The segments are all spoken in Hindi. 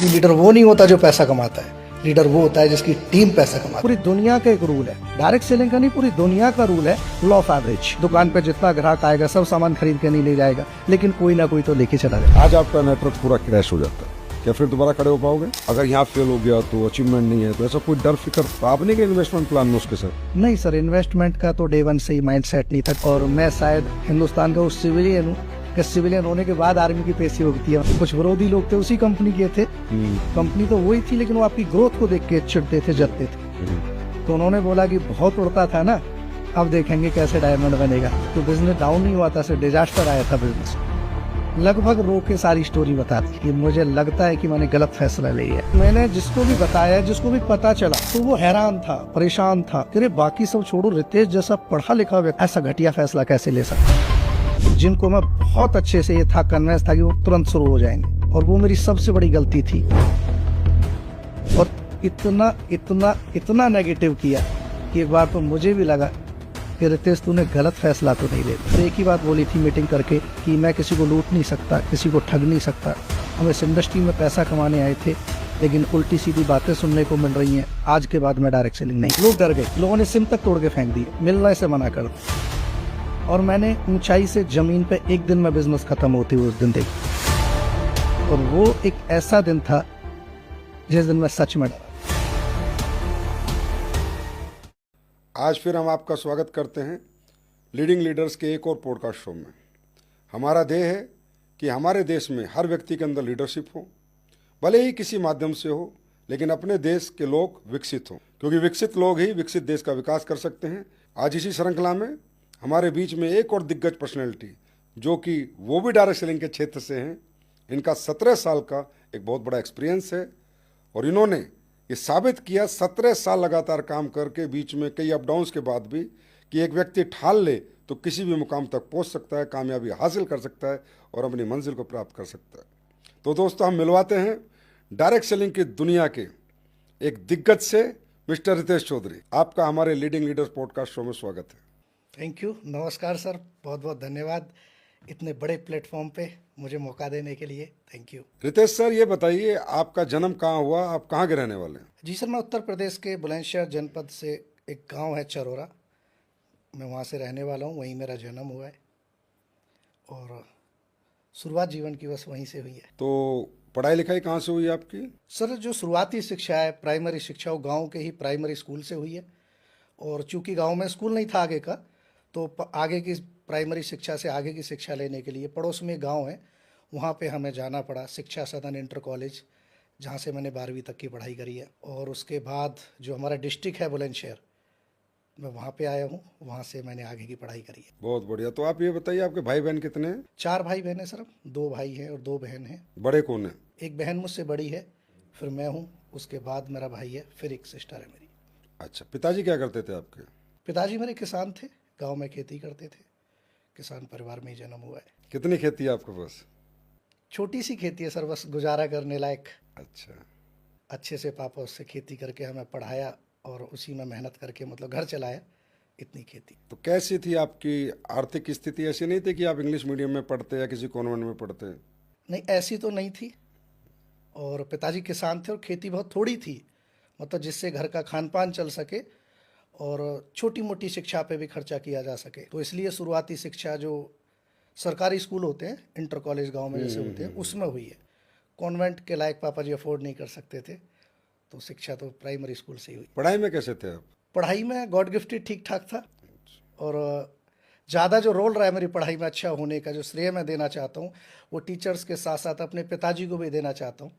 कि लीडर वो नहीं होता जो पैसा कमाता है, लीडर वो होता है जिसकी टीम पैसा कमाती है। पूरी दुनिया का एक रूल है, डायरेक्ट सेलिंग का नहीं, पूरी दुनिया का रूल है, लॉ ऑफ एवरेज। दुकान पे जितना ग्राहक आएगा सब सामान खरीद के नहीं ले जाएगा, लेकिन कोई ना कोई तो लेके चला जाएगा। आज आपका नेटवर्क पूरा क्रैश हो जाता है, क्या फिर दोबारा खड़े हो पाओगे? अगर यहाँ फेल हो गया तो अचीवमेंट नहीं है, तो ऐसा कोई डर फिक्र तो आप नहीं कि इन्वेस्टमेंट प्लान में उसके साथ? नहीं सर, इन्वेस्टमेंट का तो डे वन से ही माइंड सेट नहीं था। और मैं शायद हिंदुस्तान का उस सिविलियन हूँ कि सिविलियन होने के बाद आर्मी की पेशी होती है। कुछ विरोधी लोग थे उसी कंपनी के थे, कंपनी तो वही थी, लेकिन वो आपकी ग्रोथ को देख के चिढ़ते थे, जलते थे। तो उन्होंने बोला कि बहुत उड़ता था ना, अब देखेंगे कैसे डायमंड बनेगा। तो बिजनेस डाउन नहीं हुआ था, सिर्फ डिजास्टर आया था बिजनेस। लगभग रो के सारी स्टोरी बताती कि मुझे लगता है कि मैंने गलत फैसला लिया है। मैंने जिसको भी बताया, जिसको भी पता चला, तो वो हैरान था, परेशान था। तेरे बाकी सब छोड़ो, रितेश जैसा पढ़ा लिखा व्यक्ति ऐसा घटिया फैसला कैसे ले सकता? जिनको मैं बहुत अच्छे से ये था कन्विंस था कि वो तुरंत शुरू हो जाएंगे, और वो मेरी सबसे बड़ी गलती थी। और इतना इतना इतना नेगेटिव किया कि एक बार तो मुझे भी लगा कि रितेश तूने गलत फैसला तो नहीं लिया। एक ही बात बोली थी मीटिंग करके कि मैं किसी को लूट नहीं सकता, किसी को ठग नहीं सकता। हम इस इंडस्ट्री में पैसा कमाने आए थे, लेकिन उल्टी सीधी बातें सुनने को मिल रही हैं। आज के बाद मैं डायरेक्ट सेलिंग नहीं। लोग डर गए, लोगों ने सिम तक तोड़ के फेंक दी, मिलने से मना कर दिया। और मैंने ऊंचाई से जमीन पे एक दिन में बिजनेस खत्म होती हुई उस दिन देखी। और वो एक ऐसा दिन था जिस दिन मैं सच में डरा। आज फिर हम आपका स्वागत करते हैं लीडिंग लीडर्स के एक और पॉडकास्ट शो में। हमारा ध्येय है कि हमारे देश में हर व्यक्ति के अंदर लीडरशिप हो, भले ही किसी माध्यम से हो, लेकिन अपने देश के लोग विकसित हों, क्योंकि विकसित लोग ही विकसित देश का विकास कर सकते हैं। आज इसी श्रृंखला में हमारे बीच में एक और दिग्गज पर्सनैलिटी, जो कि वो भी डायरेक्ट सेलिंग के क्षेत्र से हैं। इनका 17 साल का एक बहुत बड़ा एक्सपीरियंस है, और इन्होंने ये साबित किया 17 साल लगातार काम करके, बीच में कई अप डाउन्स के बाद भी, कि एक व्यक्ति ठान ले तो किसी भी मुकाम तक पहुंच सकता है, कामयाबी हासिल कर सकता है और अपनी मंजिल को प्राप्त कर सकता है। तो दोस्तों, हम मिलवाते हैं डायरेक्ट सेलिंग की दुनिया के एक दिग्गज से, मिस्टर रितेश चौधरी। आपका हमारे लीडिंग लीडर्स पॉडकास्ट शो में स्वागत है। थैंक यू, नमस्कार सर, बहुत बहुत धन्यवाद इतने बड़े प्लेटफॉर्म पे मुझे मौका देने के लिए। Thank you. रितेश सर, ये बताइए आपका जन्म कहाँ हुआ, आप कहाँ के रहने वाले हैं? जी सर, मैं उत्तर प्रदेश के बुलंदशहर जनपद से, एक गांव है चरोरा, मैं वहाँ से रहने वाला हूँ। वहीं मेरा जन्म हुआ है और शुरुआत जीवन की बस वहीं से हुई है। तो पढ़ाई लिखाई कहाँ से हुई आपकी? सर, जो शुरुआती शिक्षा है, प्राइमरी शिक्षा, वो गाँव के ही प्राइमरी स्कूल से हुई है। और चूँकि गाँव में स्कूल नहीं था आगे का, तो आगे की प्राइमरी शिक्षा से आगे की शिक्षा लेने के लिए पड़ोस में गांव है, वहाँ पे हमें जाना पड़ा, शिक्षा सदन इंटर कॉलेज, जहाँ से मैंने 12वीं तक की पढ़ाई करी है। और उसके बाद जो हमारा डिस्ट्रिक्ट है बुलंदशहर, मैं वहाँ पे आया हूँ, वहाँ से मैंने आगे की पढ़ाई करी है। बहुत बढ़िया। तो आप ये बताइए, आपके भाई बहन कितने हैं? 4 भाई बहन हैं सर, 2 भाई हैं और 2 बहन हैं। बड़े कौन है? एक बहन मुझसे बड़ी है, फिर मैं हूँ, उसके बाद मेरा भाई है, फिर एक सिस्टर है मेरी। अच्छा, पिताजी क्या करते थे आपके? पिताजी मेरे किसान थे, गाँव में खेती करते थे, किसान परिवार में ही जन्म हुआ है। कितनी खेती है आपके पास? छोटी सी खेती है सर, बस गुजारा करने लायक। अच्छा। अच्छे से पापा उससे खेती करके हमें पढ़ाया और उसी में मेहनत करके मतलब घर चलाया, इतनी खेती। तो कैसी थी आपकी आर्थिक स्थिति? ऐसी नहीं थी कि आप इंग्लिश मीडियम में पढ़ते या किसी कॉन्वेंट में पढ़ते? नहीं, ऐसी तो नहीं थी। और पिताजी किसान थे और खेती बहुत थोड़ी थी, मतलब जिससे घर का खान पान चल सके और छोटी मोटी शिक्षा पे भी खर्चा किया जा सके। तो इसलिए शुरुआती शिक्षा जो सरकारी स्कूल होते हैं, इंटर कॉलेज गांव में जैसे होते हैं, उसमें हुई है। कॉन्वेंट के लायक पापा जी अफोर्ड नहीं कर सकते थे, तो शिक्षा तो प्राइमरी स्कूल से ही हुई। पढ़ाई में कैसे थे आप? पढ़ाई में गॉड गिफ्टेड ठीक ठाक था। और ज़्यादा जो रोल रहा है मेरी पढ़ाई में अच्छा होने का, जो श्रेय मैं देना चाहता हूँ, वो टीचर्स के साथ साथ अपने पिताजी को भी देना चाहता हूँ।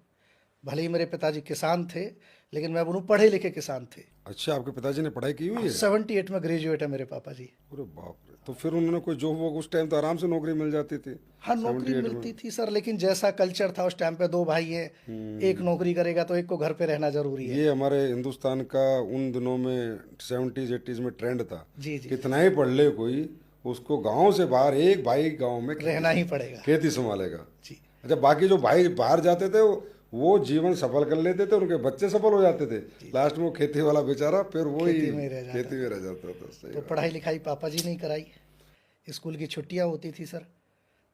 भले ही मेरे पिताजी किसान थे, लेकिन मैं बोलूँ पढ़े लिखे किसान थे। अच्छा, आपके पिताजी ने पढ़ाई की हुई है? 78 में ग्रेजुएट है मेरे पापा जी। अरे बाप रे। तो फिर उन्होंने कोई जॉब वो, उस टाइम तो आराम से नौकरी मिल जाती थी। हाँ, नौकरी मिलती थी सर, लेकिन जैसा कल्चर था उस टाइम पे, 2 भाई हैं, एक नौकरी करेगा तो एक को घर पे रहना जरूरी है। ये हमारे हिंदुस्तान का उन दिनों में 70s 80s में ट्रेंड था। जी जी, कितना ही पढ़ ले कोई, उसको गांव से बाहर एक भाई गांव में रहना ही पड़ेगा। खेती संभालेगा जी। अच्छा, बाकी जो भाई बाहर जाते थे वो जीवन सफल कर लेते थे, उनके बच्चे सफल हो जाते थे, लास्ट में वो खेती वाला बेचारा फिर वो ही खेती में रह जाता था। सही तो पढ़ाई लिखाई पापा जी नहीं कराई। स्कूल की छुट्टियां होती थी सर,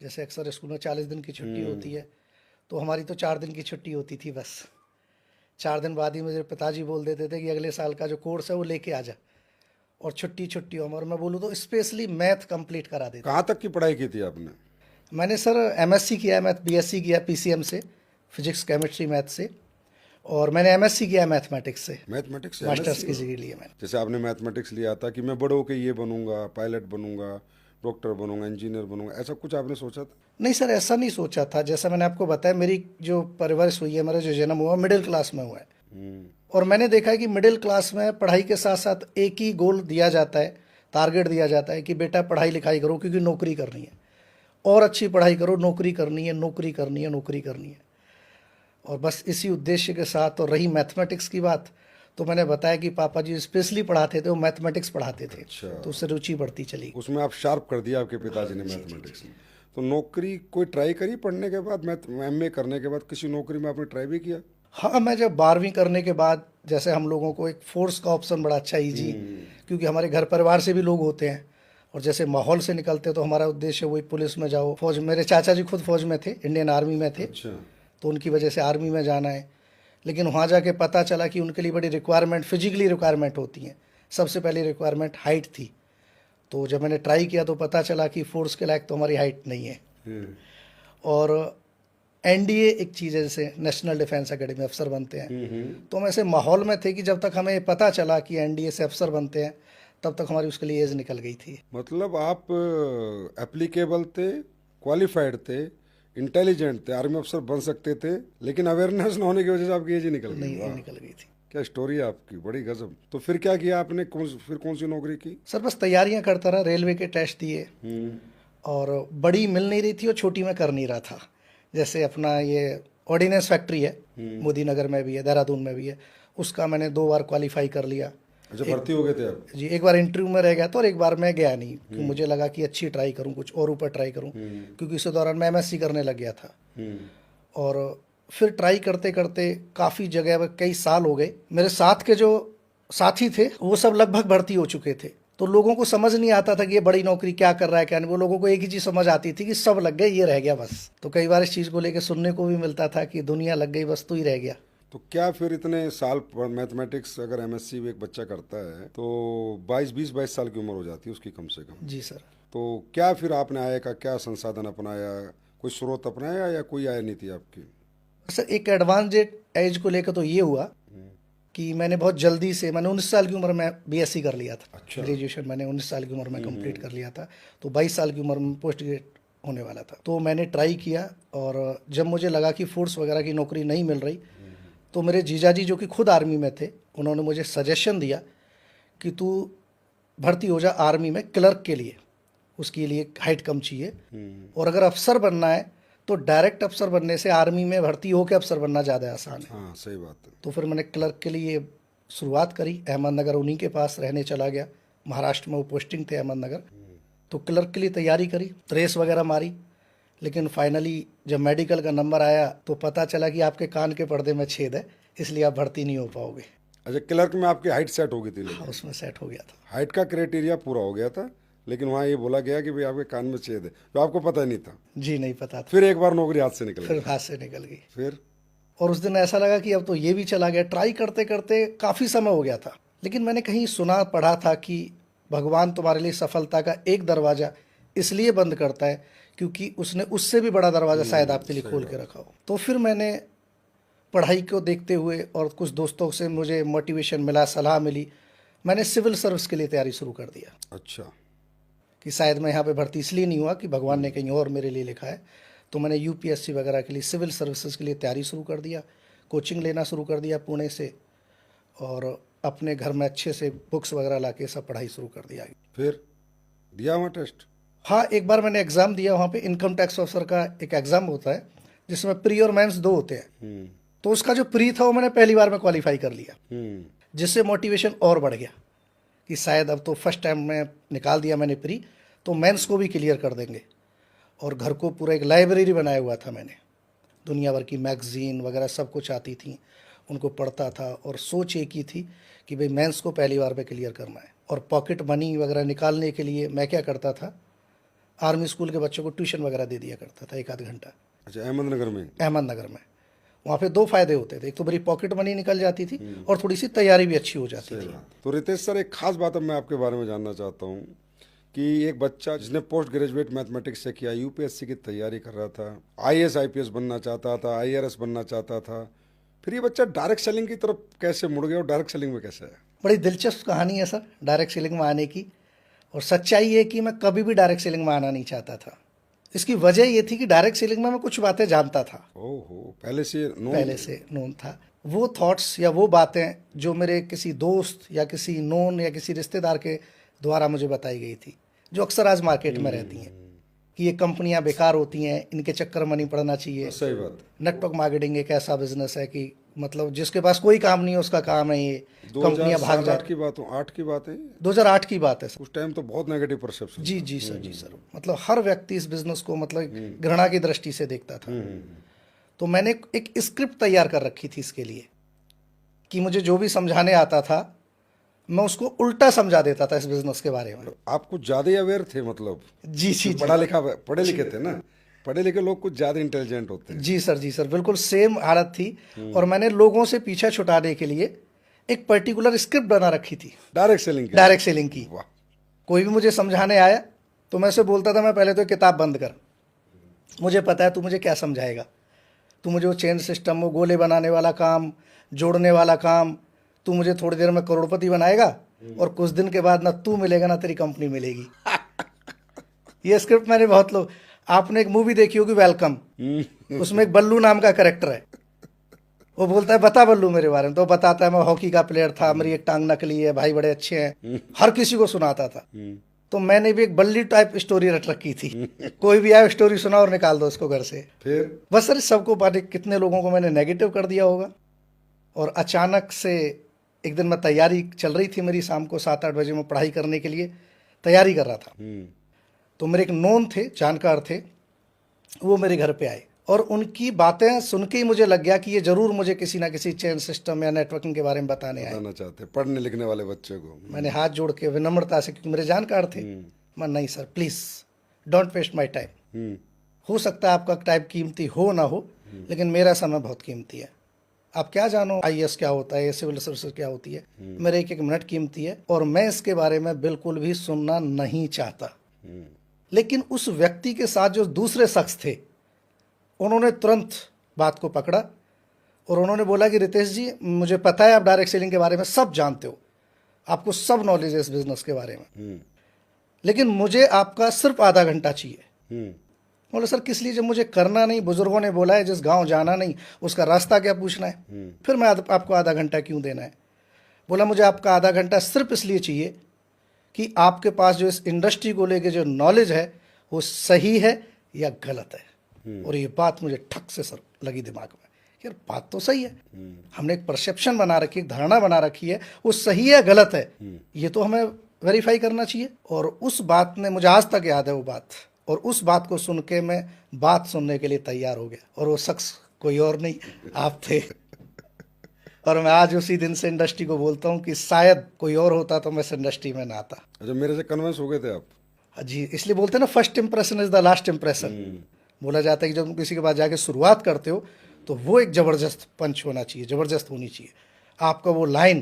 जैसे अक्सर स्कूल में 40 दिन की छुट्टी होती है, तो हमारी तो 4 दिन की छुट्टी होती थी बस। 4 दिन बाद ही मुझे पिताजी बोल देते थे कि अगले साल का जो कोर्स है वो लेके आ जा, और छुट्टी छुट्टी हो। और मैं बोलूँ तो स्पेशली मैथ कंप्लीट करा देते। कहाँ तक की पढ़ाई की थी आपने? मैंने सर एमएससी किया है, मैथ बीएससी किया पीसीएम से, फिजिक्स केमिस्ट्री मैथ से, और मैंने एमएससी किया है मैथमेटिक्स से, मैथमेटिक्स मास्टर्स की डिग्री ली है मैंने। जैसे आपने मैथमेटिक्स लिया था कि मैं बड़े होके ये बनूंगा, पायलट बनूंगा, डॉक्टर बनूंगा, इंजीनियर बनूंगा, ऐसा कुछ आपने सोचा था? नहीं सर, ऐसा नहीं सोचा था। जैसा मैंने आपको बताया, मेरी जो परवरिश हुई है, मेरा जो जन्म हुआ मिडिल क्लास में हुआ है, और मैंने देखा है कि मिडिल क्लास में पढ़ाई के साथ साथ एक ही गोल दिया जाता है, टारगेट दिया जाता है कि बेटा पढ़ाई लिखाई करो क्योंकि नौकरी करनी है, और अच्छी पढ़ाई करो, नौकरी करनी है, नौकरी करनी है, नौकरी करनी है। और बस इसी उद्देश्य के साथ। और रही मैथमेटिक्स की बात, तो मैंने बताया कि पापा जी स्पेशली पढ़ाते थे, वो मैथमेटिक्स पढ़ाते थे। अच्छा। तो उससे रुचि बढ़ती चली। उसमें आप शार्प कर दिया आपके पिताजी ने मैथमेटिक्स में। तो नौकरी कोई ट्राई करी पढ़ने के बाद, मैथ एमए करने के बाद किसी नौकरी में आपने ट्राई भी किया? हाँ, मैं जब 12वीं करने के बाद, जैसे हम लोगों को एक फोर्स का ऑप्शन बड़ा अच्छा ईजी, क्योंकि हमारे घर परिवार से भी लोग होते हैं, और जैसे माहौल से निकलते तो हमारा उद्देश्य वही पुलिस में जाओ, फौज। मेरे चाचा जी खुद फौज में थे, इंडियन आर्मी में थे। अच्छा। तो उनकी वजह से आर्मी में जाना है। लेकिन वहाँ जाके पता चला कि उनके लिए बड़ी रिक्वायरमेंट, फिजिकली रिक्वायरमेंट होती हैं। सबसे पहली रिक्वायरमेंट हाइट थी। तो जब मैंने ट्राई किया तो पता चला कि फोर्स के लायक तो हमारी हाइट नहीं है। और एनडीए एक चीज़ है, जैसे नेशनल डिफेंस एकेडमी अफसर बनते हैं। तो हम ऐसे माहौल में थे कि जब तक हमें पता चला कि एनडीए से अफसर बनते हैं, तब तक हमारी उसके लिए एज निकल गई थी। मतलब आप एप्लीकेबल थे, क्वालिफाइड थे, इंटेलिजेंट थे, आर्मी अफसर बन सकते थे, लेकिन अवेयरनेस न होने की वजह से आपकी एज ही निकल गई। नहीं, निकल गई थी। क्या स्टोरी है आपकी, बड़ी गजब। तो फिर क्या किया आपने, फिर कौन सी नौकरी की? सर बस तैयारियां करता रहा, रेलवे के टेस्ट दिए, और बड़ी मिल नहीं रही थी और छोटी में कर नहीं रहा था। जैसे अपना ये ऑर्डिनेंस फैक्ट्री है, मोदी नगर में भी है, देहरादून में भी है, उसका मैंने 2 बार क्वालिफाई कर लिया। अच्छा, भर्ती हो गए थे आप? जी, एक बार इंटरव्यू में रह गया था और एक बार मैं गया नहीं, क्योंकि मुझे लगा कि अच्छी ट्राई करूं, कुछ और ऊपर ट्राई करूं, क्योंकि उस दौरान मैं एमएससी करने लग गया था। और फिर ट्राई करते करते काफ़ी जगह पर कई साल हो गए। मेरे साथ के जो साथी थे वो सब लगभग भर्ती हो चुके थे, तो लोगों को समझ नहीं आता था कि ये बड़ी नौकरी क्या कर रहा है क्या नहीं। वो लोगों को एक ही चीज़ समझ आती थी कि सब लग गए, ये रह गया बस। तो कई बार इस चीज़ को लेकर सुनने को भी मिलता था कि दुनिया लग गई, बस तू ही रह गया। तो क्या फिर इतने साल मैथमेटिक्स अगर एमएससी एक बच्चा करता है तो 22 साल की उम्र हो जाती है उसकी कम से कम। जी सर। तो क्या फिर आपने आय का क्या संसाधन अपनाया, कोई स्रोत अपनाया, या कोई आय नहीं थी आपकी? सर एक एडवांस एज को लेकर तो ये हुआ कि मैंने बहुत जल्दी से, मैंने 19 साल की उम्र में बीएससी कर लिया था। अच्छा। ग्रेजुएशन मैंने 19 साल की उम्र में कंप्लीट कर लिया था, तो 22 साल की उम्र में पोस्ट ग्रेड होने वाला था। तो मैंने ट्राई किया, और जब मुझे लगा कि फोर्स वगैरह की नौकरी नहीं मिल रही, तो मेरे जीजाजी जो कि खुद आर्मी में थे, उन्होंने मुझे सजेशन दिया कि तू भर्ती हो जा आर्मी में क्लर्क के लिए, उसके लिए हाइट कम चाहिए, और अगर अफसर बनना है तो डायरेक्ट अफसर बनने से आर्मी में भर्ती होकर अफसर बनना ज़्यादा आसान है। हाँ, सही बात है। तो फिर मैंने क्लर्क के लिए शुरुआत करी, अहमदनगर उन्हीं के पास रहने चला गया। महाराष्ट्र में वो पोस्टिंग थे अहमदनगर। तो क्लर्क के लिए तैयारी करी, रेस वगैरह मारी, लेकिन फाइनली जब मेडिकल का नंबर आया तो पता चला कि आपके कान के पर्दे में छेद है, इसलिए आप भर्ती नहीं हो पाओगे। अच्छा, क्लर्क में आपकी हाइट सेट हो गई थी? हाँ, उसमें सेट हो गया था। हाइट का क्राइटेरिया पूरा हो गया था, लेकिन वहाँ ये बोला गया कि भाई आपके कान में छेद है, जो आपको पता ही नहीं था। जी, नहीं पता था। फिर एक बार नौकरी हाथ से निकल फिर गई? हाथ से निकल गई। फिर और उस दिन ऐसा लगा कि अब तो ये भी चला गया। ट्राई करते करते काफ़ी समय हो गया था, लेकिन मैंने कहीं सुना पढ़ा था कि भगवान तुम्हारे लिए सफलता का एक दरवाज़ा इसलिए बंद करता है क्योंकि उसने उससे भी बड़ा दरवाज़ा शायद आपके लिए खोल के रखा हो। तो फिर मैंने पढ़ाई को देखते हुए और कुछ दोस्तों से मुझे मोटिवेशन मिला, सलाह मिली, मैंने सिविल सर्विस के लिए तैयारी शुरू कर दिया। अच्छा। कि शायद मैं यहाँ पे भर्ती इसलिए नहीं हुआ कि भगवान ने कहीं और मेरे लिए लिखा है। तो मैंने यूपीएससी वगैरह के लिए, सिविल सर्विसेज के लिए तैयारी शुरू कर दिया, कोचिंग लेना शुरू कर दिया पुणे से, और अपने घर में अच्छे से बुक्स वगैरह ला के सब पढ़ाई शुरू कर दिया। फिर दिया वहाँ टेस्ट? हाँ, एक बार मैंने एग्ज़ाम दिया। वहाँ पे इनकम टैक्स ऑफिसर का एक एग्ज़ाम होता है जिसमें प्री और मेंस 2 होते हैं। तो उसका जो प्री था वो मैंने पहली बार में क्वालिफाई कर लिया, जिससे मोटिवेशन और बढ़ गया कि शायद अब तो फर्स्ट टाइम में निकाल दिया मैंने प्री, तो मेंस को भी क्लियर कर देंगे। और घर को पूरा एक लाइब्रेरी बनाया हुआ था मैंने, दुनिया भर की मैगज़ीन वगैरह सब कुछ आती थी, उनको पढ़ता था। और सोच एक ही थी कि भाई मेंस को पहली बार में क्लियर करना है। और पॉकेट मनी वगैरह निकालने के लिए मैं क्या करता था, आर्मी स्कूल के बच्चों को ट्यूशन वगैरह दे दिया करता था 1 आध घंटा। अच्छा, अहमदनगर में? अहमदनगर में। वहाँ पे दो फायदे होते थे, एक तो मेरी पॉकेट मनी निकल जाती थी और थोड़ी सी तैयारी भी अच्छी हो जाती सही थी। बात। तो रितेश सर, एक खास बात अब मैं आपके बारे में जानना चाहता हूँ कि एक बच्चा जिसने पोस्ट ग्रेजुएट मैथमेटिक्स से किया, यूपीएससी की तैयारी कर रहा था, आईएएस आईपीएस बनना चाहता था, आईआरएस बनना चाहता था, फिर ये बच्चा डायरेक्ट सेलिंग की तरफ कैसे मुड़ गया और डायरेक्ट सेलिंग में कैसे आया? बड़ी दिलचस्प कहानी है सर डायरेक्ट सेलिंग में आने की। और सच्चाई है कि मैं कभी भी डायरेक्ट सेलिंग में आना नहीं चाहता था। इसकी वजह ये थी कि डायरेक्ट सेलिंग में मैं कुछ बातें जानता था, ओहो, पहले से नोन था। वो थॉट्स या वो बातें जो मेरे किसी दोस्त या किसी नोन या किसी रिश्तेदार के द्वारा मुझे बताई गई थी, जो अक्सर आज मार्केट में रहती हैं कि ये कंपनियां बेकार होती हैं, इनके चक्कर में नहीं पड़ना चाहिए। सही बात। नेटवर्क मार्केटिंग एक ऐसा बिजनेस है कि मतलब जिसके पास कोई काम नहीं है उसका काम है ये, कंपनियां भाग जाती। 2008 की बात हो, 8 की बात है, 2008 की बात है सर। उस टाइम तो बहुत नेगेटिव परसेप्शन। जी जी सर, जी सर। मतलब हर व्यक्ति इस बिजनेस को मतलब घृणा की दृष्टि से देखता था। तो मैंने एक स्क्रिप्ट तैयार कर रखी थी इसके लिए कि मुझे जो भी समझाने आता था मैं उसको उल्टा समझा देता था इस बिजनेस के बारे में। आप कुछ ज्यादा अवेयर थे मतलब? जी जी, पढ़े लिखे थे ना? पढ़े लिखे लोग कुछ ज्यादा इंटेलिजेंट होते हैं। जी सर, जी सर, बिल्कुल सेम हालत थी। और मैंने लोगों से पीछा छुटाने के लिए एक पर्टिकुलर स्क्रिप्ट बना रखी थी डायरेक्ट सेलिंग की। वाह। कोई भी मुझे समझाने आया तो मैं उसे बोलता था, मैं पहले तो किताब बंद कर, मुझे पता है तू मुझे क्या समझाएगा। तू मुझे वो चेन सिस्टम, वो गोले बनाने वाला काम, जोड़ने वाला काम, तू मुझे थोड़ी देर में करोड़पति बनाएगा और कुछ दिन के बाद ना तू मिलेगा ना तेरी कंपनी मिलेगी। ये स्क्रिप्ट मैंने बहुत लोग, आपने एक मूवी देखी होगी वेलकम, उसमें एक बल्लू नाम का कैरेक्टर है। वो बोलता है बता बल्लू मेरे बारे में, तो बताता है मैं हॉकी का प्लेयर था, मेरी एक टांग नकली है, भाई बड़े अच्छे हैं, हर किसी को सुनाता था। तो मैंने भी एक बल्ली टाइप स्टोरी रट रखी थी। कोई भी आए स्टोरी सुना और निकाल दो उसको घर से। फिर बस सर सबको पाने कितने लोगों को मैंने नेगेटिव कर दिया होगा। और अचानक से एक दिन मैं तैयारी चल रही थी मेरी, शाम को 7-8 बजे मैं पढ़ाई करने के लिए तैयारी कर रहा था। तो मेरे एक नोन थे, जानकार थे, वो मेरे घर पे आए और उनकी बातें सुन के ही मुझे लग गया कि ये जरूर मुझे किसी ना किसी चेन सिस्टम या नेटवर्किंग के बारे में बताने आए। चाहते पढ़ने लिखने वाले बच्चे को। मैंने हाथ जोड़ के विनम्रता से, क्योंकि मेरे जानकार थे, मैं नहीं sir please don't waste my time. हो सकता है आपका टाइम कीमती हो ना हो, लेकिन मेरा समय बहुत कीमती है। आप क्या जानो आईएएस क्या होता है, सिविल सर्विस क्या होती है, मेरे एक एक मिनट कीमती है और मैं इसके बारे में बिल्कुल भी सुनना नहीं चाहता। लेकिन उस व्यक्ति के साथ जो दूसरे शख्स थे, उन्होंने तुरंत बात को पकड़ा और उन्होंने बोला कि रितेश जी, मुझे पता है आप डायरेक्ट सेलिंग के बारे में सब जानते हो, आपको सब नॉलेज है इस बिजनेस के बारे में, लेकिन मुझे आपका सिर्फ आधा घंटा चाहिए। बोले सर किस लिए? जब मुझे करना नहीं, बुजुर्गों ने बोला है जिस गांव जाना नहीं उसका रास्ता क्या पूछना है, फिर मैं आपको आधा घंटा क्यों देना है? बोला मुझे आपका आधा घंटा सिर्फ इसलिए चाहिए कि आपके पास जो इस इंडस्ट्री को लेके जो नॉलेज है वो सही है या गलत है। और ये बात मुझे ठक से सर लगी दिमाग में, यार बात तो सही है, हमने एक परसेप्शन बना रखी है, धारणा बना रखी है, वो सही है गलत है, ये तो हमें वेरीफाई करना चाहिए। और उस बात ने, मुझे आज तक याद है वो बात, और उस बात को सुन के मैं बात सुनने के लिए तैयार हो गया। और वो शख्स कोई और नहीं, आप थे। और मैं आज उसी दिन से इंडस्ट्री को बोलता हूँ कि शायद कोई और होता तो मैं इस इंडस्ट्री में ना आता। अच्छा, मेरे से कन्विंस हो गए थे आप? जी, इसलिए बोलते हैं ना first impression is the last impression. बोला जाता है कि जब तुम किसी के पास जाके शुरुआत करते हो तो वो एक ज़बरदस्त पंच होना चाहिए, ज़बरदस्त होनी चाहिए आपका वो लाइन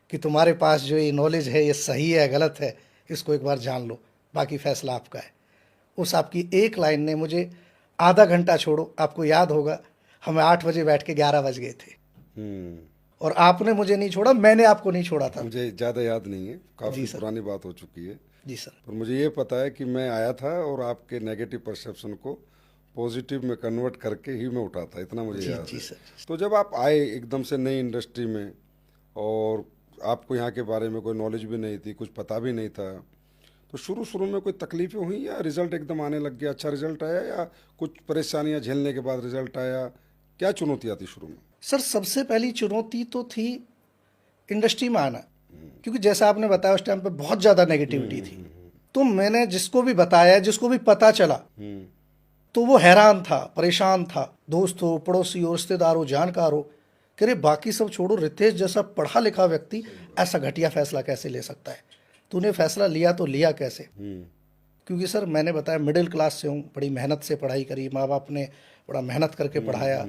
कि तुम्हारे पास जो ये नॉलेज है ये सही है गलत है, इसको एक बार जान लो, बाकी फैसला आपका है। उस आपकी एक लाइन ने मुझे आधा घंटा, छोड़ो आपको याद होगा हमें 8 बजे बैठ के 11 बज गए थे। और आपने मुझे नहीं छोड़ा, मैंने आपको नहीं छोड़ा था। मुझे ज़्यादा याद नहीं है, काफ़ी पुरानी बात हो चुकी है। जी सर। पर मुझे ये पता है कि मैं आया था और आपके नेगेटिव परसेप्शन को पॉजिटिव में कन्वर्ट करके ही मैं उठा था, इतना मुझे याद है। सर। तो जब आप आए एकदम से नई इंडस्ट्री में और आपको यहाँ के बारे में कोई नॉलेज भी नहीं थी, कुछ पता भी नहीं था, तो शुरू में कोई तकलीफें हुई या रिजल्ट एकदम आने लग गया, अच्छा रिजल्ट आया, या कुछ परेशानियाँ झेलने के बाद रिजल्ट आया? क्या चुनौतियाँ थी शुरू में? सर सबसे पहली चुनौती तो थी इंडस्ट्री में आना, क्योंकि जैसा आपने बताया उस टाइम पे बहुत ज़्यादा नेगेटिविटी थी। तो मैंने जिसको भी बताया, जिसको भी पता चला, तो वो हैरान था, परेशान था, दोस्त हो, पड़ोसी हो, रिश्तेदार हो, जानकार हो, कह रहे बाकी सब छोड़ो, रितेश जैसा पढ़ा लिखा व्यक्ति ऐसा घटिया फैसला कैसे ले सकता है? तूने फैसला लिया तो लिया कैसे? क्योंकि सर मैंने बताया मिडिल क्लास से हूँ, बड़ी मेहनत से पढ़ाई करी, माँ बाप ने बड़ा मेहनत करके पढ़ाया,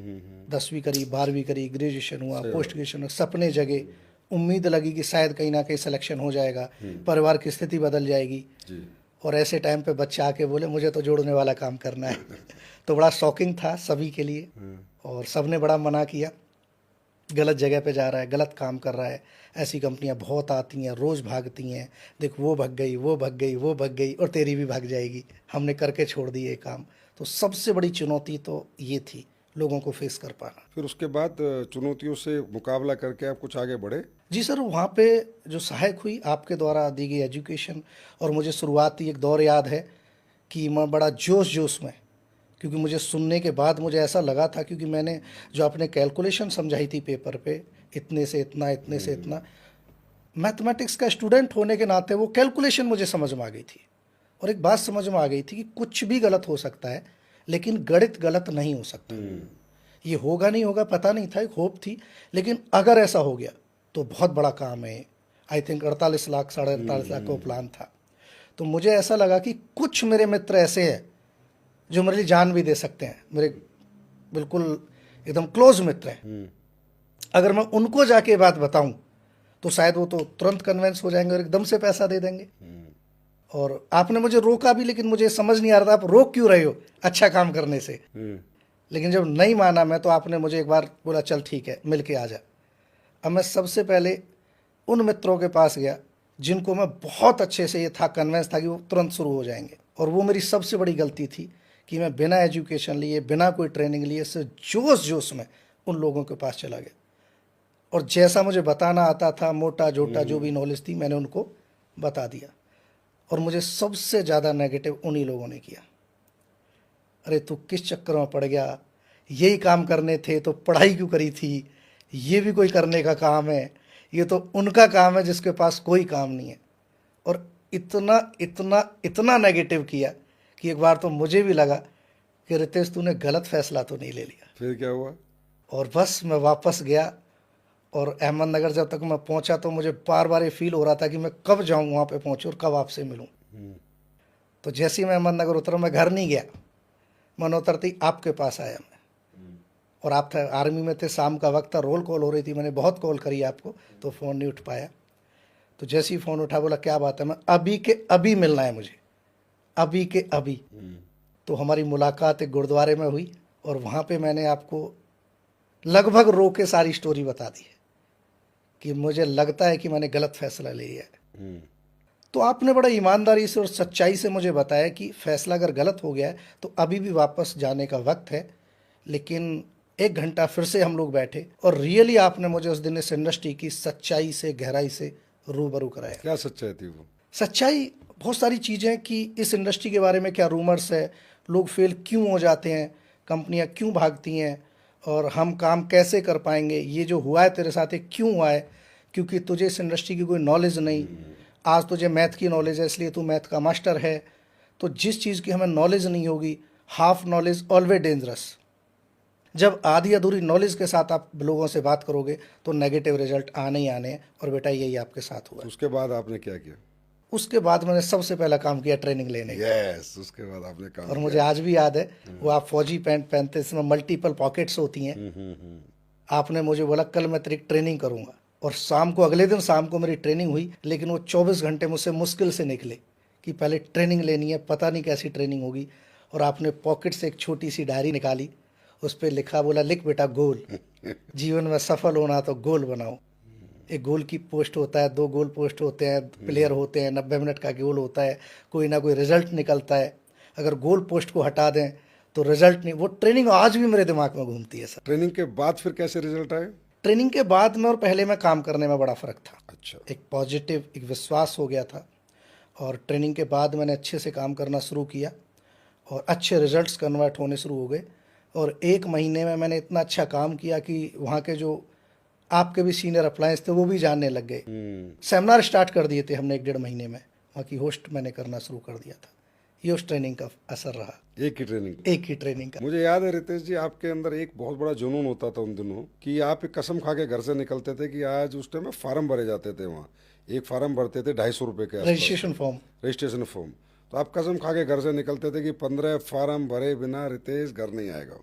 10वीं करी, 12वीं करी, ग्रेजुएशन हुआ, पोस्ट ग्रेजुएशन हुआ, सपने जगे, उम्मीद लगी कि शायद कहीं ना कहीं सिलेक्शन हो जाएगा, परिवार की स्थिति बदल जाएगी। जी। और ऐसे टाइम पे बच्चे आके बोले मुझे तो जोड़ने वाला काम करना है। तो बड़ा शॉकिंग था सभी के लिए, और सबने बड़ा मना किया, गलत जगह पे जा रहा है, गलत काम कर रहा है, ऐसी कंपनियां बहुत आती हैं, रोज़ भागती हैं, देख वो भाग गई, वो भाग गई, वो भाग गई, और तेरी भी भाग जाएगी, हमने करके छोड़ दी ये काम। तो सबसे बड़ी चुनौती तो ये थी, लोगों को फेस कर पाना। फिर उसके बाद चुनौतियों से मुकाबला करके आप कुछ आगे बढ़े? जी सर, वहाँ पे जो सहायक हुई आपके द्वारा दी गई एजुकेशन, और मुझे शुरुआती एक दौर याद है कि मैं बड़ा जोश जोश में, क्योंकि मुझे सुनने के बाद मुझे ऐसा लगा था, क्योंकि मैंने जो आपने कैलकुलेशन समझाई थी पेपर पे, इतने से इतना, इतने से इतना, मैथमेटिक्स का स्टूडेंट होने के नाते वो कैलकुलेशन मुझे समझ में आ गई थी। और एक बात समझ में आ गई थी कि कुछ भी गलत हो सकता है, लेकिन गणित गलत नहीं हो सकता। ये होगा नहीं होगा पता नहीं था, एक होप थी, लेकिन अगर ऐसा हो गया तो बहुत बड़ा काम है। आई थिंक 48 लाख, 48.5 लाख का प्लान था। तो मुझे ऐसा लगा कि कुछ मेरे मित्र ऐसे हैं जो मेरे लिए जान भी दे सकते हैं, मेरे बिल्कुल एकदम क्लोज मित्र हैं। अगर मैं उनको जाके बात बताऊं तो शायद वो तो तुरंत कन्विंस हो जाएंगे और एकदम से पैसा दे देंगे। और आपने मुझे रोका भी, लेकिन मुझे समझ नहीं आ रहा था आप रोक क्यों रहे हो अच्छा काम करने से। लेकिन जब नहीं माना मैं, तो आपने मुझे एक बार बोला चल ठीक है मिल के आ जा। अब मैं सबसे पहले उन मित्रों के पास गया जिनको मैं बहुत अच्छे से ये था कन्विंस था कि वो तुरंत शुरू हो जाएंगे। और वो मेरी सबसे बड़ी गलती थी कि मैं बिना एजुकेशन लिए, बिना कोई ट्रेनिंग लिए, सिर्फ जोश जोश में उन लोगों के पास चला गया। और जैसा मुझे बताना आता था, मोटा जोटा जो भी नॉलेज थी, मैंने उनको बता दिया। और मुझे सबसे ज़्यादा नेगेटिव उन्हीं लोगों ने किया, अरे तू किस चक्कर में पड़ गया, यही काम करने थे तो पढ़ाई क्यों करी थी, ये भी कोई करने का काम है, ये तो उनका काम है जिसके पास कोई काम नहीं है। और इतना इतना इतना नेगेटिव किया कि एक बार तो मुझे भी लगा कि रितेश तूने गलत फैसला तो नहीं ले लिया। फिर क्या हुआ? और बस मैं वापस गया, और अहमदनगर जब तक मैं पहुंचा तो मुझे बार बार ये फील हो रहा था कि मैं कब जाऊं वहाँ पे पहुंचूं और कब आपसे मिलूं। तो जैसे ही मैं अहमदनगर उतरा, मैं घर नहीं गया, मैं उतरते ही आपके पास आया मैं। और आप थे आर्मी में थे, शाम का वक्त था, रोल कॉल हो रही थी, मैंने बहुत कॉल करी आपको तो फ़ोन नहीं उठ पाया। तो जैसे ही फ़ोन उठा, बोला क्या बात है, मैं अभी के अभी मिलना है मुझे, अभी के अभी। तो हमारी मुलाकात एक गुरुद्वारे में हुई, और वहाँ पे मैंने आपको लगभग रो के सारी स्टोरी बता दी है कि मुझे लगता है कि मैंने गलत फैसला ले लिया है। तो आपने बड़ा ईमानदारी से और सच्चाई से मुझे बताया कि फैसला अगर गलत हो गया है तो अभी भी वापस जाने का वक्त है। लेकिन 1 घंटा फिर से हम लोग बैठे, और रियली आपने मुझे उस दिन इस इंडस्ट्री की सच्चाई से, गहराई से रूबरू कराया। क्या सच्चाई थी वो? सच्चाई बहुत सारी चीज़ें कि इस इंडस्ट्री के बारे में क्या रूमर्स है, लोग फेल क्यों हो जाते हैं, कंपनियां क्यों भागती हैं, और हम काम कैसे कर पाएंगे, ये जो हुआ है तेरे साथ ये क्यों हुआ है, क्योंकि तुझे इस इंडस्ट्री की कोई नॉलेज नहीं। आज तुझे मैथ की नॉलेज है इसलिए तू मैथ का मास्टर है। तो जिस चीज़ की हमें नॉलेज नहीं होगी, हाफ नॉलेज ऑलवेज डेंजरस। जब आधी अधूरी नॉलेज के साथ आप लोगों से बात करोगे तो नेगेटिव रिजल्ट आने ही आने हैं। और बेटा यही आपके साथ हुआ। उसके बाद आपने क्या किया? उसके बाद मैंने सबसे पहला काम किया ट्रेनिंग लेने का। यस, उसके बाद आपने काम और मुझे आज भी याद है, वो आप फौजी पैंट पहनते हैं, इसमें मल्टीपल पॉकेट्स होती हैं। आपने मुझे बोला कल मैं तेरी ट्रेनिंग करूंगा, और शाम को, अगले दिन शाम को मेरी ट्रेनिंग हुई। लेकिन वो 24 घंटे मुझसे मुश्किल से निकले कि पहले ट्रेनिंग लेनी है, पता नहीं कैसी ट्रेनिंग होगी। और आपने पॉकेट से एक छोटी सी डायरी निकाली, उस पर लिखा, बोला लिख बेटा गोल, जीवन में सफल होना तो गोल बनाओ। एक गोल की पोस्ट होता है, 2 गोल पोस्ट होते हैं, प्लेयर होते हैं, 90 मिनट का गोल होता है, कोई ना कोई रिजल्ट निकलता है। अगर गोल पोस्ट को हटा दें तो रिजल्ट नहीं। वो ट्रेनिंग आज भी मेरे दिमाग में घूमती है सर। ट्रेनिंग के बाद फिर कैसे रिजल्ट आए? ट्रेनिंग के बाद में और पहले में काम करने में बड़ा फ़र्क था। अच्छा। एक पॉजिटिव, एक विश्वास हो गया था। और ट्रेनिंग के बाद मैंने अच्छे से काम करना शुरू किया, और अच्छे रिजल्ट्स कन्वर्ट होने शुरू हो गए। और 1 महीने में मैंने इतना अच्छा काम किया कि वहाँ के जो आपके भी सीनियर अप्लायंस थे वो भी जानने लग गए। सेमिनार स्टार्ट कर दिए थे हमने 1-1.5 महीने में, वहाँ की होस्ट मैंने करना शुरू कर दिया था। ये उस ट्रेनिंग का असर रहा। एक ही ट्रेनिंग? एक ही ट्रेनिंग का। मुझे याद है रितेश जी, आपके अंदर एक बहुत बड़ा जुनून होता था उन दिनों, कि आप एक कसम खा के घर से निकलते थे कि आज, उस टाइम में फार्म भरे जाते थे वहाँ, एक फार्म भरते थे 250 रुपये के आसपास, रजिस्ट्रेशन फॉर्म। Registration form. तो आप कसम खा के घर से निकलते थे कि 15 फार्म भरे बिना रितेश घर नहीं आएगा।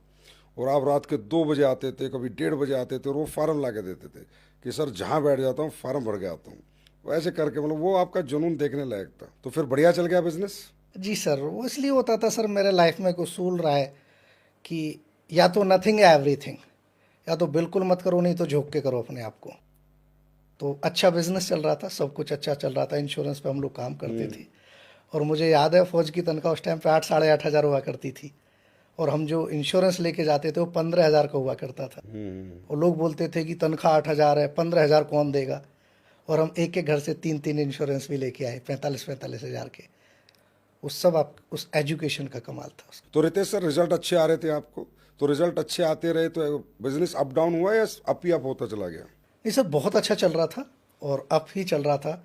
और आप रात के 2 बजे आते थे, कभी 1:30 बजे आते थे, और वो फार्म ला के देते थे कि सर जहाँ बैठ जाता हूँ फार्म भर के आता हूँ। वैसे करके मतलब वो आपका जुनून देखने लायक था। तो फिर बढ़िया चल गया बिजनेस। जी सर, वो इसलिए होता था सर, मेरे लाइफ में एक उसूल रहा है कि या तो नथिंग या एवरीथिंग, या तो बिल्कुल मत करो, नहीं तो झोंक के करो अपने आप को। तो अच्छा बिजनेस चल रहा था, सब कुछ अच्छा चल रहा था, इंश्योरेंस पे हम लोग काम करते थे। और मुझे याद है फौज की तनख्वाह उस टाइम पे 8 साढ़े 8 हज़ार हुआ करती थी, और हम जो इंश्योरेंस लेके जाते थे वो 15,000 का हुआ करता था। और लोग बोलते थे कि तनख्वाह 8,000 है, 15,000 कौन देगा। और हम एक एक घर से 3 इंश्योरेंस भी लेके आए, 45 हज़ार के। उस सब आप उस एजुकेशन का कमाल था उसका। तो रितेश सर रिजल्ट अच्छे आ रहे थे आपको, तो रिजल्ट अच्छे आते रहे तो बिजनेस अप डाउन हुआ या अप ही अप होता चला गया? ये सब बहुत अच्छा चल रहा था और अप ही चल रहा था।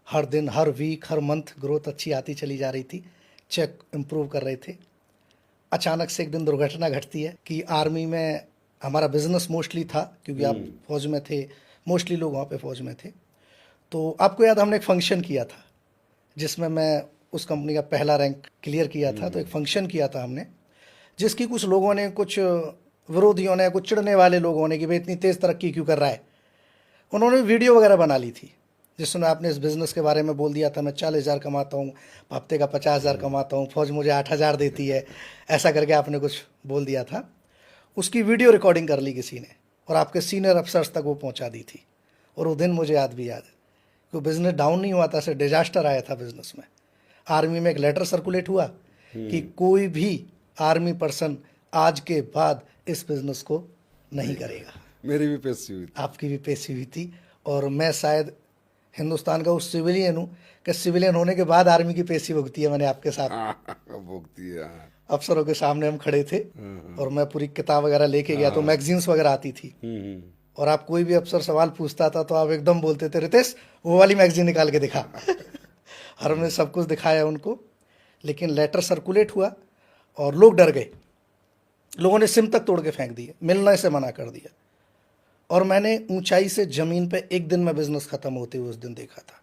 हर दिन, हर वीक, हर मंथ ग्रोथ अच्छी आती चली जा रही थी, चेक इम्प्रूव कर रहे थे। अचानक से एक दिन दुर्घटना घटती है कि आर्मी में हमारा बिजनेस मोस्टली था, क्योंकि आप फौज में थे, मोस्टली लोग वहाँ पे फौज में थे। तो आपको याद, हमने एक फंक्शन किया था जिसमें मैं उस कंपनी का पहला रैंक क्लियर किया था। तो एक फंक्शन किया था हमने, जिसकी कुछ लोगों ने, कुछ विरोधियों ने, कुछ चिढ़ने वाले लोगों ने कि भाई इतनी तेज़ तरक्की क्यों कर रहा है, उन्होंने वीडियो वगैरह बना ली थी जिसमें आपने इस बिज़नेस के बारे में बोल दिया था मैं 40,000 कमाता हूँ, हफ्ते का 50,000 कमाता हूँ, फौज मुझे 8,000 देती है, ऐसा करके आपने कुछ बोल दिया था। उसकी वीडियो रिकॉर्डिंग कर ली किसी ने और आपके सीनियर अफसर्स तक वो पहुँचा दी थी। और वो दिन मुझे याद भी याद है कि बिज़नेस डाउन नहीं हुआ था, सिर्फ डिजास्टर आया था बिज़नेस में। आर्मी में एक लेटर सर्कुलेट हुआ कि कोई भी आर्मी पर्सन आज के बाद इस बिज़नेस को नहीं करेगा। मेरी भी पेशी हुई थी। आपकी भी पेशी हुई थी। और मैं शायद हिंदुस्तान का उस सिविलियन हूँ कि सिविलियन होने के बाद आर्मी की पेशी भुगती है मैंने आपके साथ। भुगती है। अफसरों के सामने हम खड़े थे और मैं पूरी किताब वगैरह लेके गया, तो मैगजीन्स वगैरह आती थी। और आप कोई भी अफसर सवाल पूछता था तो आप एकदम बोलते थे रितेश वो वाली मैगजीन निकाल के दिखा। और हमने सब कुछ दिखाया उनको। लेकिन लेटर सर्कुलेट हुआ और लोग डर गए, लोगों ने सिम तक तोड़ के फेंक दिए, मिलने से मना कर दिया। और मैंने ऊंचाई से ज़मीन पे एक दिन में बिज़नेस ख़त्म होते हुए उस दिन देखा था।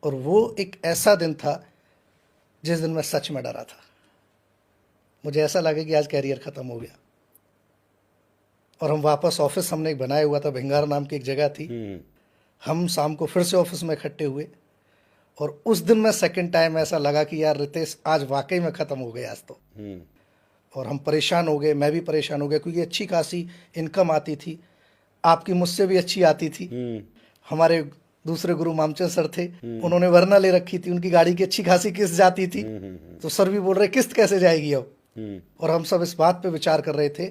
और वो एक ऐसा दिन था जिस दिन मैं सच में डरा था। मुझे ऐसा लगा कि आज कैरियर ख़त्म हो गया। और हम वापस ऑफिस, हमने एक बनाया हुआ था, भिंगार नाम की एक जगह थी। हम शाम को फिर से ऑफिस में इकट्ठे हुए और उस दिन में सेकंड टाइम ऐसा लगा कि यार रितेश आज वाकई में ख़त्म हो गया आज तो। और हम परेशान हो गए, मैं भी परेशान हो गया, क्योंकि अच्छी खासी इनकम आती थी, आपकी मुझसे भी अच्छी आती थी। हमारे दूसरे गुरु मामचंद सर थे, उन्होंने वरना ले रखी थी, उनकी गाड़ी की अच्छी खासी किस्त जाती थी। तो सर भी बोल रहे किस्त कैसे जाएगी अब। और हम सब इस बात पे विचार कर रहे थे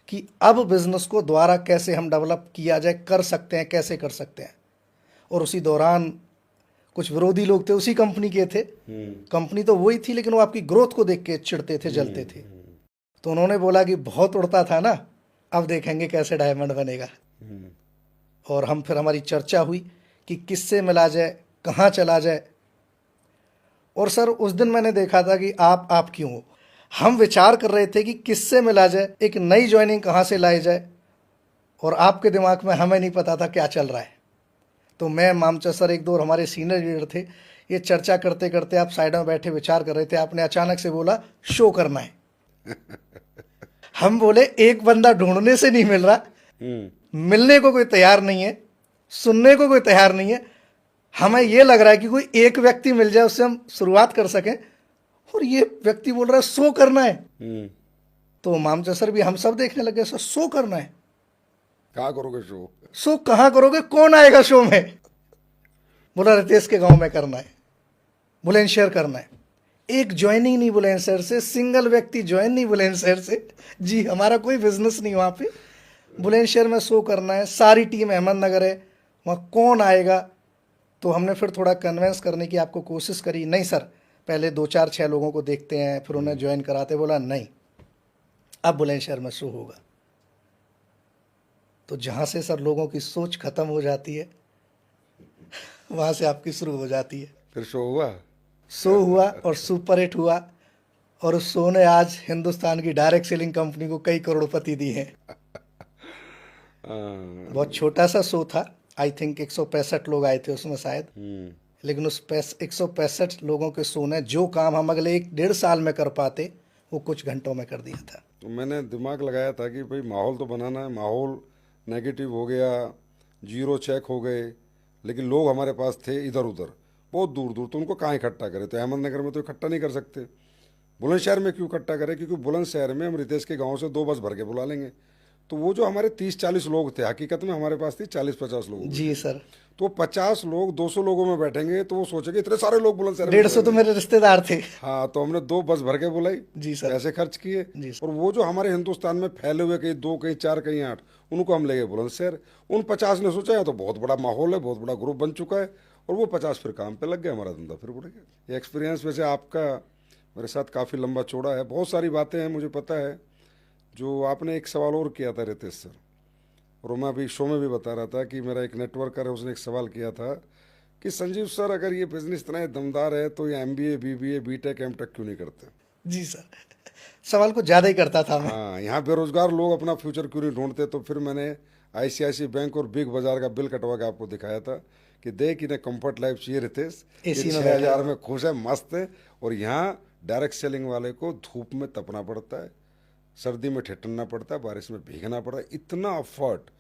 कि अब बिजनेस को दोबारा कैसे हम डेवलप किया जाए, कर सकते हैं, कैसे कर सकते हैं। और उसी दौरान कुछ विरोधी लोग थे, उसी कंपनी के थे, कंपनी तो वही थी लेकिन वो आपकी ग्रोथ को देख के चिढ़ते थे, जलते थे। तो उन्होंने बोला कि बहुत उड़ता था ना, अब देखेंगे कैसे डायमंड बनेगा। और हम फिर, हमारी चर्चा हुई कि किससे मिला जाए, कहाँ चला जाए। और सर उस दिन मैंने देखा था कि आप क्यों हो। हम विचार कर रहे थे कि किससे मिला जाए, एक नई ज्वाइनिंग कहाँ से लाई जाए। और आपके दिमाग में, हमें नहीं पता था क्या चल रहा है। तो मैं, मामचंद सर, एक दो और हमारे सीनियर लीडर थे, ये चर्चा करते करते आप साइड में बैठे विचार कर रहे थे। आपने अचानक से बोला शो करना है। हम बोले एक बंदा ढूंढने से नहीं मिल रहा, मिलने को कोई तैयार नहीं है, सुनने को कोई तैयार नहीं है। हमें ये लग रहा है कि कोई एक व्यक्ति मिल जाए, उससे हम शुरुआत कर सकें। और ये व्यक्ति बोल रहा है शो करना है। तो मामचंद सर भी, हम सब देखने लगे, सर शो करना है, कहाँ करोगे शो? शो कहाँ करोगे, कौन आएगा शो में? बोला रितेश के गांव में करना है, बुलंदशहर करना है। एक ज्वाइनिंग नहीं बुलंदशहर से, सिंगल व्यक्ति ज्वाइन नहीं बुलंदशहर से। जी, हमारा कोई बिजनेस नहीं वहाँ पे, बुलंदशहर में शो करना है। सारी टीम अहमदनगर है, वहाँ कौन आएगा? तो हमने फिर थोड़ा कन्विंस करने की आपको कोशिश करी। नहीं सर, पहले 2-4-6 लोगों को देखते हैं, फिर उन्हें ज्वाइन कराते। बोला नहीं, अब बुलंदशहर में शो होगा। तो जहाँ से सर लोगों की सोच खत्म हो जाती है, वहाँ से आपकी शुरू हो जाती है। फिर शो हुआ? शो हुआ और सुपर हिट हुआ। और उस शो ने आज हिंदुस्तान की डायरेक्ट सेलिंग कंपनी को कई करोड़पति दिए हैं। बहुत छोटा सा शो था, आई थिंक 165 लोग आए थे उसमें शायद, लेकिन उस 165 लोगों के सोने जो काम हम अगले 1 डेढ़ साल में कर पाते वो कुछ घंटों में कर दिया था। तो मैंने दिमाग लगाया था कि भाई माहौल तो बनाना है, माहौल नेगेटिव हो गया, जीरो चेक हो गए, लेकिन लोग हमारे पास थे इधर उधर बहुत दूर दूर, तो उनको कहाँ इकट्ठा करें? तो अहमदनगर में तो इकट्ठा नहीं कर सकते, बुलंदशहर में क्यों इकट्ठा करें? क्योंकि बुलंदशहर में हम रितेश के गांव से 2 बस भर के बुला लेंगे। तो वो जो हमारे 30-40 लोग थे, हकीकत में हमारे पास थी 40-50 लोगों की। जी सर। तो 50 लोग 200 लोगों में बैठेंगे तो वो सोचेंगे इतने सारे लोग बुलंदशहर में 150 तो मेरे रिश्तेदार थे। हाँ, तो हमने 2 बस भर के बुलाई, जी सर। पैसे खर्च किए, जी सर। और वो जो हमारे हिंदुस्तान में फैले हुए कहीं 2 कहीं 4 कहीं 8, उनको हम ले गए बुलंदशहर। उन 50 ने सोचा है तो बहुत बड़ा माहौल है, बहुत बड़ा ग्रुप बन चुका है, और वो 50 फिर काम पे लग गए, हमारा धंधा फिर बढ़ गया। ये एक्सपीरियंस वैसे आपका मेरे साथ काफ़ी लंबा चौड़ा है, बहुत सारी बातें हैं मुझे पता है। जो आपने एक सवाल और किया था रितेश सर, और मैं अभी शो में भी बता रहा था कि मेरा एक नेटवर्कर है, उसने एक सवाल किया था कि संजीव सर अगर ये बिजनेस इतना दमदार है तो ये MBA BBA BTech M.Tech क्यों नहीं करते? जी सर, सवाल को ज़्यादा ही करता था मैं। हाँ, यहाँ बेरोजगार लोग अपना फ्यूचर क्यों नहीं ढूंढते? तो फिर मैंने ICICI बैंक और बिग बाजार का बिल कटवा के आपको दिखाया था कि देख इन्हें कंफर्ट लाइफ चाहिए रितेश, ये AC में 6,000 में खुश है, मस्त है, और यहाँ डायरेक्ट सेलिंग वाले को धूप में तपना पड़ता है, सर्दी में ठिठुरना पड़ता है, बारिश में भीगना पड़ता है, इतना एफर्ट,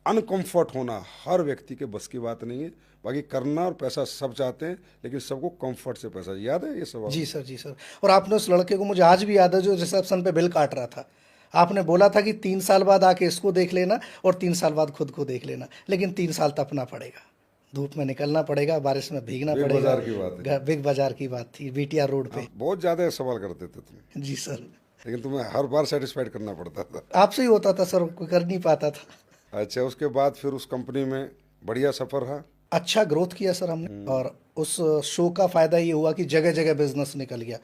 अनकंफर्ट होना हर व्यक्ति के बस की बात नहीं है। बाकी करना और पैसा सब चाहते हैं, लेकिन सबको कंफर्ट से पैसा। याद है ये सवाल? जी सर, जी सर। और आपने उस लड़के को, मुझे आज भी याद है, जो रिसेप्शन पे बिल काट रहा था, आपने बोला था कि 3 साल बाद आके इसको देख लेना और 3 साल बाद खुद को देख लेना, लेकिन 3 साल तपना पड़ेगा, धूप में निकलना पड़ेगा, बारिश में भीगना बिग पड़ेगा। बाजार की बात है। बिग बाजार की बात थी, BTR रोड पे। बहुत ज़्यादा सवाल करते थे तुम्हें, जी सर। लेकिन तुम्हें हर बार सेटिस्फाइड करना पड़ता था। आपसे ही होता था सर, कोई कर नहीं पाता था। अच्छा, उसके बाद फिर उस कंपनी में बढ़िया सफ़र रहा? अच्छा ग्रोथ किया सर हमने, और उस शो का फ़ायदा ये हुआ कि जगह जगह बिजनेस निकल गया।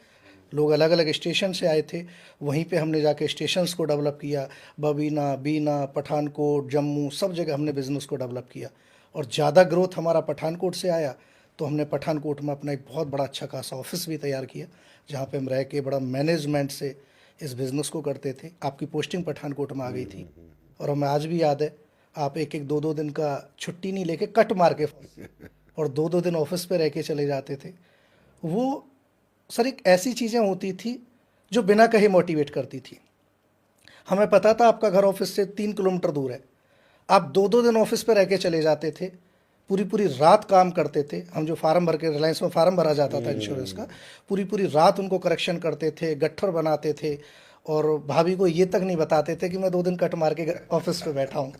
लोग अलग अलग स्टेशन से आए थे, वहीं पे हमने जाके स्टेशंस को डेवलप किया। बबीना, बीना, पठानकोट, जम्मू, सब जगह हमने बिज़नेस को डेवलप किया। और ज़्यादा ग्रोथ हमारा पठानकोट से आया, तो हमने पठानकोट में अपना एक बहुत बड़ा अच्छा खासा ऑफिस भी तैयार किया, जहाँ पे हम रह के बड़ा मैनेजमेंट से इस बिज़नेस को करते थे। आपकी पोस्टिंग पठानकोट में आ गई थी, और हमें आज भी याद है, आप 1-1 2-2 दिन का छुट्टी नहीं लेके कट मार के और 2-2 दिन ऑफिस पे रह के चले जाते थे। वो सर एक ऐसी चीज़ें होती थी जो बिना कहे मोटिवेट करती थी। हमें पता था आपका घर ऑफिस से 3 किलोमीटर दूर है, आप 2-2 दिन ऑफिस पे रह के चले जाते थे, पूरी पूरी रात काम करते थे। हम जो फार्म भर के, रिलायंस में फार्म भरा जाता था इंश्योरेंस का, पूरी पूरी रात उनको करेक्शन करते थे, गट्ठर बनाते थे, और भाभी को ये तक नहीं बताते थे कि मैं 2 दिन कट मार के ऑफिस पे बैठा हूँ।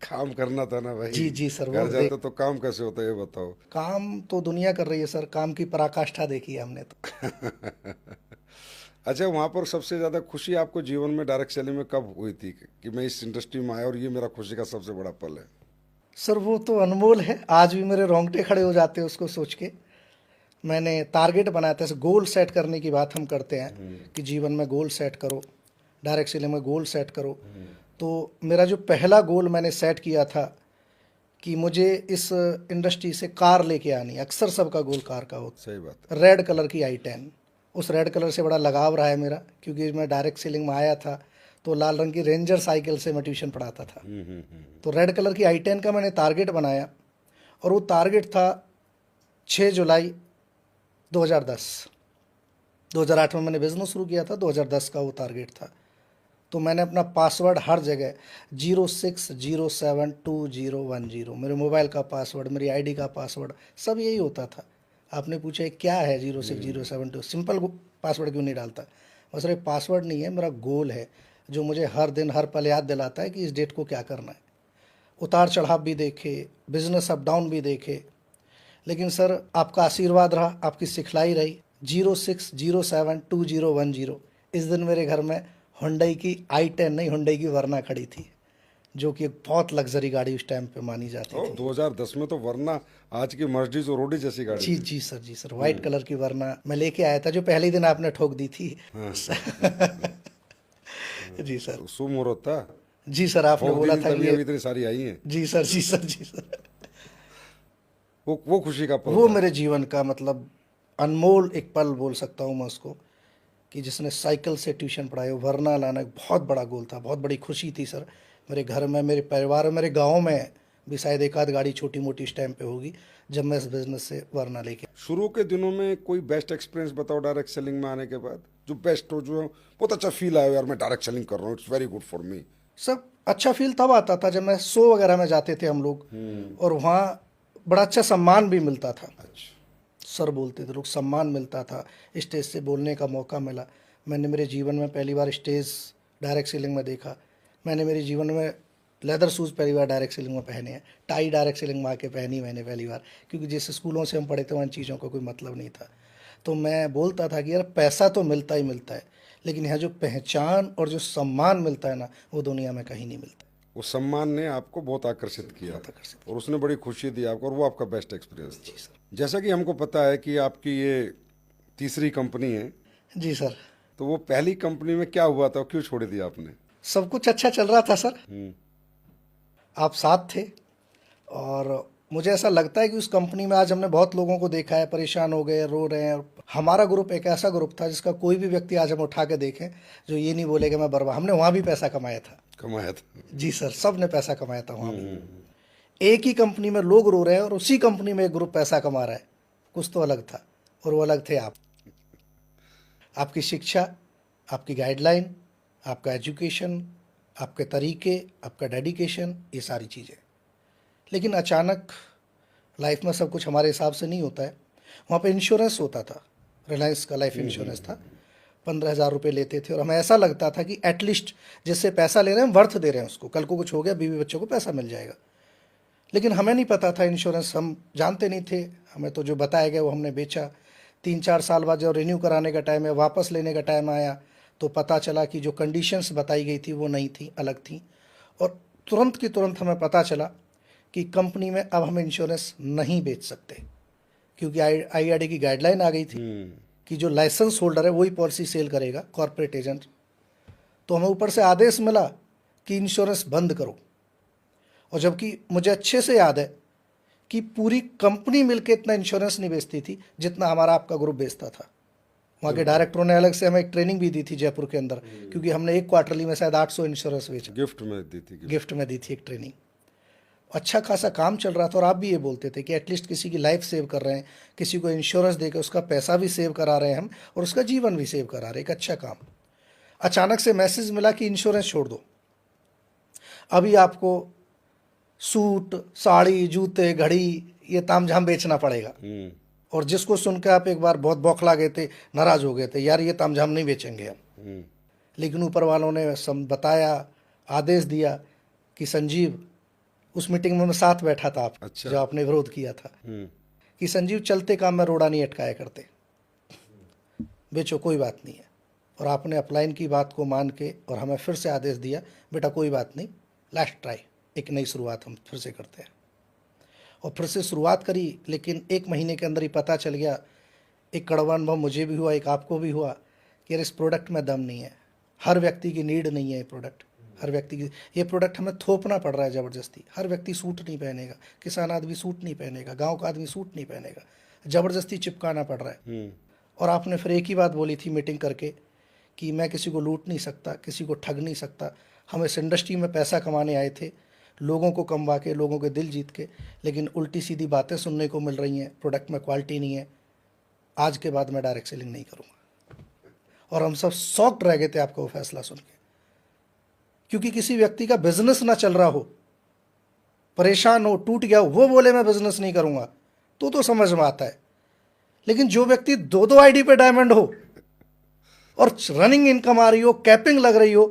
काम करना था ना भाई। जी जी सर, वो घर जाते तो काम कैसे होता है ये बताओ? काम तो दुनिया कर रही है सर, काम की पराकाष्ठा देखी है हमने तो। अच्छा, वहाँ पर सबसे ज़्यादा खुशी आपको जीवन में डायरेक्ट सेलिंग में कब हुई थी कि मैं इस इंडस्ट्री में आया और ये मेरा खुशी का सबसे बड़ा पल है? सर वो तो अनमोल है, आज भी मेरे रोंगटे खड़े हो जाते हैं उसको सोच के। मैंने टारगेट बनाया था, गोल सेट करने की बात हम करते हैं कि जीवन में गोल सेट करो, डायरेक्ट सेलिंग में गोल सेट करो। तो मेरा जो पहला गोल मैंने सेट किया था कि मुझे इस इंडस्ट्री से कार लेके आनी, अक्सर सबका गोल कार का होता। सही बात। रेड कलर की i10, उस रेड कलर से बड़ा लगाव रहा है मेरा, क्योंकि मैं डायरेक्ट सेलिंग में आया था तो लाल रंग की रेंजर साइकिल से मैं ट्यूशन पढ़ाता था। तो रेड कलर की i10 का मैंने टारगेट बनाया, और वो टारगेट था 6 जुलाई 2010। 2008 में मैंने बिज़नेस शुरू किया था, 2010 का वो टारगेट था। तो मैंने अपना पासवर्ड हर जगह 06072010, मेरे मोबाइल का पासवर्ड, मेरी ID का पासवर्ड, सब यही होता था। आपने पूछा है क्या है 060720, सिंपल पासवर्ड क्यों नहीं डालता? बस ये पासवर्ड नहीं है, मेरा गोल है जो मुझे हर दिन हर पल याद दिलाता है कि इस डेट को क्या करना है। उतार चढ़ाव भी देखे, बिजनेस अप डाउन भी देखे, लेकिन सर आपका आशीर्वाद रहा, आपकी सिखलाई रही। 06072010, इस दिन मेरे घर में हुंडई की i10 नहीं, हुंडई की वरना खड़ी थी, जो कि एक बहुत लग्जरी गाड़ी उस टाइम पे मानी जाती और थी। 2010 में तो वरना आज की मर्सिडीज और रोडी जैसी गाड़ी जी थी। जी सर, जी सर, वाइट कलर की वरना मैं लेके आया था, जो पहले ही दिन आपने ठोक दी थी। जी सर। शुभ मुहूर्त था। जी सर, आपने बोला था तभी कि अभी इतनी सारी आई हैं। जी सर, जी सर, जी सर। वो खुशी का पल वो था। मेरे जीवन का मतलब अनमोल एक पल बोल सकता हूँ मैं उसको, कि जिसने साइकिल से ट्यूशन पढ़ाई, वरना लाना एक बहुत बड़ा गोल था, बहुत बड़ी खुशी थी सर। मेरे घर में, मेरे परिवार में, मेरे गांव में भी शायद एक आध गाड़ी छोटी मोटी इस टाइम पे होगी जब मैं इस बिजनेस से वरना लेके। शुरू के दिनों में कोई बेस्ट एक्सपीरियंस बताओ डायरेक्ट सेलिंग में आने के बाद, जो बेस्ट हो, जो बहुत अच्छा फील आया यार मैं डायरेक्ट सेलिंग कर रहा हूँ, it's very good for me. सब अच्छा फील तब आता था जब मैं शो वगैरह में जाते थे हम लोग, और वहाँ बड़ा अच्छा सम्मान भी मिलता था। अच्छा। सर बोलते थे लोग, सम्मान मिलता था, स्टेज से बोलने का मौका मिला। मैंने मेरे जीवन में पहली बार स्टेज डायरेक्ट सेलिंग में देखा। मैंने मेरे जीवन में लेदर शूज़ पहली बार डायरेक्ट सेलिंग में पहने हैं, टाई डायरेक्ट सेलिंग में आके पहनी मैंने पहली बार, क्योंकि जिस स्कूलों से हम पढ़े थे वहाँ इन चीज़ों का कोई मतलब नहीं था। तो मैं बोलता था कि यार पैसा तो मिलता ही मिलता है, लेकिन यहाँ जो पहचान और जो सम्मान मिलता है ना, वो दुनिया में कहीं नहीं मिलता। वो सम्मान ने आपको बहुत आकर्षित किया और उसने बड़ी खुशी दी आपको, और वो आपका बेस्ट एक्सपीरियंस जी सर। जैसा कि हमको पता है कि आपकी ये तीसरी कंपनी है, जी सर। तो वो पहली कंपनी में क्या हुआ था, क्यों छोड़ दिया आपने? सब कुछ अच्छा चल रहा था सर, आप साथ थे, और मुझे ऐसा लगता है कि उस कंपनी में आज हमने बहुत लोगों को देखा है परेशान हो गए, रो रहे हैं। हमारा ग्रुप एक ऐसा ग्रुप था जिसका कोई भी व्यक्ति आज हम उठा के देखें जो ये नहीं बोलेगा मैं बर्बाद। हमने वहाँ भी पैसा कमाया था। कमाया था? जी सर, सब ने पैसा कमाया था वहाँ भी। एक ही कंपनी में लोग रो रहे हैं और उसी कंपनी में एक ग्रुप पैसा कमा रहा है, कुछ तो अलग था, और वो अलग थे आप। आपकी शिक्षा, आपकी गाइडलाइन, आपका एजुकेशन, आपके तरीके, आपका डेडिकेशन, ये सारी चीज़ें। लेकिन अचानक लाइफ में सब कुछ हमारे हिसाब से नहीं होता है। वहाँ पे इंश्योरेंस होता था, रिलायंस का लाइफ इंश्योरेंस था, 15,000 रुपये लेते थे, और हमें ऐसा लगता था कि एटलीस्ट जिससे पैसा ले रहे हैं हम वर्थ दे रहे हैं उसको, कल को कुछ हो गया बीवी बच्चों को पैसा मिल जाएगा। लेकिन हमें नहीं पता था इंश्योरेंस, हम जानते नहीं थे। हमें तो जो बताया गया वो हमने बेचा। 3-4 साल बाद जब रिन्यू कराने का टाइम है, वापस लेने का टाइम आया, तो पता चला कि जो कंडीशंस बताई गई थी वो नहीं थी, अलग थी। और तुरंत की तुरंत हमें पता चला कि कंपनी में अब हम इंश्योरेंस नहीं बेच सकते, क्योंकि IRDAI की गाइडलाइन आ गई थी कि जो लाइसेंस होल्डर है वही पॉलिसी सेल करेगा, कॉर्पोरेट एजेंट। तो हमें ऊपर से आदेश मिला कि इंश्योरेंस बंद करो। और जबकि मुझे अच्छे से याद है कि पूरी कंपनी मिलकर इतना इंश्योरेंस नहीं बेचती थी जितना हमारा आपका ग्रुप बेचता था। वहाँ के डायरेक्टरों ने अलग से हमें एक ट्रेनिंग भी दी थी जयपुर के अंदर, क्योंकि हमने एक क्वार्टरली में शायद 800 इंश्योरेंस बेचा। गिफ्ट में दी थी? गिफ्ट में दी थी एक ट्रेनिंग। अच्छा खासा काम चल रहा था, और आप भी ये बोलते थे कि एटलीस्ट किसी की लाइफ सेव कर रहे हैं, किसी को इंश्योरेंस देकर उसका पैसा भी सेव करा रहे हैं हम, और उसका जीवन भी सेव करा रहे हैं, एक अच्छा काम। अचानक से मैसेज मिला कि इंश्योरेंस छोड़ दो, अभी आपको सूट, साड़ी, जूते, घड़ी, ये तामझाम बेचना पड़ेगा। और जिसको सुनकर आप एक बार बहुत बौखला गए थे, नाराज हो गए थे, यार ये तामझाम नहीं बेचेंगे हम। लेकिन ऊपर वालों ने बताया, आदेश दिया कि संजीव, उस मीटिंग में मैं साथ बैठा था आप, अच्छा। जो आपने विरोध किया था, कि संजीव चलते काम में रोड़ा नहीं अटकाया करते, बेचो कोई बात नहीं है। और आपने अपलाइन की बात को मान के और हमें फिर से आदेश दिया, बेटा कोई बात नहीं, लास्ट ट्राई, एक नई शुरुआत हम फिर से करते हैं। और फिर से शुरुआत करी, लेकिन 1 महीने के अंदर ही पता चल गया, एक कड़वा अनुभव मुझे भी हुआ, एक आपको भी हुआ, कि यार इस प्रोडक्ट में दम नहीं है, हर व्यक्ति की नीड नहीं है ये प्रोडक्ट, हर व्यक्ति की, ये प्रोडक्ट हमें थोपना पड़ रहा है ज़बरदस्ती। हर व्यक्ति सूट नहीं पहनेगा, किसान आदमी सूट नहीं पहनेगा, गांव का आदमी सूट नहीं पहनेगा, ज़बरदस्ती चिपकाना पड़ रहा है। और आपने फिर एक ही बात बोली थी मीटिंग करके कि मैं किसी को लूट नहीं सकता, किसी को ठग नहीं सकता, हम इस इंडस्ट्री में पैसा कमाने आए थे, लोगों को कमवा के, लोगों के दिल जीत के, लेकिन उल्टी सीधी बातें सुनने को मिल रही हैं, प्रोडक्ट में क्वालिटी नहीं है, आज के बाद मैं डायरेक्ट सेलिंग नहीं करूँगा। और हम सब शॉक्ड रह गए थे आपका वो फैसला सुन के, क्योंकि किसी व्यक्ति का बिजनेस ना चल रहा हो, परेशान हो, टूट गया हो, वो बोले मैं बिजनेस नहीं करूँगा, तो समझ में आता है। लेकिन जो व्यक्ति 2-2 आईडी पे डायमंड हो और रनिंग इनकम आ रही हो, कैपिंग लग रही हो,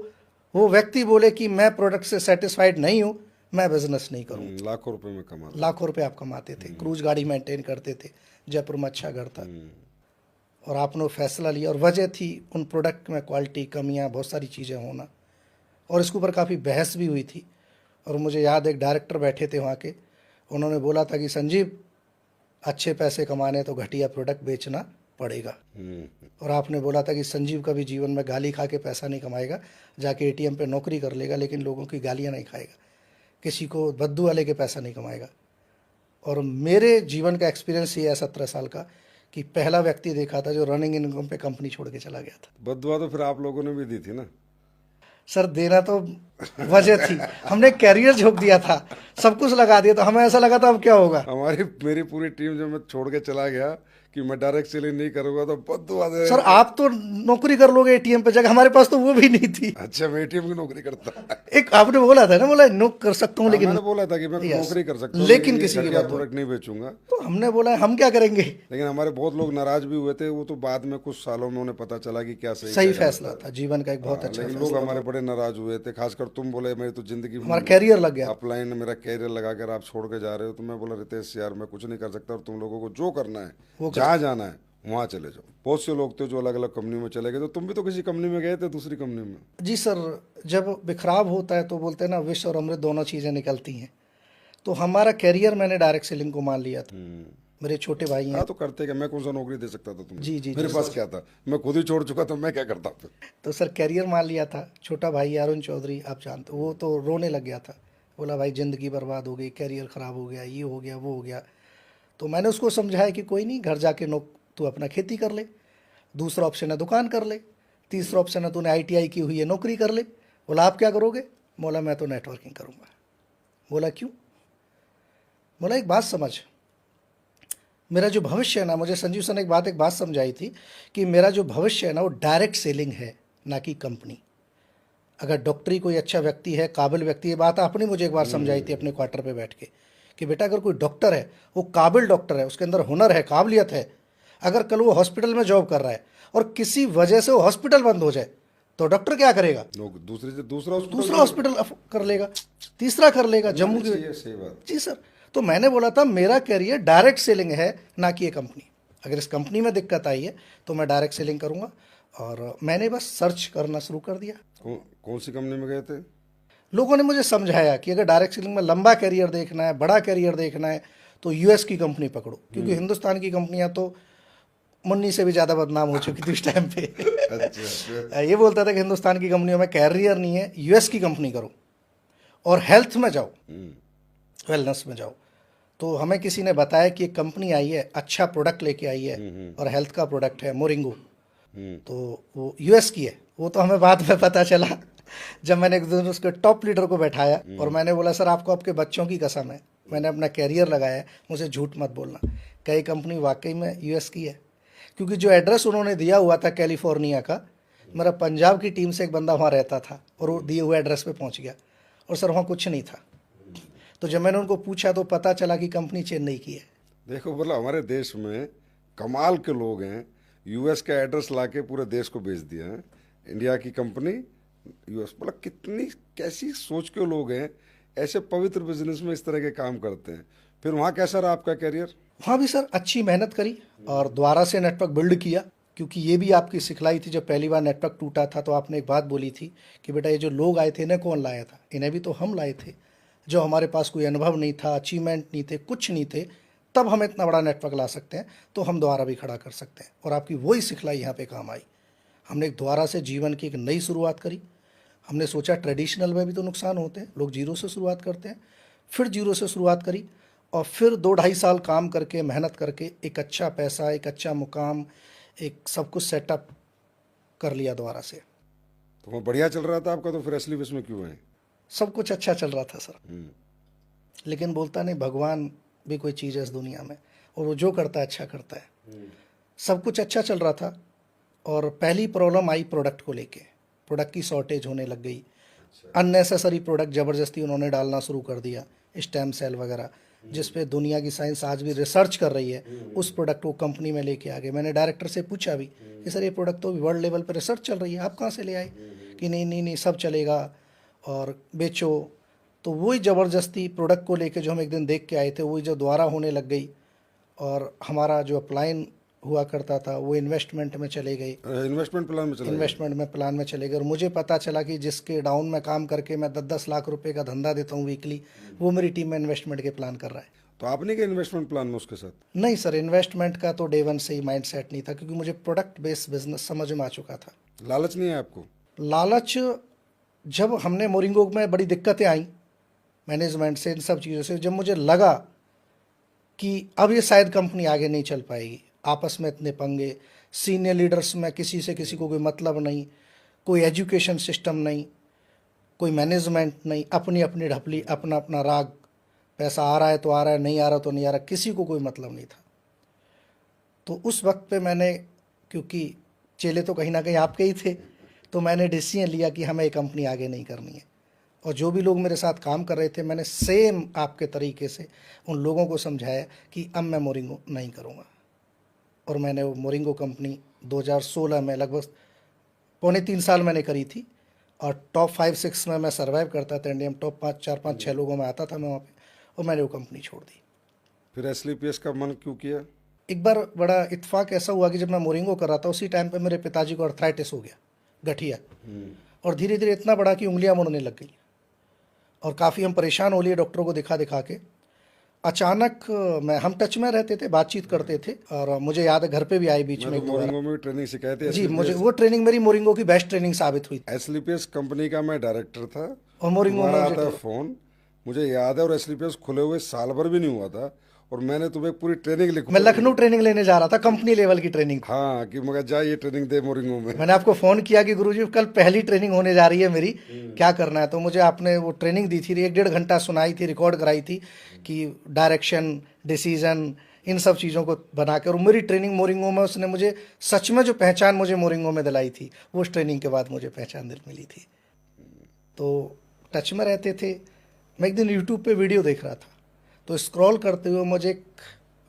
वो व्यक्ति बोले कि मैं प्रोडक्ट से सेटिस्फाइड नहीं हूँ, मैं बिजनेस नहीं करूँ। लाखों रुपए में कमाते, लाखों रुपए आप कमाते थे, क्रूज गाड़ी मेंटेन करते थे, जयपुर में अच्छा घर था, और आपने वो फैसला लिया। और वजह थी उन प्रोडक्ट में क्वालिटी, कमियाँ, बहुत सारी चीज़ें होना, और इसके ऊपर काफ़ी बहस भी हुई थी। और मुझे याद, एक डायरेक्टर बैठे थे वहाँ के, उन्होंने बोला था कि संजीव, अच्छे पैसे कमाने तो घटिया प्रोडक्ट बेचना पड़ेगा। और आपने बोला था कि संजीव कभी जीवन में गाली खा के पैसा नहीं कमाएगा, जाके ATM पे नौकरी कर लेगा, लेकिन लोगों की गालियाँ नहीं खाएगा, किसी को बद्दू वाले के पैसा नहीं कमाएगा। और मेरे जीवन का एक्सपीरियंस ये है 17 साल का, कि पहला व्यक्ति देखा था जो रनिंग इनकम पे कंपनी छोड़ के चला गया था। बददुआ तो फिर आप लोगों ने भी दी थी ना? सर देना तो वजह थी, हमने कैरियर झोंक दिया था, सब कुछ लगा दिया, तो हमें ऐसा लगा था अब क्या होगा। मेरी पूरी टीम जब मैं छोड़ के चला गया कि मैं डायरेक्ट सेलिंग नहीं करूंगा तो बददुआ दे। सर आप तो नौकरी कर लोगे एटीएम पे जगह, हमारे पास तो वो भी नहीं थी। अच्छा, मैं एटीएम की नौकरी करता। एक आपने बोला था ना, बोला नौक कर सकता हूँ लेकिन मैंने बोला था कि मैं Yes. नौकरी कर सकता हूँ लेकिन ये किसी की घटिया बात प्रोडक्ट नहीं बेचूंगा। तो हमने बोला हम क्या करेंगे। लेकिन हमारे बहुत लोग नाराज भी हुए थे, वो तो बाद में कुछ सालों में उन्हें पता चला कि क्या सही सही क्या गलत फैसला था, जीवन का एक बहुत था। अच्छा लेकिन फैसला। लोग हमारे बड़े नाराज हुए थे, खासकर तुम बोले मेरी तो जिंदगी हमारा कैरियर लग गया। अपलाइन मेरा कैरियर लगा कर आप छोड़ के जा रहे हो। तो मैं बोला रितेश यार मैं कुछ नहीं कर सकता, और तुम लोगों को जो करना है जहाँ जाना है वहाँ चले जाओ। बहुत से लोग थे जो अलग अलग कंपनी में चले गए, तो तुम भी तो किसी कंपनी में गए थे, दूसरी कंपनी में। जी सर, जब बिखराव होता है तो बोलते हैं ना विष और अमृत दोनों चीज़ें निकलती हैं। तो हमारा कैरियर मैंने डायरेक्ट सेलिंग को मान लिया था। मेरे छोटे भाई हैं। हाँ तो करते क्या, मैं कौन सा नौकरी दे सकता था तुम्हें। जी, जी, मेरे जी, पास क्या था, मैं खुद ही छोड़ चुका था, मैं क्या करता फिर। तो सर कैरियर मान लिया था। छोटा भाई अरुण चौधरी आप जानते हो, वो तो रोने लग गया था, बोला भाई ज़िंदगी बर्बाद हो गई, कैरियर ख़राब हो गया, ये हो गया वो हो गया। तो मैंने उसको समझाया कि कोई नहीं, घर जाके तू अपना खेती कर ले, दूसरा ऑप्शन है दुकान कर ले, तीसरा ऑप्शन है तूने आईटीआई की हुई है नौकरी कर ले। बोला आप क्या करोगे। बोला मैं तो नेटवर्किंग करूँगा। बोला क्यों। बोला एक बात समझ, मेरा जो भविष्य है ना, मुझे संजीव सर ने एक बात समझाई थी कि मेरा जो भविष्य है ना वो डायरेक्ट सेलिंग है, ना कि कंपनी। अगर डॉक्टरी कोई अच्छा व्यक्ति है, काबिल व्यक्ति है, बात आपने मुझे एक बार समझाई थी अपने क्वार्टर पे बैठ के कि बेटा अगर कोई डॉक्टर है, वो काबिल डॉक्टर है, उसके अंदर हुनर है, काबिलियत है, अगर कल वो हॉस्पिटल में जॉब कर रहा है और किसी वजह से वो हॉस्पिटल बंद हो जाए तो डॉक्टर क्या करेगा। दूसरा हॉस्पिटल कर लेगा, तीसरा कर लेगा, जम्मू की। सही बात। जी सर, तो मैंने बोला था मेरा कैरियर डायरेक्ट सेलिंग है, ना कि ये कंपनी। अगर इस कंपनी में दिक्कत आई है तो मैं डायरेक्ट सेलिंग करूंगा। और मैंने बस सर्च करना शुरू कर दिया। कौन सी कंपनी में गए थे। लोगों ने मुझे समझाया कि अगर डायरेक्ट सेलिंग में लंबा कैरियर देखना है, बड़ा कैरियर देखना है, तो यूएस की कंपनी पकड़ो, क्योंकि हिंदुस्तान की कंपनियां तो मुन्नी से भी ज़्यादा बदनाम हो चुकी थी उस टाइम पे। अच्छा। ये बोलता था कि हिंदुस्तान की कंपनियों में कैरियर नहीं है, यूएस की कंपनी करो और हेल्थ में जाओ, वेलनेस में जाओ। तो हमें किसी ने बताया कि एक कंपनी आई है, अच्छा प्रोडक्ट लेके आई है और हेल्थ का प्रोडक्ट है, मोरिंगो। तो वो यूएस की है। वो तो हमें बाद में पता चला जब मैंने एक दिन उसके टॉप लीडर को बैठाया और मैंने बोला सर आपको आपके बच्चों की कसम है, मैंने अपना कैरियर लगाया है, मुझे झूठ मत बोलना। कई कंपनी वाकई में यूएस की है, क्योंकि जो एड्रेस उन्होंने दिया हुआ था कैलिफोर्निया का, मेरा पंजाब की टीम से एक बंदा वहाँ रहता था और वो दिए हुए एड्रेस पे पहुँच गया और सर वहाँ कुछ नहीं था। तो जब मैंने उनको पूछा तो पता चला कि कंपनी चेन्नई की है। देखो मतलब हमारे देश में कमाल के लोग हैं, यूएस का एड्रेस लाके पूरे देश को बेच दिया है। इंडिया की कंपनी यूएस, मतलब कितनी कैसी सोच के लोग हैं, ऐसे पवित्र बिजनेस में इस तरह के काम करते हैं। फिर वहाँ कैसा रहा आपका कैरियर। वहाँ भी सर अच्छी मेहनत करी और दोबारा से नेटवर्क बिल्ड किया, क्योंकि ये भी आपकी सिखलाई थी। जब पहली बार नेटवर्क टूटा था तो आपने एक बात बोली थी कि बेटा ये जो लोग आए थे इन्हें कौन लाया था, इन्हें भी तो हम लाए थे, जो हमारे पास कोई अनुभव नहीं था, अचीवमेंट नहीं थे, कुछ नहीं थे, तब हम इतना बड़ा नेटवर्क ला सकते हैं, तो हम दोबारा भी खड़ा कर सकते हैं। और आपकी वही सिखलाई यहाँ पे काम आई। हमने एक दोबारा से जीवन की एक नई शुरुआत करी। हमने सोचा ट्रेडिशनल में भी तो नुकसान होते हैं, लोग जीरो से शुरुआत करते हैं, फिर जीरो से शुरुआत करी और फिर 2-2.5 साल काम करके, मेहनत करके एक अच्छा पैसा, एक अच्छा मुकाम, एक सब कुछ सेटअप कर लिया दोबारा से। तो वो बढ़िया चल रहा था आपका, तो फिर असली विश्व में क्यों है। सब कुछ अच्छा चल रहा था सर, लेकिन बोलता नहीं भगवान भी कोई चीज़ है इस दुनिया में, और वो जो करता है अच्छा करता है। सब कुछ अच्छा चल रहा था और पहली प्रॉब्लम आई प्रोडक्ट को लेके। प्रोडक्ट की शॉर्टेज होने लग गई, अननेसेसरी प्रोडक्ट ज़बरदस्ती उन्होंने डालना शुरू कर दिया, स्टेम सेल वगैरह, जिस पे दुनिया की साइंस आज भी रिसर्च कर रही है। उस प्रोडक्ट को कंपनी में लेके आ गए। मैंने डायरेक्टर से पूछा भी कि सर ये प्रोडक्ट तो वर्ल्ड लेवल पर रिसर्च चल रही है, आप कहाँ से ले आए। कि नहीं नहीं नहीं सब चलेगा और बेचो। तो वही ज़बरदस्ती प्रोडक्ट को लेके जो हम एक दिन देख के आए थे, वही जो दोबारा होने लग गई और हमारा जो अपलाइन हुआ करता था वो इन्वेस्टमेंट में चले गए, इन्वेस्टमेंट प्लान में चले गए। और मुझे पता चला कि जिसके डाउन में काम करके मैं 10-10 लाख रुपए का धंधा देता हूँ वीकली, वो मेरी टीम में इन्वेस्टमेंट के प्लान कर रहा है। तो आपने क्या इन्वेस्टमेंट प्लान में उसके साथ। नहीं सर, इन्वेस्टमेंट का तो डे वन से ही माइंड सेट नहीं था, क्योंकि मुझे प्रोडक्ट बेस्ड बिजनेस समझ में आ चुका था। लालच नहीं है आपको। लालच, जब हमने मोरिंगो में बड़ी दिक्कतें आई मैनेजमेंट से, इन सब चीज़ों से, जब मुझे लगा कि अब ये शायद कंपनी आगे नहीं चल पाएगी, आपस में इतने पंगे, सीनियर लीडर्स में किसी से किसी को कोई मतलब नहीं, कोई एजुकेशन सिस्टम नहीं, कोई मैनेजमेंट नहीं, अपनी अपनी ढपली, अपना अपना राग, पैसा आ रहा है तो आ रहा है, नहीं आ रहा तो नहीं आ रहा, किसी को कोई मतलब नहीं था। तो उस वक्त पे मैंने, क्योंकि चेले तो कहीं ना कहीं आपके ही थे, तो मैंने डिसीजन लिया कि हमें ये कंपनी आगे नहीं करनी है। और जो भी लोग मेरे साथ काम कर रहे थे, मैंने सेम आपके तरीके से उन लोगों को समझाया कि अब मैं मोरिंगो नहीं करूँगा। और मैंने वो मोरिंगो कंपनी 2016 में लगभग 3.25 साल मैंने करी थी, और टॉप 5-6 में मैं सर्वाइव करता था, इंडिया में टॉप 5, 4, 5, 6 लोगों में आता था मैं वहाँ पे, और मैंने वो कंपनी छोड़ दी। फिर एसलीपीएस का मन क्यों किया? एक बार बड़ा इत्तेफाक ऐसा हुआ कि जब मैं मोरिंगो कर रहा था, उसी टाइम पे मेरे पिताजी को अर्थराइटिस हो गया, गठिया, और धीरे धीरे इतना बड़ा कि उंगलियां मुड़ने लग गई, और काफ़ी हम परेशान हो लिए डॉक्टरों को दिखा दिखा के। अचानक हम टच में रहते थे, बातचीत करते थे, और मुझे याद है घर पे भी आए बीच में मैं एक तो दो बार। मोरिंगो में ट्रेनिंग सिखाई थी। जी, मुझे वो ट्रेनिंग मेरी मोरिंगो की बेस्ट ट्रेनिंग साबित हुई। एसलीपीएस कंपनी का मैं डायरेक्टर था, और मोरिंगो में तुम्हारा मुझे आता है फोन, मुझे याद है, और एसलीपीएस खुले हुए साल भर भी नहीं हुआ था, और मैंने तुम्हें पूरी ट्रेनिंग लिखी। मैं लखनऊ ट्रेनिंग लेने जा रहा था, कंपनी लेवल की ट्रेनिंग। हाँ, कि मगर जा ये ट्रेनिंग दे मोरिंगो में। मैंने आपको फ़ोन किया कि गुरुजी कल पहली ट्रेनिंग होने जा रही है मेरी, क्या करना है। तो मुझे आपने वो ट्रेनिंग दी थी, 1-1.5 घंटा सुनाई थी, रिकॉर्ड कराई थी कि डायरेक्शन, डिसीजन, इन सब चीज़ों को बनाकर। और मेरी ट्रेनिंग मोरिंगो में उसने मुझे सच में जो पहचान मुझे मोरिंगो में दिलाई थी, वो उस ट्रेनिंग के बाद मुझे पहचान मिली थी। तो टच में रहते थे। मैं एक दिन यूट्यूब पे वीडियो देख रहा था, तो स्क्रॉल करते हुए मुझे एक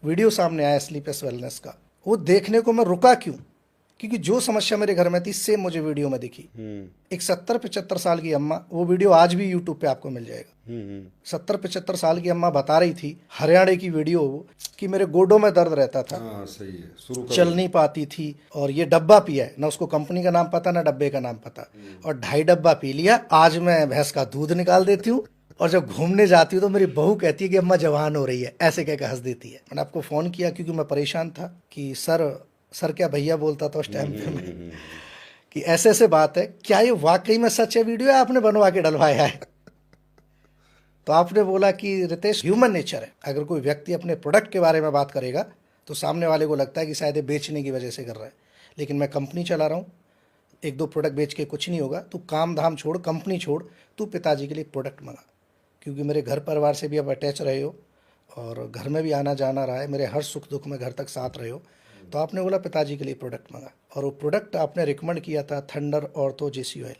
वीडियो सामने आया स्लीपलेस वेलनेस का। वो देखने को मैं रुका क्यों, क्योंकि जो समस्या मेरे घर में थी सेम मुझे वीडियो में दिखी। एक 70-75 साल की अम्मा, वो वीडियो आज भी यूट्यूब पे आपको मिल जाएगा। 70-75 साल की अम्मा बता रही थी, हरियाणा की वीडियो, कि मेरे गोडों में दर्द रहता था। हाँ, सही है, शुरू करो। चल नहीं पाती थी, और ये डब्बा पिया है ना, उसको कंपनी का नाम पता ना डब्बे का नाम पता, और 2.5 डब्बा पी लिया। आज मैं भैंस का दूध निकाल देती हूँ, और जब घूमने जाती हूँ तो मेरी बहू कहती है कि अम्मा जवान हो रही है, ऐसे कह के हंस देती है। मैंने आपको फ़ोन किया क्योंकि मैं परेशान था कि सर क्या भैया बोलता था उस टाइम पे मैं, कि ऐसे ऐसे बात है, क्या ये वाकई में सच है वीडियो, है आपने बनवा के डलवाया है? तो आपने बोला कि रितेश, ह्यूमन नेचर है, अगर कोई व्यक्ति अपने प्रोडक्ट के बारे में बात करेगा तो सामने वाले को लगता है कि शायद ये बेचने की वजह से कर रहा है, लेकिन मैं कंपनी चला रहा हूँ, 1-2 प्रोडक्ट बेच के कुछ नहीं होगा। तू काम धाम छोड़, कंपनी छोड़, तू पिताजी के लिए प्रोडक्ट मंगा, क्योंकि मेरे घर परिवार से भी आप अटैच रहे हो, और घर में भी आना जाना रहा है, मेरे हर सुख दुख में घर तक साथ रहे हो। तो आपने बोला पिताजी के लिए प्रोडक्ट मंगा, और वो प्रोडक्ट आपने रिकमेंड किया था थंडर ऑर्थो JC ऑयल।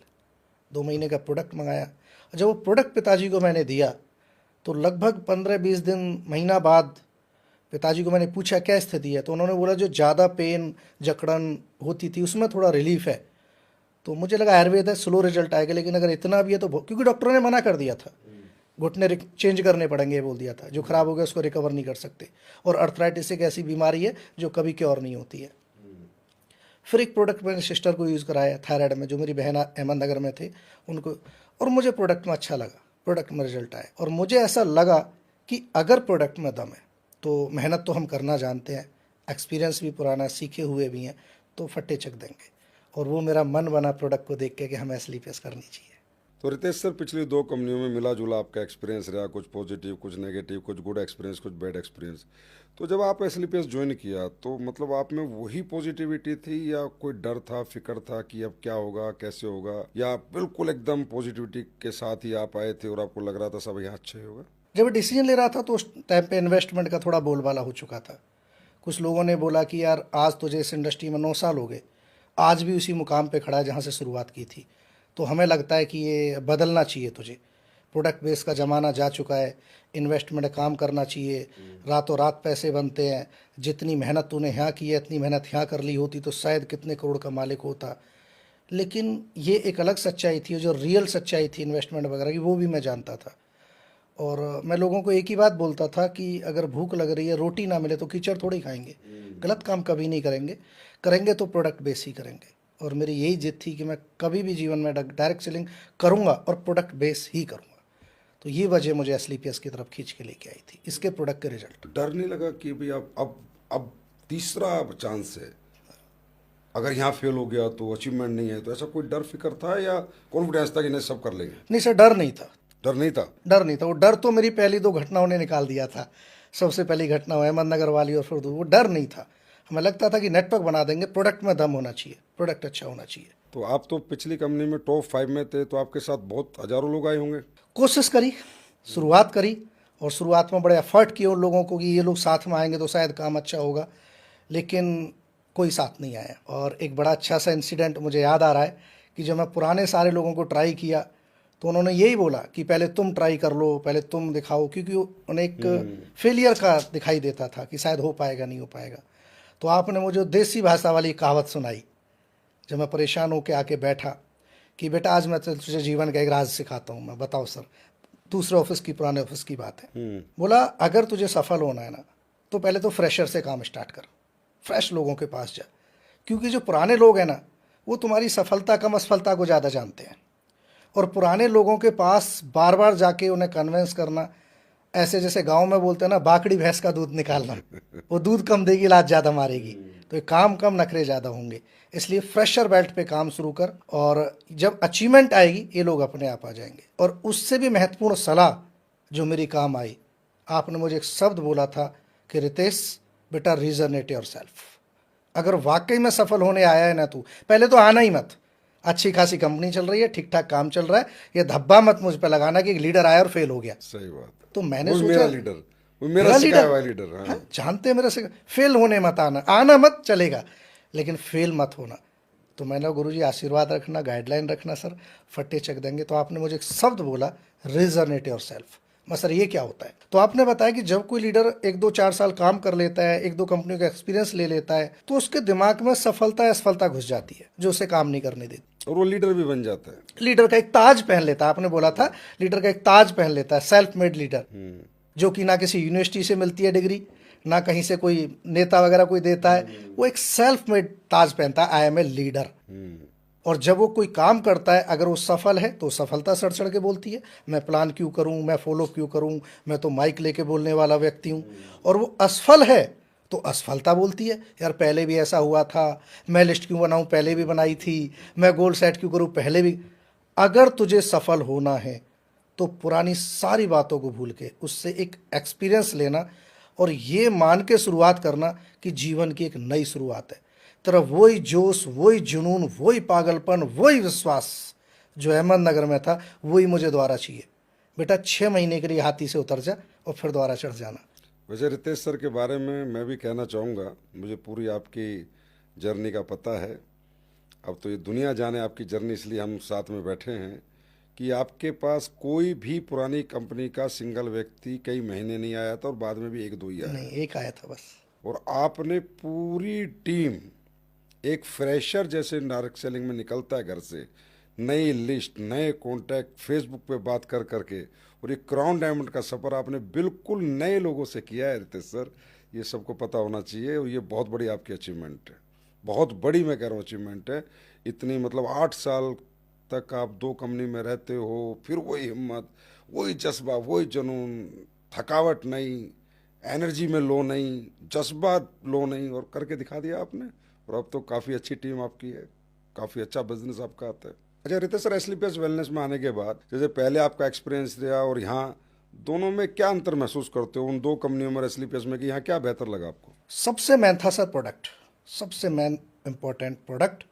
2 महीने का प्रोडक्ट मंगाया। जब वो प्रोडक्ट पिताजी को मैंने दिया, तो लगभग 15-20 दिन, महीना बाद पिताजी को मैंने पूछा क्या स्थिति है, तो उन्होंने बोला जो ज़्यादा पेन, जकड़न होती थी उसमें थोड़ा रिलीफ है। तो मुझे लगा आयुर्वेद है, स्लो रिजल्ट आएगा, लेकिन अगर इतना भी है तो, क्योंकि डॉक्टरों ने मना कर दिया था, घुटने चेंज करने पड़ेंगे बोल दिया था, जो ख़राब हो गया उसको रिकवर नहीं कर सकते, और अर्थराइटिस एक ऐसी बीमारी है जो कभी क्योर नहीं होती है। फिर एक प्रोडक्ट मैंने सिस्टर को यूज़ कराया थायराइड में, जो मेरी बहन अहमदनगर में थे उनको, और मुझे प्रोडक्ट में अच्छा लगा, प्रोडक्ट में रिजल्ट आए। और मुझे ऐसा लगा कि अगर प्रोडक्ट में दम है तो मेहनत तो हम करना जानते हैं, एक्सपीरियंस भी पुराना, सीखे हुए भी हैं, तो फट्टे चक देंगे। और वो मेरा मन बना प्रोडक्ट को देख के कि हमें एसलीपीएस करनी चाहिए। तो रितेश सर, पिछली 2 कंपनियों में मिला जुला आपका एक्सपीरियंस रहा, कुछ पॉजिटिव, कुछ नेगेटिव, कुछ गुड एक्सपीरियंस, कुछ बैड एक्सपीरियंस। तो जब आप एसलीपीएस ज्वाइन किया तो मतलब आप में वही पॉजिटिविटी थी, या कोई डर था, फिक्र था कि अब क्या होगा, कैसे होगा, या बिल्कुल एकदम पॉजिटिविटी के साथ ही आप आए थे और आपको लग रहा था सब यहाँ अच्छा ही होगा? जब डिसीजन ले रहा था तो उस टाइम पे इन्वेस्टमेंट का थोड़ा बोलबाला हो चुका था। कुछ लोगों ने बोला कि यार आज तुझे इस इंडस्ट्री में 9 साल हो गए, आज भी उसी मुकाम पे खड़ा है जहाँ से शुरुआत की थी, तो हमें लगता है कि ये बदलना चाहिए तुझे, प्रोडक्ट बेस का ज़माना जा चुका है, इन्वेस्टमेंट काम करना चाहिए, रातों रात पैसे बनते हैं, जितनी मेहनत तूने यहाँ की है इतनी मेहनत यहाँ कर ली होती तो शायद कितने करोड़ का मालिक होता। लेकिन ये एक अलग सच्चाई थी, जो रियल सच्चाई थी इन्वेस्टमेंट वगैरह की, वो भी मैं जानता था। और मैं लोगों को एक ही बात बोलता था कि अगर भूख लग रही है, रोटी ना मिले तो कीचड़ थोड़ी खाएंगे, गलत काम कभी नहीं करेंगे, करेंगे तो प्रोडक्ट बेस ही करेंगे। और मेरी यही जिद थी कि मैं कभी भी जीवन में डायरेक्ट सेलिंग करूंगा और प्रोडक्ट बेस ही करूंगा। तो ये वजह मुझे एसलीपीएस की तरफ खींच के लेके आई थी, इसके प्रोडक्ट के रिजल्ट। डर नहीं लगा कि भाई अब तीसरा चांस है, अगर यहाँ फेल हो गया तो अचीवमेंट नहीं है, तो ऐसा कोई डर फिक्र था या कॉन्फिडेंस था कि नहीं सब कर लेंगे? नहीं सर, डर नहीं था। डर नहीं था? डर नहीं था। वो डर तो मेरी पहली 2 घटनाओं ने निकाल दिया था। सबसे पहली घटना अहमदनगर वाली, और फिर वो डर नहीं था। हमें लगता था कि नेटवर्क बना देंगे, प्रोडक्ट में दम होना चाहिए, प्रोडक्ट अच्छा होना चाहिए। तो आप तो पिछली कंपनी में टॉप 5 में थे, तो आपके साथ बहुत हजारों लोग आए होंगे। कोशिश करी, शुरुआत करी, और शुरुआत में बड़े एफर्ट किए उन लोगों को कि ये लोग साथ में आएंगे तो शायद काम अच्छा होगा, लेकिन कोई साथ नहीं आया। और एक बड़ा अच्छा सा इंसिडेंट मुझे याद आ रहा है कि जब मैं पुराने सारे लोगों को ट्राई किया तो उन्होंने यही बोला कि पहले तुम ट्राई कर लो, पहले तुम दिखाओ, क्योंकि उन्हें एक फेलियर का दिखाई देता था कि शायद हो पाएगा नहीं हो पाएगा। तो आपने मुझे देसी भाषा वाली कहावत सुनाई जब मैं परेशान होकर आके बैठा कि बेटा आज मैं तुझे जीवन का एक राज सिखाता हूँ। मैं बताओ सर, दूसरे ऑफिस की, पुराने ऑफिस की बात है। बोला अगर तुझे सफल होना है ना तो पहले तो फ्रेशर से काम स्टार्ट कर, फ्रेश लोगों के पास जा, क्योंकि जो पुराने लोग हैं ना वो तुम्हारी सफलता कम असफलता को ज़्यादा जानते हैं। और पुराने लोगों के पास बार बार जाके उन्हें कन्विंस करना, ऐसे जैसे गांव में बोलते हैं ना, बाकड़ी भैंस का दूध निकालना, वो दूध कम देगी लात ज़्यादा मारेगी, तो ये काम कम नखरे ज़्यादा होंगे। इसलिए फ्रेशर बेल्ट पे काम शुरू कर, और जब अचीवमेंट आएगी ये लोग अपने आप आ जाएंगे। और उससे भी महत्वपूर्ण सलाह जो मेरी काम आई, आपने मुझे एक शब्द बोला था कि रितेश बेटा रीजनेट योरसेल्फ। अगर वाकई में सफल होने आया है ना तू, पहले तो आना ही मत। अच्छी खासी कंपनी चल रही है, ठीक ठाक काम चल रहा है, ये धब्बा मत मुझ पे लगाना कि एक लीडर आया और फेल हो गया। सही बात। तो मैंने वो सोचा मेरा लीडर, वो मेरा सिखाया हुआ लीडर। हाँ। हाँ, जानते हैं मेरा से फेल होने मत आना, आना मत चलेगा, लेकिन फेल मत होना। तो मैंने गुरुजी आशीर्वाद रखना, गाइडलाइन रखना सर, फट्टे चक देंगे। तो आपने मुझे एक शब्द बोला, रिजनेट योरसेल्फ। मैं सर ये क्या होता है? तो आपने बताया कि जब कोई लीडर 1-2-4 साल काम कर लेता है, 1-2 कंपनियों का एक्सपीरियंस ले लेता है, तो उसके दिमाग में सफलता असफलता घुस जाती है जो उसे काम नहीं करने देती, और वो लीडर भी बन जाता है। लीडर का एक ताज पहन लेता है। आपने बोला था लीडर का एक ताज पहन लेता है, सेल्फ मेड लीडर, जो कि ना किसी यूनिवर्सिटी से मिलती है डिग्री, ना कहीं से कोई नेता वगैरह कोई देता है, वो एक सेल्फ मेड ताज पहनता है, आई एम ए लीडर। और जब वो कोई काम करता है, अगर वो सफल है तो सफलता सड़ सड़ के बोलती है, मैं प्लान क्यों करूं, मैं फॉलो क्यों करूं, मैं तो माइक लेके बोलने वाला व्यक्ति हूं। और वो असफल है तो असफलता बोलती है, यार पहले भी ऐसा हुआ था, मैं लिस्ट क्यों बनाऊं, पहले भी बनाई थी, मैं गोल सेट क्यों करूं, पहले भी। अगर तुझे सफल होना है तो पुरानी सारी बातों को भूल के उससे एक एक्सपीरियंस लेना, और ये मान के शुरुआत करना कि जीवन की एक नई शुरुआत है। तेरा वही जोश, वही जुनून, वही पागलपन, वही विश्वास जो अहमदनगर में था, वही मुझे दोबारा चाहिए। बेटा 6 महीने के लिए हाथी से उतर जा और फिर दोबारा चढ़ जाना। वैसे रितेश सर के बारे में मैं भी कहना चाहूँगा, मुझे पूरी आपकी जर्नी का पता है। अब तो ये दुनिया जाने आपकी जर्नी, इसलिए हम साथ में बैठे हैं कि आपके पास कोई भी पुरानी कंपनी का सिंगल व्यक्ति कई महीने नहीं आया था, और बाद में भी 1-2 ही आया। नहीं, एक आया था बस। और आपने पूरी टीम, एक फ्रेशर जैसे डायरेक्ट सेलिंग में निकलता है घर से, नई लिस्ट, नए कॉन्टैक्ट, फेसबुक पे बात कर करके, और एक क्राउन डायमंड का सफ़र आपने बिल्कुल नए लोगों से किया है रितेश सर। ये सबको पता होना चाहिए, और ये बहुत बड़ी आपकी अचीवमेंट है, बहुत बड़ी मैं कह रहा हूँ अचीवमेंट है। इतनी मतलब 8 साल तक आप 2 कंपनी में रहते हो, फिर वही हिम्मत, वही जज्बा, वही जुनून, थकावट नहीं, एनर्जी में लो नहीं, जज्बा लो नहीं, और करके दिखा दिया आपने। और अब तो काफ़ी अच्छी टीम आपकी है, काफ़ी अच्छा बिजनेस आपका आता है। अच्छा रितेश सर, एसलीपीएस वेलनेस में आने के बाद, जैसे पहले आपका एक्सपीरियंस रहा और यहाँ, दोनों में क्या अंतर महसूस करते हो उन 2 कंपनियों में एसलीपीएस में, कि यहाँ क्या बेहतर लगा आपको? सबसे मेन था सर प्रोडक्ट, सबसे मेन इम्पोर्टेंट प्रोडक्ट।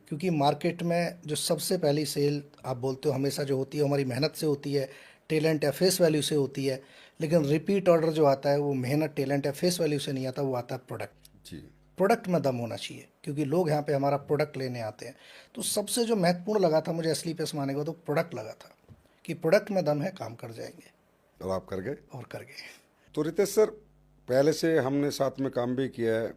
क्योंकि मार्केट में जो सबसे पहली सेल आप बोलते हो हमेशा जो होती है हमारी मेहनत से होती है, टैलेंट या फेस वैल्यू से होती है, लेकिन रिपीट ऑर्डर जो आता है वो मेहनत, टैलेंट या फेस वैल्यू से नहीं आता, वो आता है प्रोडक्ट। जी, प्रोडक्ट में दम होना चाहिए, क्योंकि लोग यहाँ पे हमारा प्रोडक्ट लेने आते हैं। तो सबसे जो महत्वपूर्ण लगा था मुझे एसलीपीएस में आने का, तो प्रोडक्ट लगा था कि प्रोडक्ट में दम है, काम कर जाएंगे। और आप कर गए? और कर गए। तो रितेश सर, पहले से हमने साथ में काम भी किया है,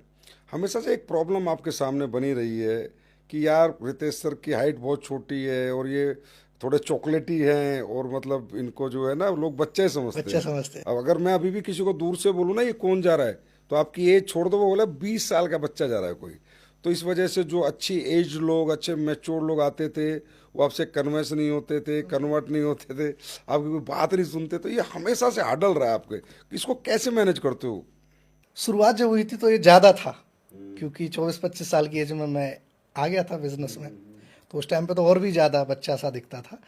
हमेशा से एक प्रॉब्लम आपके सामने बनी रही है कि यार रितेश सर की हाइट बहुत छोटी है, और ये थोड़े चॉकलेटी हैं, और मतलब इनको जो है ना लोग बच्चे समझते हैं। अब अगर मैं अभी भी किसी को दूर से बोलूँ ना ये कौन जा रहा है, तो आपकी एज छोड़ दो, वो बोला 20 साल का बच्चा जा रहा है कोई। तो इस वजह से जो अच्छी एज लोग, अच्छे मैच्योर लोग आते थे, वो आपसे कन्वेंस नहीं होते थे, कन्वर्ट नहीं होते थे, आपकी कोई बात नहीं सुनते। तो ये हमेशा से हार्डल रहा है आपके, इसको कैसे मैनेज करते हो? शुरुआत जब हुई थी तो ये ज़्यादा था, क्योंकि 24-25 साल की एज में मैं आ गया था बिजनेस में, तो उस टाइम पे तो और भी ज़्यादा बच्चा सा दिखता था।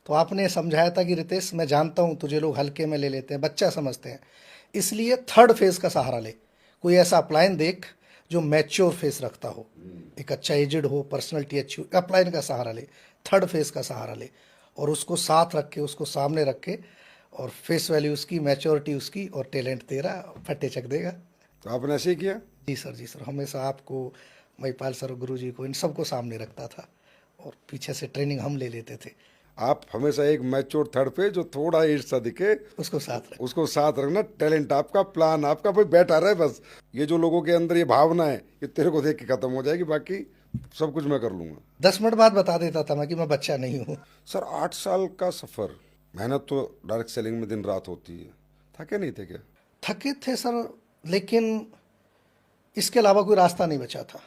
तो आपने समझाया था कि रितेश, मैं जानता हूँ तुझे लोग हल्के में ले लेते हैं, बच्चा समझते हैं, इसलिए 3rd फेज़ का सहारा ले। कोई ऐसा अपलाइन देख जो मैच्योर फेस रखता हो, एक अच्छा एजेड हो, पर्सनैलिटी अच्छी हो, अपलाइन का सहारा ले, थर्ड फेस का सहारा ले और उसको साथ रख के, उसको सामने रख के, और फेस वैल्यू उसकी, मैच्योरिटी उसकी और टैलेंट तेरा, फट्टे चक देगा। तो आपने ऐसे ही किया? जी सर, जी सर, हमेशा आपको, महिपाल सर, गुरु जी को, इन सबको सामने रखता था और पीछे से ट्रेनिंग हम ले लेते थे। आप हमेशा एक मैच्योर थर्ड पे जो थोड़ा एज सा दिखे उसको साथ रख। उसको साथ रखना। टैलेंट आपका, प्लान आपका, भाई बैठा रहे बस। ये जो लोगों के अंदर ये भावना है ये तेरे को देख के खत्म हो जाएगी, बाकी सब कुछ मैं कर लूंगा। 10 मिनट बाद बता देता था मैं कि मैं बच्चा नहीं हूँ। सर 8 साल का सफर, मेहनत तो डायरेक्ट सेलिंग में दिन रात होती है, थके नहीं थे क्या? थके थे सर, लेकिन इसके अलावा कोई रास्ता नहीं बचा था।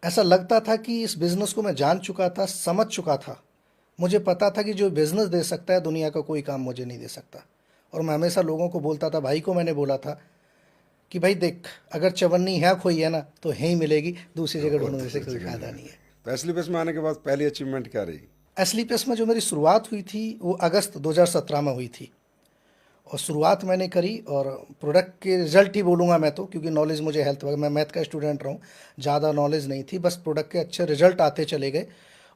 ऐसा लगता था कि इस बिजनेस को मैं जान चुका था, समझ चुका था। मुझे पता था कि जो बिजनेस दे सकता है दुनिया का कोई काम मुझे नहीं दे सकता। और मैं हमेशा लोगों को बोलता था, भाई को मैंने बोला था कि भाई देख, अगर चवन्नी है खोई है ना तो यहीं मिलेगी, दूसरी जगह ढूंढने से कोई फायदा नहीं है। तो एसलीपेस में आने के बाद पहली अचीवमेंट क्या रही? एसलीपेस में जो मेरी शुरुआत हुई थी वो अगस्त 2017 में हुई थी और शुरुआत मैंने करी। और प्रोडक्ट के रिजल्ट ही बोलूँगा मैं तो, क्योंकि नॉलेज मुझे हेल्थ वगैरह, मैं मैथ का स्टूडेंट रहा हूँ, ज़्यादा नॉलेज नहीं थी, बस प्रोडक्ट के अच्छे रिजल्ट आते चले गए।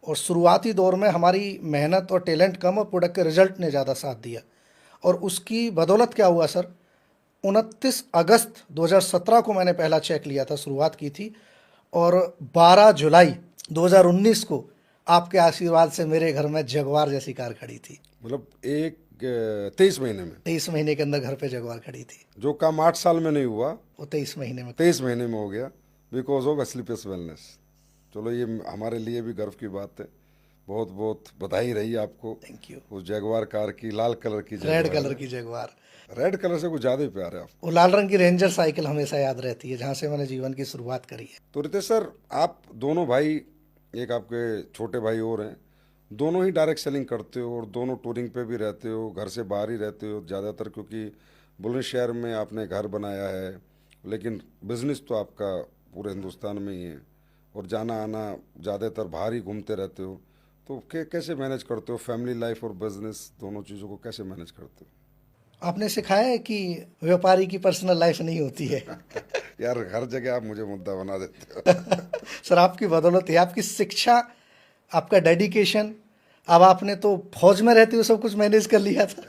और शुरुआती दौर में हमारी मेहनत और टैलेंट कम और प्रोडक्ट के रिजल्ट ने ज़्यादा साथ दिया। और उसकी बदौलत क्या हुआ सर, 29 अगस्त 2017 को मैंने पहला चेक लिया था, शुरुआत की थी, और 12 जुलाई 2019 को आपके आशीर्वाद से मेरे घर में जगवार जैसी कार खड़ी थी। मतलब 23 महीने में? 23 महीने के अंदर घर पे जगवार खड़ी थी। जो काम 8 साल में नहीं हुआ वो 23 महीने में 23 महीने में हो गया, बिकॉज ऑफ एसलीपेस वेलनेस। चलो ये हमारे लिए भी गर्व की बात है। बहुत बहुत बधाई रही आपको। Thank you. उस जगवार कार की, लाल कलर की रेड कलर की जगवार, रेड कलर से कुछ ज़्यादा ही प्यार है आपको। वो लाल रंग की रेंजर साइकिल हमेशा याद रहती है, जहाँ से मैंने जीवन की शुरुआत करी है। तो रितेश सर, आप दोनों भाई, एक आपके छोटे भाई और हैं, दोनों ही डायरेक्ट सेलिंग करते हो और दोनों टूरिंग पे भी रहते हो, घर से बाहर ही रहते हो ज़्यादातर, क्योंकि बुलंदशहर में आपने घर बनाया है, लेकिन बिजनेस तो आपका पूरे हिंदुस्तान में ही है और जाना आना ज़्यादातर बाहर ही घूमते रहते हो। तो कैसे मैनेज करते हो फैमिली लाइफ और बिजनेस, दोनों चीज़ों को कैसे मैनेज करते हो? आपने सिखाया है कि व्यापारी की पर्सनल लाइफ नहीं होती है। यार हर जगह आप मुझे मुद्दा बना देते हो। सर आपकी बदौलत है, आपकी शिक्षा, आपका डेडिकेशन। अब आपने तो फौज में रहते हुए सब कुछ मैनेज कर लिया था,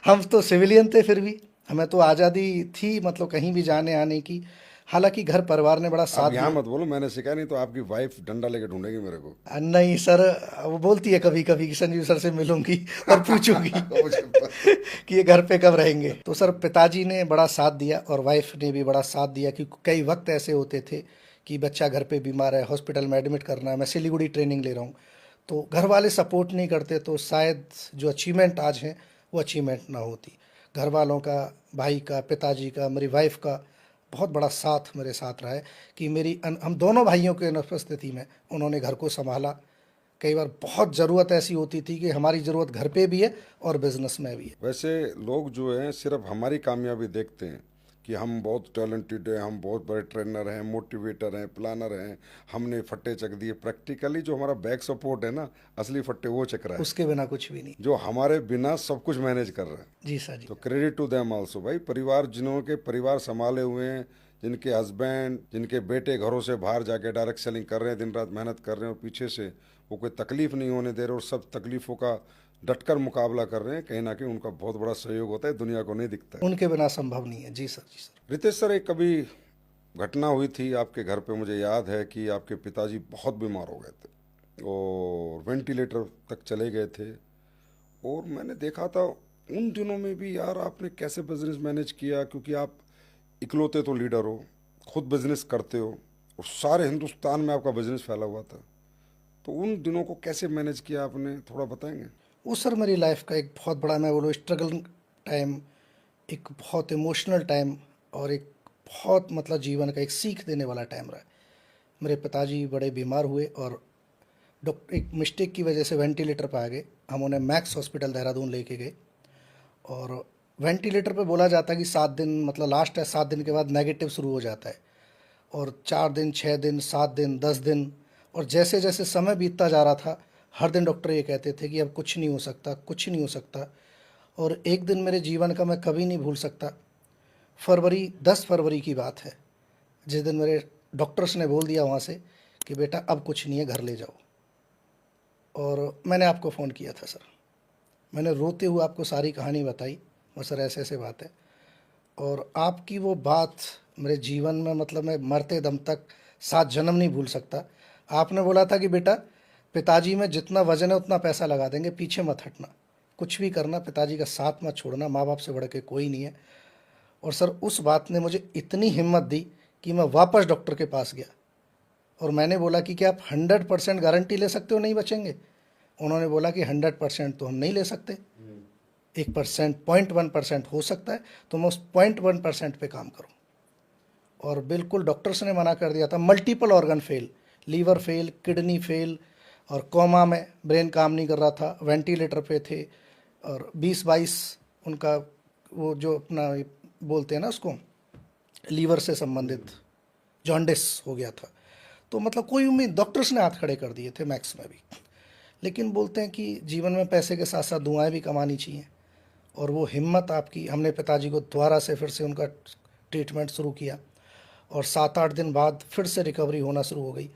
हम तो सिविलियन थे, फिर भी हमें तो आज़ादी थी, मतलब कहीं भी जाने आने की। हालांकि घर परिवार ने बड़ा साथ आप यहाँ मत बोलो मैंने सिखाया, नहीं तो आपकी वाइफ डंडा लेके ढूंढेगी मेरे को। नहीं सर, वो बोलती है कभी कभी कि संजीव सर से मिलूंगी और पूछूंगी कि ये घर पे कब रहेंगे। तो सर पिताजी ने बड़ा साथ दिया और वाइफ ने भी बड़ा साथ दिया, कि कई वक्त ऐसे होते थे कि बच्चा घर पे बीमार है, हॉस्पिटल में एडमिट करना है, मैं सिलीगुड़ी ट्रेनिंग ले रहा हूँ, तो घर वाले सपोर्ट नहीं करते, तो शायद जो अचीवमेंट आज है वो अचीवमेंट ना होती। घर वालों का, भाई का, पिताजी का, मेरी वाइफ का बहुत बड़ा साथ मेरे साथ रहा है कि हम दोनों भाइयों के अनुपस्थिति में उन्होंने घर को संभाला। कई बार बहुत ज़रूरत ऐसी होती थी कि हमारी ज़रूरत घर पे भी है और बिजनेस में भी है। वैसे लोग जो हैं सिर्फ हमारी कामयाबी देखते हैं कि हम बहुत टैलेंटेड हैं, हम बहुत बड़े ट्रेनर हैं, मोटिवेटर हैं, प्लानर हैं, हमने फट्टे चक दिए। प्रैक्टिकली जो हमारा बैक सपोर्ट है ना, असली फट्टे वो चक रहा है, उसके बिना कुछ भी नहीं, जो हमारे बिना सब कुछ मैनेज कर रहा है। जी सर जी। तो क्रेडिट टू देम आल्सो भाई। परिवार, जिन्होंने परिवार संभाले हुए हैं, जिनके हस्बैंड, जिनके बेटे घरों से बाहर जाके डायरेक्ट सेलिंग कर रहे हैं, दिन रात मेहनत कर रहे हैं और पीछे से वो कोई तकलीफ नहीं होने दे रहे और सब तकलीफ़ों का डटकर मुकाबला कर रहे हैं, कहीं ना कहीं उनका बहुत बड़ा सहयोग होता है, दुनिया को नहीं दिखता है। उनके बिना संभव नहीं है। जी सर, जी सर। रितेश सर, एक कभी घटना हुई थी आपके घर पे, मुझे याद है कि आपके पिताजी बहुत बीमार हो गए थे और वेंटिलेटर तक चले गए थे, और मैंने देखा था उन दिनों में भी यार आपने कैसे बिजनेस मैनेज किया, क्योंकि आप इकलौते तो लीडर हो, खुद बिजनेस करते हो और सारे हिंदुस्तान में आपका बिजनेस फैला हुआ था। तो उन दिनों को कैसे मैनेज किया आपने, थोड़ा बताएंगे? वो सर मेरी लाइफ का एक बहुत बड़ा, मैं बोलूँ, स्ट्रगल टाइम, एक बहुत इमोशनल टाइम और एक बहुत मतलब जीवन का एक सीख देने वाला टाइम रहा है। मेरे पिताजी बड़े बीमार हुए और डॉक्टर एक मिस्टेक की वजह से वेंटिलेटर पर आ गए। हम उन्हें मैक्स हॉस्पिटल देहरादून लेके गए और वेंटिलेटर पे बोला जाता है कि 7 दिन, मतलब लास्ट है 7 दिन के बाद नेगेटिव शुरू हो जाता है, और 4 दिन, 6 दिन, 7 दिन, 10 दिन, और जैसे जैसे समय बीतता जा रहा था हर दिन डॉक्टर ये कहते थे कि अब कुछ नहीं हो सकता, कुछ नहीं हो सकता। और एक दिन मेरे जीवन का मैं कभी नहीं भूल सकता, 10 फरवरी की बात है, जिस दिन मेरे डॉक्टर्स ने बोल दिया वहाँ से कि बेटा अब कुछ नहीं है, घर ले जाओ, और मैंने आपको फ़ोन किया था सर। मैंने रोते हुए आपको सारी कहानी बताई, और सर ऐसे ऐसे बात है, और आपकी वो बात मेरे जीवन में, मतलब मैं मरते दम तक 7 जन्म नहीं भूल सकता। आपने बोला था कि बेटा पिताजी में जितना वजन है उतना पैसा लगा देंगे, पीछे मत हटना, कुछ भी करना, पिताजी का साथ मत छोड़ना, माँ बाप से बढ़ के कोई नहीं है। और सर उस बात ने मुझे इतनी हिम्मत दी कि मैं वापस डॉक्टर के पास गया, और मैंने बोला कि क्या आप 100% गारंटी ले सकते हो नहीं बचेंगे? उन्होंने बोला कि 100% तो हम नहीं ले सकते, 1%, 0.1% हो सकता है, तो मैं उस 0.1% पे काम करूँ। और बिल्कुल डॉक्टर्स ने मना कर दिया था, multiple organ fail, liver fail, kidney fail, और कोमा में, ब्रेन काम नहीं कर रहा था, वेंटिलेटर पे थे, और 20-22 उनका वो जो अपना बोलते हैं ना उसको, लीवर से संबंधित जॉन्डिस हो गया था। तो मतलब कोई उम्मीद, डॉक्टर्स ने हाथ खड़े कर दिए थे, मैक्स में भी। लेकिन बोलते हैं कि जीवन में पैसे के साथ साथ दुआएं भी कमानी चाहिए, और वो हिम्मत आपकी, हमने पिताजी को दोबारा से फिर से उनका ट्रीटमेंट शुरू किया, और 7-8 दिन बाद फिर से रिकवरी होना शुरू हो गई।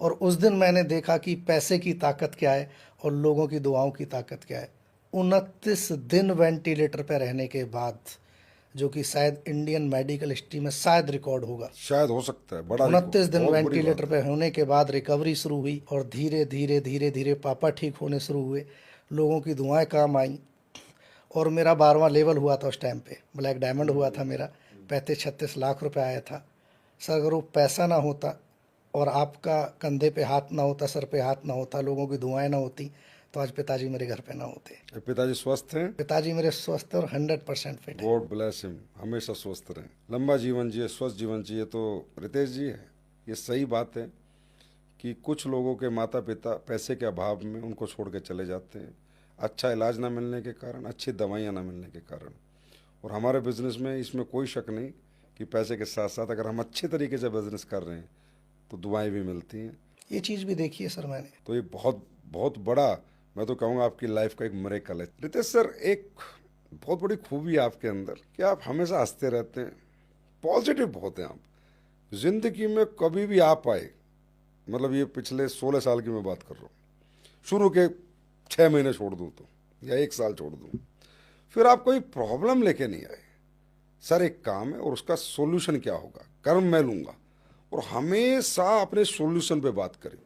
और उस दिन मैंने देखा कि पैसे की ताकत क्या है और लोगों की दुआओं की ताकत क्या है। 29 दिन वेंटिलेटर पर रहने के बाद, जो कि शायद इंडियन मेडिकल हिस्ट्री में शायद रिकॉर्ड होगा, शायद हो सकता है, बड़ा 29 दिन बहुत बड़ी वेंटिलेटर बात है। पे होने के बाद रिकवरी शुरू हुई, और धीरे धीरे धीरे धीरे पापा ठीक होने शुरू हुए, लोगों की दुआएं काम आई, और मेरा 12वां लेवल हुआ था उस टाइम पे, ब्लैक डायमंड हुआ था मेरा, 35-36 लाख रुपए आया था। सर अगर वो पैसा ना होता, और आपका कंधे पे हाथ ना होता, सर पे हाथ ना होता, लोगों की दुआएं ना होती, तो आज पिताजी मेरे घर पे ना होते। पिताजी स्वस्थ हैं? पिताजी मेरे स्वस्थ और 100% फिट है। गॉड ब्लेस हिम, हमेशा स्वस्थ रहें, लंबा जीवन जिए, स्वस्थ जीवन जिए। तो रितेश जी, है ये सही बात है कि कुछ लोगों के माता पिता पैसे के अभाव में उनको छोड़ के चले जाते हैं, अच्छा इलाज ना मिलने के कारण, अच्छी दवाइयाँ ना मिलने के कारण। और हमारे बिजनेस में इसमें कोई शक नहीं कि पैसे के साथ साथ अगर हम अच्छे तरीके से बिजनेस कर रहे हैं तो दुआएं भी मिलती हैं। ये चीज़ भी देखी है सर मैंने। तो ये बहुत बहुत बड़ा, मैं तो कहूँगा आपकी लाइफ का एक मिरेकल है। रितेश सर, एक बहुत बड़ी खूबी है आपके अंदर कि आप हमेशा हंसते रहते हैं, पॉजिटिव बहुत हैं आप। जिंदगी में कभी भी आप आए, मतलब ये पिछले 16 साल की मैं बात कर रहा हूँ, शुरू के 6 महीने छोड़ दूँ तो, या 1 साल छोड़ दूँ, फिर आप कोई प्रॉब्लम लेके नहीं आए। सर एक काम है और उसका सोल्यूशन क्या होगा, कर्म मैं लूँगा, और हमेशा अपने सोल्यूशन पे बात करें।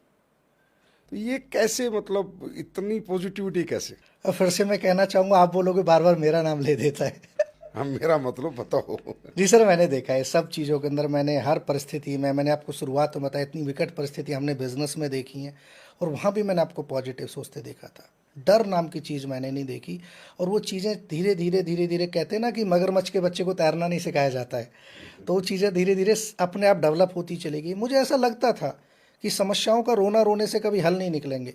तो ये कैसे, मतलब इतनी पॉजिटिविटी कैसे? और फिर से मैं कहना चाहूँगा, आप बोलोगे बार बार मेरा नाम ले देता है। हम, मेरा मतलब बताओ। जी सर, मैंने देखा है सब चीज़ों के अंदर, मैंने हर परिस्थिति में, मैंने आपको शुरुआत में बताया, इतनी विकट परिस्थिति हमने बिजनेस में देखी हैं, और वहाँ भी मैंने आपको पॉजिटिव सोचते देखा था। डर नाम की चीज़ मैंने नहीं देखी, और वो चीज़ें धीरे धीरे धीरे धीरे, कहते हैं ना कि मगरमच्छ के बच्चे को तैरना नहीं सिखाया जाता है, तो वो चीज़ें धीरे धीरे अपने आप डेवलप होती चली गई। मुझे ऐसा लगता था कि समस्याओं का रोना रोने से कभी हल नहीं निकलेंगे।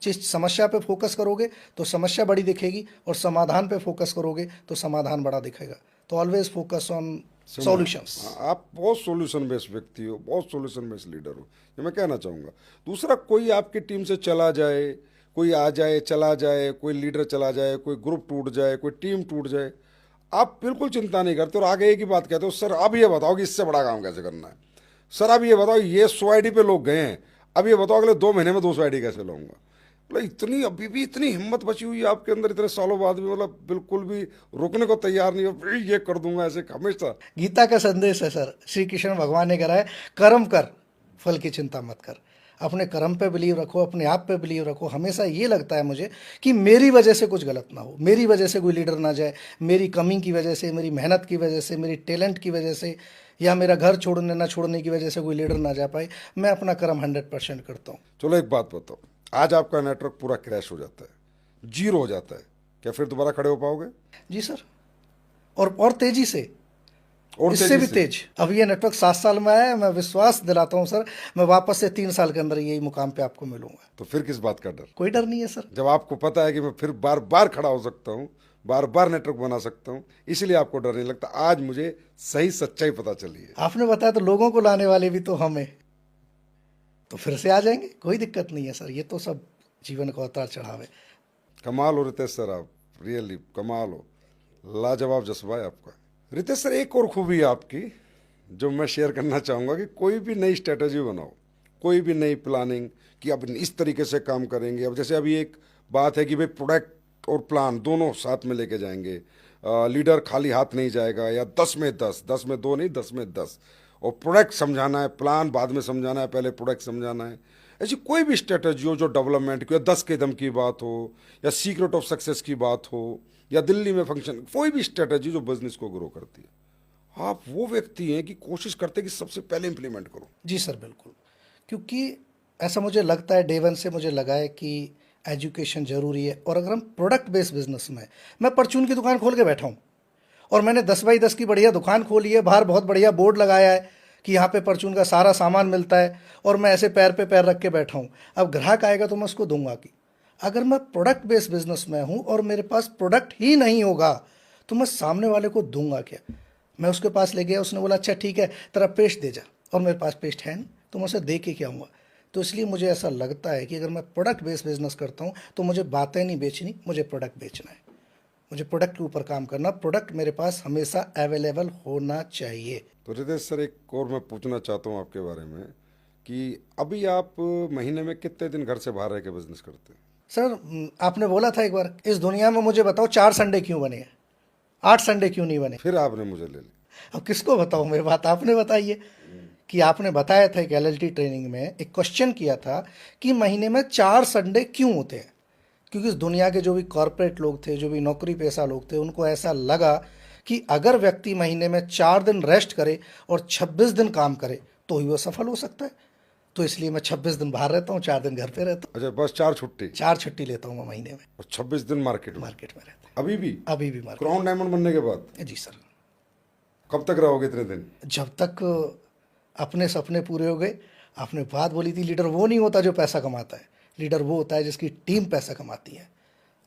जिस समस्या पे फोकस करोगे तो समस्या बड़ी दिखेगी, और समाधान पे फोकस करोगे तो समाधान बड़ा दिखेगा। तो ऑलवेज फोकस ऑन सॉल्यूशंस। आप बहुत सोल्यूशन बेस्ड व्यक्ति हो, बहुत सोल्यूशन बेस्ड लीडर हो, ये मैं कहना चाहूँगा। दूसरा, कोई आपकी टीम से चला जाए, कोई आ जाए चला जाए, कोई लीडर चला जाए, कोई ग्रुप टूट जाए, कोई टीम टूट जाए, आप बिल्कुल चिंता नहीं करते और आगे एक ही बात कहते हो, सर अब ये बताओ कि इससे बड़ा काम कैसे करना है, सर अब ये बताओ ये 100 आईडी पे लोग गए हैं, अब ये बताओ अगले 2 महीने में 200 आईडी कैसे लाऊंगा। मतलब इतनी, अभी भी इतनी हिम्मत बची हुई है आपके अंदर, इतने सालों बाद भी, मतलब बिल्कुल भी रुकने को तैयार नहीं हो, फिर ये कर दूंगा ऐसे हमेशा। गीता का संदेश है सर, श्री कृष्ण भगवान ने कहा है, कर्म कर, फल की चिंता मत कर। अपने कर्म पे बिलीव रखो, अपने आप पे बिलीव रखो। हमेशा ये लगता है मुझे कि मेरी वजह से कुछ गलत ना हो, मेरी वजह से कोई लीडर ना जाए, मेरी कमी की वजह से, मेरी मेहनत की वजह से, मेरी टैलेंट की वजह से, या मेरा घर छोड़ने ना छोड़ने की वजह से कोई लीडर ना जा पाए। मैं अपना कर्म 100% करता हूँ। चलो एक बात बताओ, आज आपका नेटवर्क पूरा क्रैश हो जाता है, जीरो हो जाता है, क्या फिर दोबारा खड़े हो पाओगे? जी सर, और तेजी से, और इससे भी से? तेज। अब ये नेटवर्क 7 साल में आया है, मैं विश्वास दिलाता हूँ सर, मैं वापस से 3 साल के अंदर यही मुकाम पे आपको मिलूंगा। तो फिर किस बात का डर? कोई डर नहीं है सर। जब आपको पता है कि मैं फिर बार बार खड़ा हो सकता हूँ, बार बार नेटवर्क बना सकता हूँ, इसलिए आपको डर नहीं लगता। आज मुझे सही सच्चाई पता चली है। आपने बताया तो लोगों को लाने वाले भी तो हम हैं, तो फिर से आ जाएंगे, कोई दिक्कत नहीं है सर। ये तो सब जीवन का उतार चढ़ाव है। कमाल हो रितेश सर, आप रियली कमाल हो, लाजवाब जज्बा है आपका। रितेश सर, एक और खूबी है आपकी जो मैं शेयर करना चाहूँगा कि कोई भी नई स्ट्रेटजी बनाओ, कोई भी नई प्लानिंग कि अब इस तरीके से काम करेंगे। अब जैसे अभी एक बात है कि भाई प्रोडक्ट और प्लान दोनों साथ में लेके जाएंगे, लीडर खाली हाथ नहीं जाएगा, या 10 में 10, 10 में 2 नहीं, 10 में 10, और प्रोडक्ट समझाना है, प्लान बाद में समझाना है, पहले प्रोडक्ट समझाना है। ऐसी कोई भी स्ट्रेटजी हो जो डेवलपमेंट की, या 10 कदम की बात हो, या सीक्रेट ऑफ सक्सेस की बात हो, या दिल्ली में फंक्शन, कोई भी स्ट्रेटजी जो बिजनेस को ग्रो करती है, आप वो व्यक्ति हैं कि कोशिश करते हैं कि सबसे पहले इंप्लीमेंट करो। जी सर, बिल्कुल। क्योंकि ऐसा मुझे लगता है, डे वन से मुझे लगा है कि एजुकेशन ज़रूरी है। और अगर हम प्रोडक्ट बेस्ड बिजनेस में, मैं परचून की दुकान खोल के बैठा हूँ और मैंने 10 बाई 10 की बढ़िया दुकान खोली है, बाहर बहुत बढ़िया बोर्ड लगाया है कि यहाँ पे परचून का सारा सामान मिलता है, और मैं ऐसे पैर पे पैर रख के बैठा हूँ। अब ग्राहक आएगा तो मैं उसको दूंगा कि अगर मैं प्रोडक्ट बेस्ड बिजनेस में हूँ और मेरे पास प्रोडक्ट ही नहीं होगा तो मैं सामने वाले को दूंगा क्या? मैं उसके पास ले गया, उसने बोला अच्छा ठीक है तेरा पेस्ट दे जा, और मेरे पास पेस्ट है नहीं, तो मैं उसे दे के क्या आऊँगा? तो इसलिए मुझे ऐसा लगता है कि अगर मैं प्रोडक्ट बेस्ड बिजनेस करता हूँ तो मुझे बातें नहीं बेचनी, मुझे प्रोडक्ट बेचना है, मुझे प्रोडक्ट के ऊपर काम करना। प्रोडक्ट मेरे पास हमेशा अवेलेबल होना चाहिए। तो रितेश सर, एक और मैं पूछना चाहता हूँ आपके बारे में कि अभी आप महीने में कितने दिन घर से बाहर रह के बिजनेस करते हैं? सर, आपने बोला था एक बार, इस दुनिया में मुझे बताओ 4 संडे क्यों बने हैं, 8 संडे क्यों नहीं बने? फिर आपने मुझे ले लिया। अब किसको बताऊं मैं बात? आपने बताई है कि आपने बताया था एक एलएलटी ट्रेनिंग में एक क्वेश्चन किया था कि महीने में 4 संडे क्यों होते हैं। क्योंकि इस दुनिया के जो भी कॉरपोरेट लोग थे, जो भी नौकरी पेशा लोग थे, उनको ऐसा लगा कि अगर व्यक्ति महीने में 4 दिन रेस्ट करे और 26 दिन काम करे तो ही वो सफल हो सकता है। तो इसलिए मैं 26 दिन बाहर रहता हूँ, 4 दिन घर पे रहता अच्छा, बस 4 छुट्टी? हूँ। 4 छुट्टी लेता हूँ मैं महीने में, और 26 दिन मार्केट में रहता हूँ। अभी भी? अभी भी मार्केट। क्राउन डायमंड बनने के बाद? जी सर। कब तक रहोगे इतने दिन? जब तक अपने सपने पूरे हो गए। आपने बात बोली थी, लीडर वो नहीं होता जो पैसा कमाता है, लीडर वो होता है जिसकी टीम पैसा कमाती है।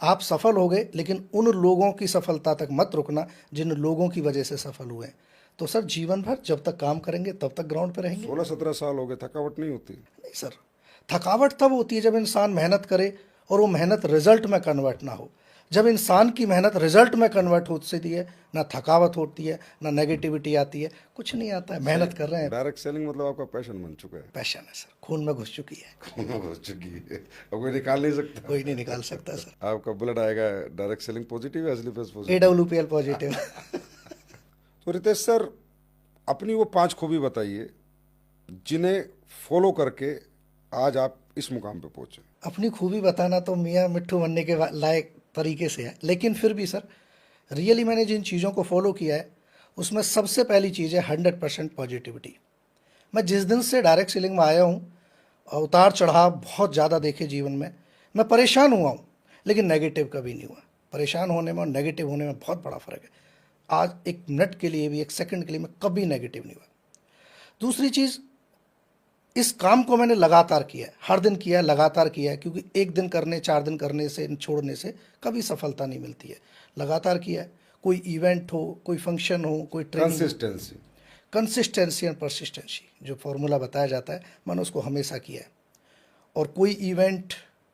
आप सफल हो गए, लेकिन उन लोगों की सफलता तक मत रुकना जिन लोगों की वजह से सफल हुए। तो सर, जीवन भर जब तक काम करेंगे तब तक ग्राउंड पे रहेंगे। 16-17 साल हो गए, थकावट नहीं होती? नहीं सर, थकावट तब होती है जब इंसान मेहनत करे और वो मेहनत रिजल्ट में कन्वर्ट ना हो। जब इंसान की मेहनत रिजल्ट में कन्वर्ट होती है, ना थकावट होती है, ना नेगेटिविटी आती है, कुछ नहीं आता है। मेहनत कर रहे हैं। डायरेक्ट सेलिंग मतलब आपका पैशन बन चुका है? पैशन है सर, खून में घुस चुकी है। खून में घुस चुकी है, अब कोई निकाल नहीं सकता? कोई नहीं निकाल सकता सर। आपका ब्लड आएगा डायरेक्ट सेलिंग पॉजिटिव है, एसलीपीएस पॉजिटिव? AWPL positive. तो रितेश सर, अपनी वो 5 खूबी बताइए जिन्हें फॉलो करके आज आप इस मुकाम पे पहुंचे। अपनी खूबी बताना तो मियाँ मिट्ठू बनने के लायक तरीके से है, लेकिन फिर भी सर, रियली मैंने जिन चीज़ों को फॉलो किया है उसमें सबसे पहली चीज़ है 100% पॉजिटिविटी। मैं जिस दिन से डायरेक्ट सेलिंग में आया हूँ, उतार चढ़ाव बहुत ज़्यादा देखे जीवन में। मैं परेशान हुआ हूँ, लेकिन नेगेटिव कभी नहीं हुआ। परेशान होने में और नेगेटिव होने में बहुत बड़ा फ़र्क है। आज एक मिनट के लिए भी, एक सेकंड के लिए मैं कभी नेगेटिव नहीं हुआ। दूसरी चीज़, इस काम को मैंने लगातार किया है, हर दिन किया है, लगातार किया है। क्योंकि एक दिन करने, 4 दिन करने से, छोड़ने से कभी सफलता नहीं मिलती है। लगातार किया है। कोई इवेंट हो, कोई फंक्शन हो, कोई ट्रेनिंग, कंसिस्टेंसी एंड परसिस्टेंसी जो फॉर्मूला बताया जाता है, मैंने उसको हमेशा किया है। और कोई इवेंट,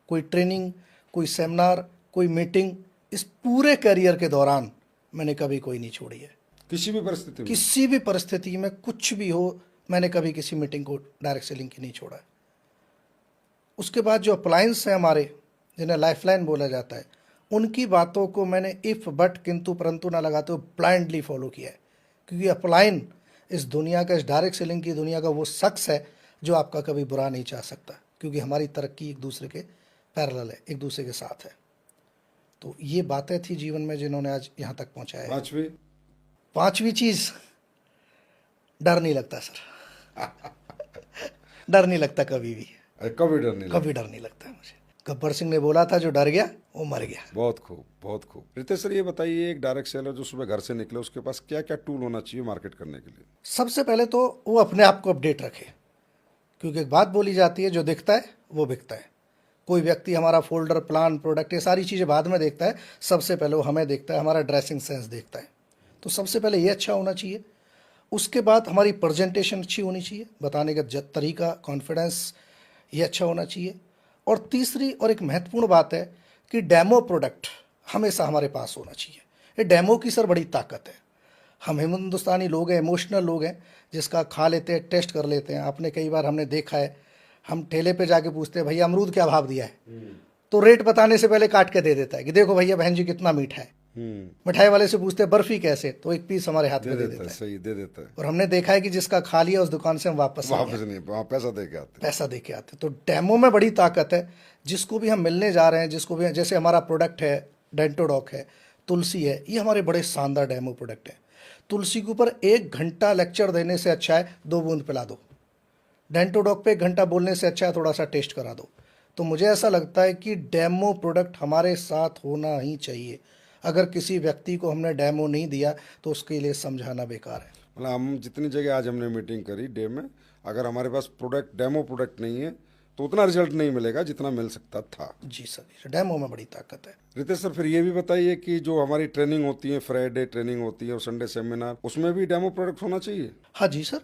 कोई ट्रेनिंग, कोई सेमिनार, कोई मीटिंग, इस पूरे करियर के दौरान मैंने कभी कोई नहीं छोड़ी है। किसी भी परिस्थिति में? किसी भी परिस्थिति में, कुछ भी हो, मैंने कभी किसी मीटिंग को डायरेक्ट सेलिंग की नहीं छोड़ा है। उसके बाद जो अप्लायंस है हमारे, जिन्हें लाइफलाइन बोला जाता है, उनकी बातों को मैंने इफ़ बट किंतु परंतु ना लगाते हुए ब्लाइंडली फॉलो किया है। क्योंकि अपलाइन इस दुनिया का, इस डायरेक्ट सेलिंग की दुनिया का वो शख्स है जो आपका कभी बुरा नहीं चाह सकता। क्योंकि हमारी तरक्की एक दूसरे के पैरेलल है, एक दूसरे के साथ है। तो ये बातें थी जीवन में जिन्होंने आज यहाँ तक पहुँचाया है। पांचवी चीज़, डर नहीं लगता सर। डर नहीं लगता कभी भी। कभी डर नहीं लगता है मुझे। गब्बर सिंह ने बोला था, जो डर गया वो मर गया। बहुत खूब, बहुत खूब। रितेश सर, ये बताइए, एक डायरेक्ट सेलर जो सुबह घर से निकले, उसके पास क्या क्या टूल होना चाहिए मार्केट करने के लिए? सबसे पहले तो वो अपने आप को अपडेट रखे। क्योंकि एक बात बोली जाती है, जो दिखता है वो बिकता है। कोई व्यक्ति हमारा फोल्डर, प्लान, प्रोडक्ट, ये सारी चीज़ें बाद में देखता है। सबसे पहले वो हमें देखता है, हमारा ड्रेसिंग सेंस देखता है। तो सबसे पहले ये अच्छा होना चाहिए। उसके बाद हमारी प्रेजेंटेशन अच्छी होनी चाहिए, बताने का तरीका, कॉन्फिडेंस, ये अच्छा होना चाहिए। और तीसरी और एक महत्वपूर्ण बात है कि डेमो प्रोडक्ट हमेशा हमारे पास होना चाहिए। ये डेमो की सर बड़ी ताकत है। हम हिंदुस्तानी लोग हैं, इमोशनल लोग हैं, जिसका खा लेते हैं, टेस्ट कर लेते हैं। आपने कई बार हमने देखा है, हम ठेले पे जाके पूछते हैं भैया अमरूद क्या भाव दिया है, तो रेट बताने से पहले काट के दे देता है कि देखो भैया बहन जी कितना मीठा है। मिठाई वाले से पूछते हैं बर्फी कैसे, तो एक पीस हमारे हाथ में दे देता है। सही दे देता है। और हमने देखा है कि जिसका खा लिया उस दुकान से हम वापस नहीं, वहाँ पैसा दे के आते, पैसा दे के आते। तो डेमो में बड़ी ताकत है। जिसको भी हम मिलने जा रहे हैं, जिसको भी, जैसे हमारा प्रोडक्ट है डेंटोडॉक है, तुलसी है, ये हमारे बड़े शानदार डेमो प्रोडक्ट है। तुलसी के ऊपर 1 घंटा लेक्चर देने से अच्छा है 2 बूंद पिला दो। डेंटोडॉक पे 1 घंटा बोलने से अच्छा है थोड़ा सा टेस्ट करा दो। तो मुझे ऐसा लगता है कि डेमो प्रोडक्ट हमारे साथ होना ही चाहिए। अगर किसी व्यक्ति को हमने डेमो नहीं दिया तो उसके लिए समझाना बेकार है। मतलब हम जितनी जगह आज हमने मीटिंग करी डे में, अगर हमारे पास प्रोडक्ट डेमो प्रोडक्ट नहीं है तो उतना रिजल्ट नहीं मिलेगा जितना मिल सकता था। जी सर, डेमो में बड़ी ताकत है। रितेश सर, फिर ये भी बताइए कि जो हमारी ट्रेनिंग होती है, फ्राइडे ट्रेनिंग होती है और संडे सेमिनार, उसमें भी डेमो प्रोडक्ट होना चाहिए? हाँ जी सर,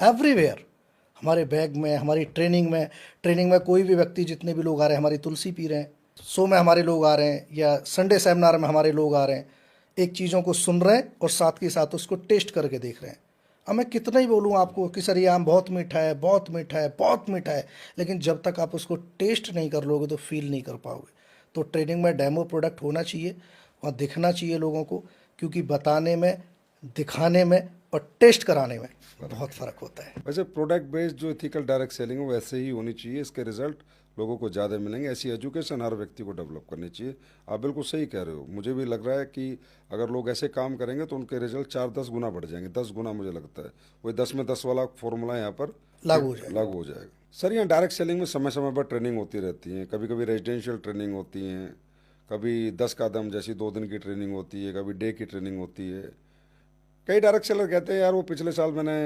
एवरीवेयर हमारे बैग में, हमारी ट्रेनिंग में कोई भी व्यक्ति, जितने भी लोग आ रहे हैं, हमारी तुलसी पी रहे हैं, शो में हमारे लोग आ रहे हैं, या संडे सेमिनार में हमारे लोग आ रहे हैं, एक चीज़ों को सुन रहे हैं और साथ के साथ उसको टेस्ट करके देख रहे हैं। अब मैं कितना ही बोलूँ आपको कि सर ये आम बहुत मीठा है, बहुत मीठा है, बहुत मीठा है, लेकिन जब तक आप उसको टेस्ट नहीं कर लोगे तो फील नहीं कर पाओगे। तो ट्रेनिंग में डेमो प्रोडक्ट होना चाहिए और दिखना चाहिए लोगों को, क्योंकि बताने में, दिखाने में और टेस्ट कराने में बहुत फ़र्क होता है। वैसे प्रोडक्ट बेस्ड जो एथिकल डायरेक्ट सेलिंग है वैसे ही होनी चाहिए, इसके रिजल्ट लोगों को ज़्यादा मिलेंगे। ऐसी एजुकेशन हर व्यक्ति को डेवलप करनी चाहिए। आप बिल्कुल सही कह रहे हो। मुझे भी लग रहा है कि अगर लोग ऐसे काम करेंगे तो उनके रिजल्ट 4-10 गुना बढ़ जाएंगे, 10 गुना मुझे लगता है। वही 10 में 10 वाला फॉर्मूला यहाँ पर लागू हो जाएगा। सर, यहाँ डायरेक्ट सेलिंग में समय समय पर ट्रेनिंग होती रहती है। कभी कभी रेजिडेंशियल ट्रेनिंग होती है, कभी 10 कदम जैसी 2 दिन की ट्रेनिंग होती है, कभी डे की ट्रेनिंग होती है। कई डायरेक्ट सेलर कहते हैं यार वो पिछले साल मैंने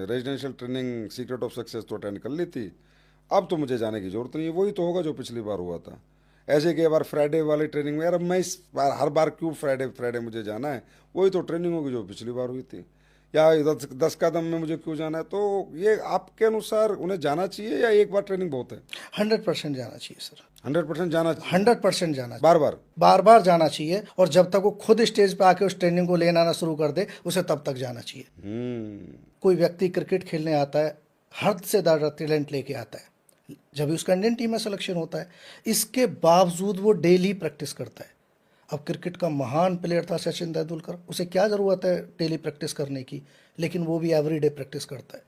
residential training secret of success तो अटेंड कर ली थी, अब तो मुझे जाने की ज़रूरत नहीं है, वही तो होगा जो पिछली बार हुआ था। ऐसे कि बार फ्राइडे वाली ट्रेनिंग में यार अब मैं इस बार हर बार क्यों फ्राइडे मुझे जाना है, वही तो ट्रेनिंग होगी जो पिछली बार हुई थी। या 10 कदम में मुझे क्यों जाना है। तो ये आपके अनुसार उन्हें जाना चाहिए या एक बार ट्रेनिंग बहुत है? 100% जाना चाहिए सर, 100% जाना चाहिए। 100% जाना, बार बार जाना चाहिए। और जब तक वो खुद स्टेज पे आके उस ट्रेनिंग को लेना आना शुरू कर दे, उसे तब तक जाना चाहिए। कोई व्यक्ति क्रिकेट खेलने आता है, हद से ज़्यादा टैलेंट लेके आता है, जब भी उसका इंडियन टीम में सिलेक्शन होता है, इसके बावजूद वो डेली प्रैक्टिस करता है। अब क्रिकेट का महान प्लेयर था सचिन तेंदुलकर, उसे क्या ज़रूरत है डेली प्रैक्टिस करने की, लेकिन वो भी एवरीडे प्रैक्टिस करता है।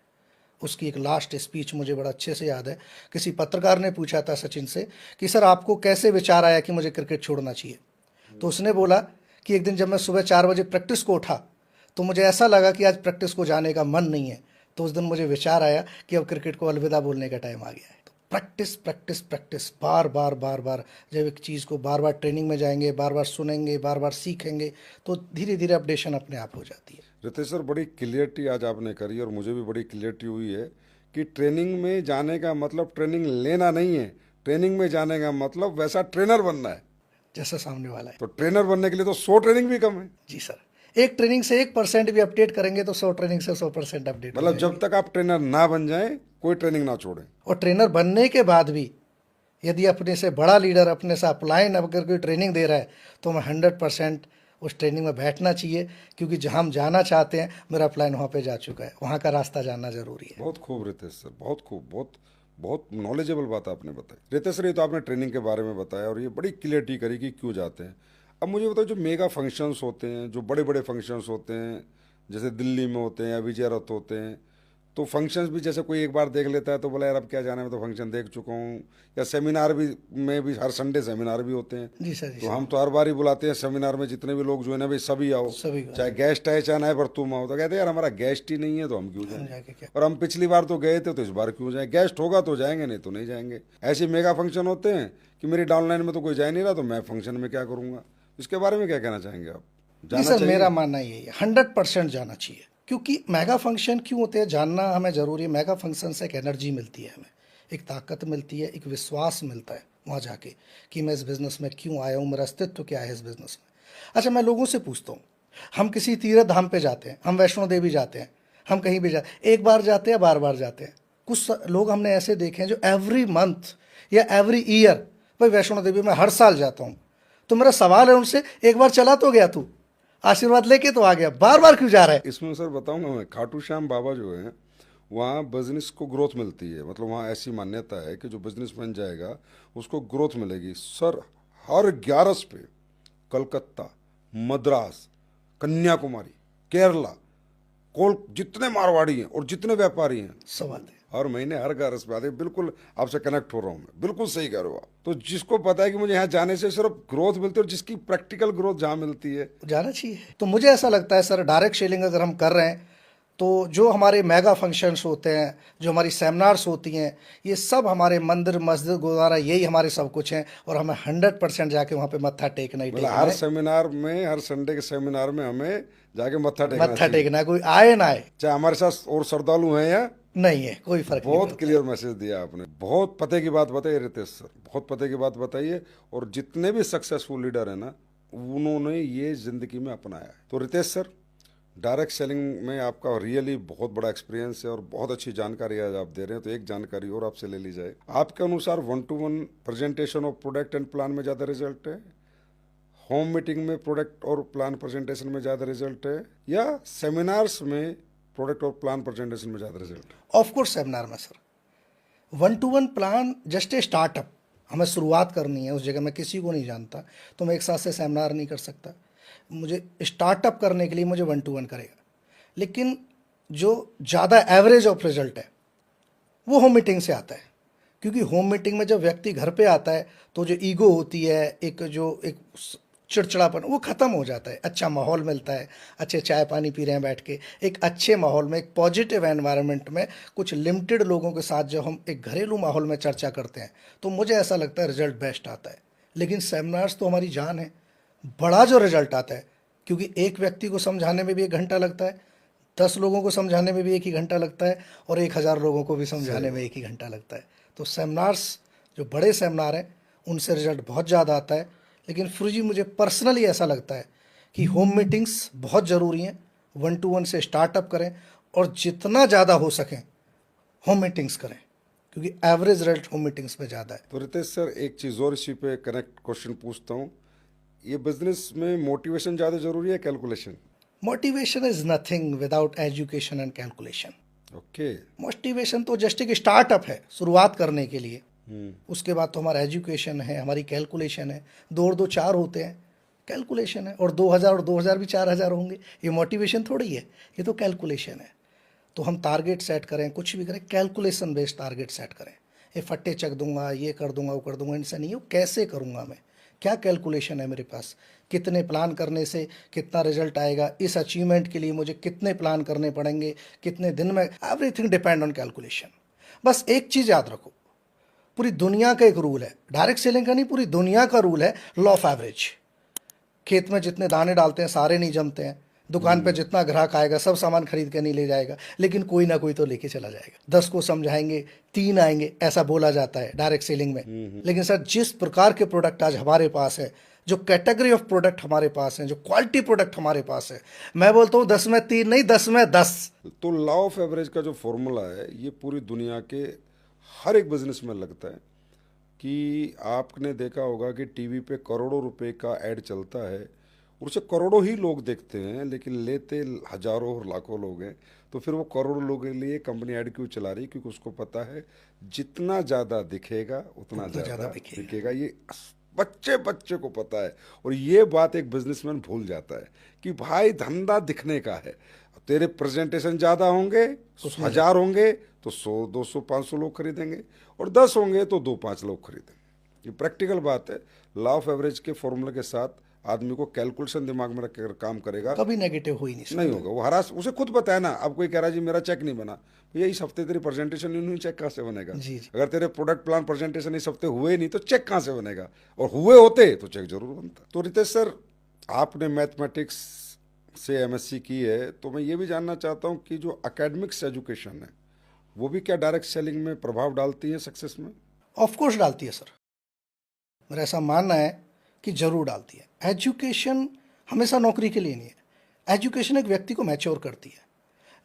उसकी एक लास्ट स्पीच मुझे बड़ा अच्छे से याद है। किसी पत्रकार ने पूछा था सचिन से कि सर आपको कैसे विचार आया कि मुझे क्रिकेट छोड़ना चाहिए, तो उसने बोला कि एक दिन जब मैं सुबह 4 बजे प्रैक्टिस को उठा तो मुझे ऐसा लगा कि आज प्रैक्टिस को जाने का मन नहीं है, तो उस दिन मुझे विचार आया कि अब क्रिकेट को अलविदा बोलने का टाइम आ गया है। प्रैक्टिस प्रैक्टिस प्रैक्टिस, बार बार जब एक चीज़ को बार बार ट्रेनिंग में जाएंगे, बार बार सुनेंगे, बार बार सीखेंगे, तो धीरे धीरे अपडेशन अपने आप हो जाती है। रितेश सर, बड़ी क्लियरिटी आज आपने करी और मुझे भी बड़ी क्लियरिटी हुई है कि ट्रेनिंग में जाने का मतलब ट्रेनिंग लेना नहीं है, ट्रेनिंग में जाने का मतलब वैसा ट्रेनर बनना है जैसा सामने वाला है। तो ट्रेनर बनने के लिए तो 100 ट्रेनिंग भी कम है। जी सर, एक ट्रेनिंग से 1% भी अपडेट करेंगे तो 100 ट्रेनिंग से 100% अपडेट। मतलब जब तक आप ट्रेनर ना बन जाएं कोई ट्रेनिंग ना छोड़ें। और ट्रेनर बनने के बाद भी यदि अपने से बड़ा लीडर, अपने से अपलाइन अगर कोई ट्रेनिंग दे रहा है तो मैं 100% उस ट्रेनिंग में बैठना चाहिए, क्योंकि जहाँ हम जाना चाहते हैं मेरा अपलाइन वहाँ पे जा चुका है, वहाँ का रास्ता जानना जरूरी है। बहुत खूब रितेश सर, बहुत खूब, बहुत नॉलेजेबल बात आपने बताई। रितेश सर, ये तो आपने ट्रेनिंग के बारे में बताया और ये बड़ी क्लियरिटी करी कि क्यों जाते हैं। अब मुझे बताओ, जो मेगा फंक्शंस होते हैं, जो बड़े बड़े फंक्शंस होते हैं, जैसे दिल्ली में होते हैं या विजय रथ होते हैं, तो फंक्शंस भी जैसे कोई एक बार देख लेता है तो बोला यार अब क्या जाना है, मैं तो फंक्शन देख चुका हूँ। या सेमिनार भी में भी हर संडे सेमिनार भी होते हैं। जी सर, तो हम तो हर बार ही बुलाते हैं सेमिनार में, जितने भी लोग जो है ना भाई सभी आओ, चाहे गेस्ट आए चाहे ना आए, पर तुम आओ। तो कहते हैं यार हमारा गेस्ट ही नहीं है तो हम क्यों जाएं, और हम पिछली बार तो गए थे तो इस बार क्यों जाएं, गेस्ट होगा तो जाएंगे नहीं तो नहीं जाएंगे। ऐसे मेगा फंक्शन होते हैं कि मेरी डाउनलाइन में तो कोई जा नहीं रहा तो मैं फंक्शन में क्या करूँगा। इसके बारे में क्या कहना चाहेंगे आप? जी सर, मेरा मानना यही है 100% जाना चाहिए, क्योंकि मेगा फंक्शन क्यों होते हैं जानना हमें ज़रूरी है। मेगा फंक्शन से एक एनर्जी मिलती है, हमें एक ताकत मिलती है, एक विश्वास मिलता है वहाँ जाके कि मैं इस बिज़नेस में क्यों आया हूँ, मेरा अस्तित्व क्या है इस बिज़नेस में। अच्छा, मैं लोगों से पूछता हूँ, हम किसी तीर्थ धाम पे जाते हैं, हम वैष्णो देवी जाते हैं, हम कहीं भी जाते हैं, एक बार जाते हैं बार बार जाते हैं। कुछ लोग हमने ऐसे देखे हैं जो एवरी मंथ या एवरी ईयर, भाई वैष्णो देवी मैं हर साल जाता हूँ। तो मेरा सवाल है उनसे, एक बार चला तो गया तू, आशीर्वाद लेके तो आ गया, बार बार क्यों जा रहा है? इसमें सर बताऊंगा मैं, खाटू श्याम बाबा जो है वहाँ बिजनेस को ग्रोथ मिलती है, मतलब वहाँ ऐसी मान्यता है कि जो बिजनेस बन जाएगा उसको ग्रोथ मिलेगी सर। हर 11 पे कलकत्ता, मद्रास, कन्याकुमारी, केरला, जितने मारवाड़ी हैं और जितने व्यापारी हैं सवाल है। हर महीने हर 11 पे आते हैं। बिल्कुल आपसे कनेक्ट हो रहा हूँ मैं, बिल्कुल सही कह रहे हो आप। तो जिसको पता है कि मुझे यहाँ जाने से सिर्फ ग्रोथ मिलती है और जिसकी प्रैक्टिकल ग्रोथ जहाँ मिलती है जाना चाहिए। तो मुझे ऐसा लगता है सर, डायरेक्ट सेलिंग अगर हम कर रहे हैं तो जो हमारे मेगा फंक्शंस होते हैं, जो हमारी सेमिनार्स होती हैं, ये सब हमारे मंदिर मस्जिद गुरुद्वारा यही हमारे सब कुछ हैं, और हमें 100% जाके वहाँ पे मत्था टेकना ही मतलब टेकना हर है। सेमिनार में, हर संडे के सेमिनार में हमें जाके मत्था टेकना मत्था चाहिए, टेकना है, कोई आए ना आए। चाहे हमारे साथ और श्रद्धालु हैं या नहीं है, कोई फर्क नहीं बहुत क्लियर मैसेज दिया आपने। बहुत पते की बात बताई रितेश सर, बहुत पते की बात बताइए। और जितने भी सक्सेसफुल लीडर हैं ना, उन्होंने ये जिंदगी में अपनाया है। तो रितेश सर, डायरेक्ट सेलिंग में आपका रियली बहुत बड़ा एक्सपीरियंस है और बहुत अच्छी जानकारी आज आप दे रहे हैं। तो एक जानकारी और आपसे ले ली जाए, आपके अनुसार 1-to-1 presentation of product and plan में ज़्यादा रिजल्ट है, होम मीटिंग में प्रोडक्ट और प्लान प्रेजेंटेशन में ज़्यादा रिजल्ट है, या सेमिनार्स में प्रोडक्ट और प्लान प्रेजेंटेशन में ज़्यादा रिजल्ट है? ऑफ कोर्स सेमिनार में sir. 1-to-1 plan just a startup, हमें शुरुआत करनी है, उस जगह मैं किसी को नहीं जानता तो मैं एक साथ से सेमिनार नहीं कर सकता। मुझे स्टार्टअप करने के लिए मुझे 1-to-1 करेगा। लेकिन जो ज़्यादा एवरेज ऑफ रिजल्ट है वो होम मीटिंग से आता है, क्योंकि होम मीटिंग में जब व्यक्ति घर पे आता है तो जो ईगो होती है, एक चिड़चिड़ापन, वो ख़त्म हो जाता है। अच्छा माहौल मिलता है, अच्छे चाय पानी पी रहे हैं बैठ के, एक अच्छे माहौल में, एक पॉजिटिव एनवायरनमेंट में, कुछ लिमिटेड लोगों के साथ जब हम एक घरेलू माहौल में चर्चा करते हैं तो मुझे ऐसा लगता है रिजल्ट बेस्ट आता है। लेकिन सेमिनार्स तो हमारी जान है, बड़ा जो रिजल्ट आता है, क्योंकि एक व्यक्ति को समझाने में भी 1 घंटा लगता है, 10 लोगों को समझाने में भी 1 ही घंटा लगता है, और 1000 लोगों को भी समझाने में 1 ही घंटा लगता है। तो सेमिनार्स, जो बड़े सेमिनार हैं, उनसे रिजल्ट बहुत ज़्यादा आता है। लेकिन फिर जी मुझे पर्सनली ऐसा लगता है कि होम मीटिंग्स बहुत ज़रूरी हैं। 1-to-1 से स्टार्टअप करें और जितना ज़्यादा हो सकें होम मीटिंग्स करें, क्योंकि एवरेज रिजल्ट होम मीटिंग्स में ज़्यादा है। तो रितेश सर, एक चीज़ और इसी पे कनेक्ट क्वेश्चन पूछता हूँ, ये बिजनेस में मोटिवेशन ज़्यादा जरूरी है calculation? Motivation is nothing without education and calculation. Okay. Motivation तो जस्ट एक स्टार्टअप है शुरुआत करने के लिए, उसके बाद तो हमारा एजुकेशन है, हमारी कैलकुलेशन है। 2 और 2 4 होते हैं, कैलकुलेशन है, और 2000 और 2000 भी 4000 होंगे। ये मोटिवेशन थोड़ी है, ये तो कैलकुलेशन है। तो हम टारगेट सेट करें, कुछ भी करें, कैलकुलेशन बेस्ड टारगेट सेट करें। ये फट्टे चक दूंगा, ये कर दूंगा, वो कर दूंगा, इनसे नहीं। वो कैसे करूंगा मैं, क्या कैलकुलेशन है मेरे पास, कितने प्लान करने से कितना रिजल्ट आएगा, इस अचीवमेंट के लिए मुझे कितने प्लान करने पड़ेंगे, कितने दिन में, एवरीथिंग डिपेंड ऑन कैलकुलेशन। बस एक चीज़ याद रखो, पूरी दुनिया का एक रूल है, डायरेक्ट सेलिंग का नहीं, पूरी दुनिया का रूल है, लॉ ऑफ एवरेज। खेत में जितने दाने डालते हैं सारे नहीं जमते हैं, दुकान पे जितना ग्राहक आएगा सब सामान खरीद के नहीं ले जाएगा, लेकिन कोई ना कोई तो लेके चला जाएगा। 10 को समझाएंगे 3 आएंगे, ऐसा बोला जाता है डायरेक्ट सेलिंग में। लेकिन सर, जिस प्रकार के प्रोडक्ट आज हमारे पास है, जो कैटेगरी ऑफ प्रोडक्ट हमारे पास है, जो क्वालिटी प्रोडक्ट हमारे पास है, मैं बोलता हूँ 10 में 3 नहीं, 10 में 10। तो लॉ ऑफ एवरेज का जो फॉर्मूला है, ये पूरी दुनिया के हर एक बिजनेस में लगता है। कि आपने देखा होगा कि टीवी पे करोड़ों रुपए का ऐड चलता है और उसे करोड़ों ही लोग देखते हैं, लेकिन लेते हजारों और लाखों लोग हैं। तो फिर वो करोड़ों लोगों के लिए कंपनी ऐड क्यों चला रही? क्योंकि उसको पता है जितना ज़्यादा दिखेगा उतना ज़्यादा दिखेगा। ये बच्चे बच्चे को पता है। और ये बात एक बिजनेसमैन भूल जाता है कि भाई धंधा दिखने का है। तेरे प्रेजेंटेशन ज़्यादा होंगे, 1000 होंगे तो 100 200 500 लोग खरीदेंगे, और 10 होंगे तो 2-5 लोग खरीदेंगे। ये प्रैक्टिकल बात है। लॉ ऑफ एवरेज के फॉर्मूले के साथ आदमी को कैलकुलेशन दिमाग में रखकर काम करेगा, कभी नेगेटिव हो ही नहीं होगा। वो हरास, उसे खुद पता है ना। अब कोई कह रहा है जी मेरा चेक नहीं बना, भैया इस हफ्ते तेरी प्रेजेंटेशन नहीं हुई, चेक कहाँ से बनेगा? जी। अगर तेरे प्रोडक्ट प्लान प्रेजेंटेशन इस हफ्ते हुए नहीं तो चेक कहाँ से बनेगा? और हुए होते तो चेक जरूर बनता। तो रितेश सर, आपने मैथमेटिक्स से एमएससी की है, तो मैं ये भी जानना चाहता हूँ कि जो एकेडमिक्स एजुकेशन है वो भी क्या डायरेक्ट सेलिंग में प्रभाव डालती है सक्सेस में? ऑफ कोर्स डालती है सर, मेरा ऐसा मानना है कि जरूर डालती है। एजुकेशन हमेशा नौकरी के लिए नहीं है, एजुकेशन एक व्यक्ति को मैच्योर करती है।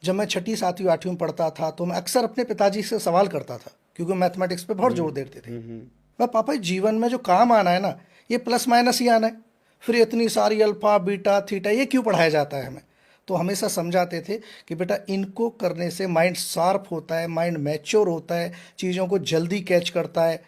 जब मैं 6ठी 7वीं 8वीं में पढ़ता था तो मैं अक्सर अपने पिताजी से सवाल करता था, क्योंकि मैथमेटिक्स पे बहुत जोर देते थे। मैं, पापा जीवन में जो काम आना है ना, ये प्लस माइनस ही आना है, फिर इतनी सारी अल्फा बीटा थीटा ये क्यों पढ़ाया जाता है हमें? तो हमेशा समझाते थे कि बेटा इनको करने से माइंड शार्प होता है, माइंड मैच्योर होता है, चीज़ों को जल्दी कैच करता है।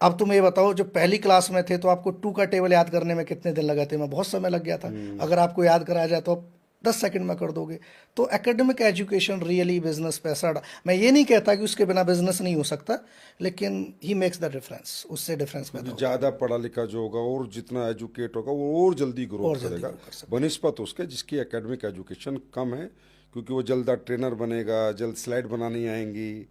अब तुम ये बताओ, जब पहली क्लास में थे तो आपको 2 का टेबल याद करने में कितने दिन लगे थे? मैं बहुत समय लग गया था। अगर आपको याद कराया जाए तो आप 10 सेकंड में कर दोगे। तो एकेडमिक एजुकेशन रियली बिजनेस पे असर, मैं ये नहीं कहता कि उसके बिना बिजनेस नहीं हो सकता, लेकिन ही मेक्स द डिफरेंस, उससे डिफरेंस पैदा होगा ज़्यादा पढ़ा लिखा जो होगा और जितना एजुकेट होगा वो और जल्दी और ग्रोथ जल्दी करेगा ग्रो कर सकता बनिस्पत उसके जिसकी एकेडमिक एजुकेशन कम है, क्योंकि वो जल्द ट्रेनर बनेगा, जल्द स्लाइड बनानी आएंगी,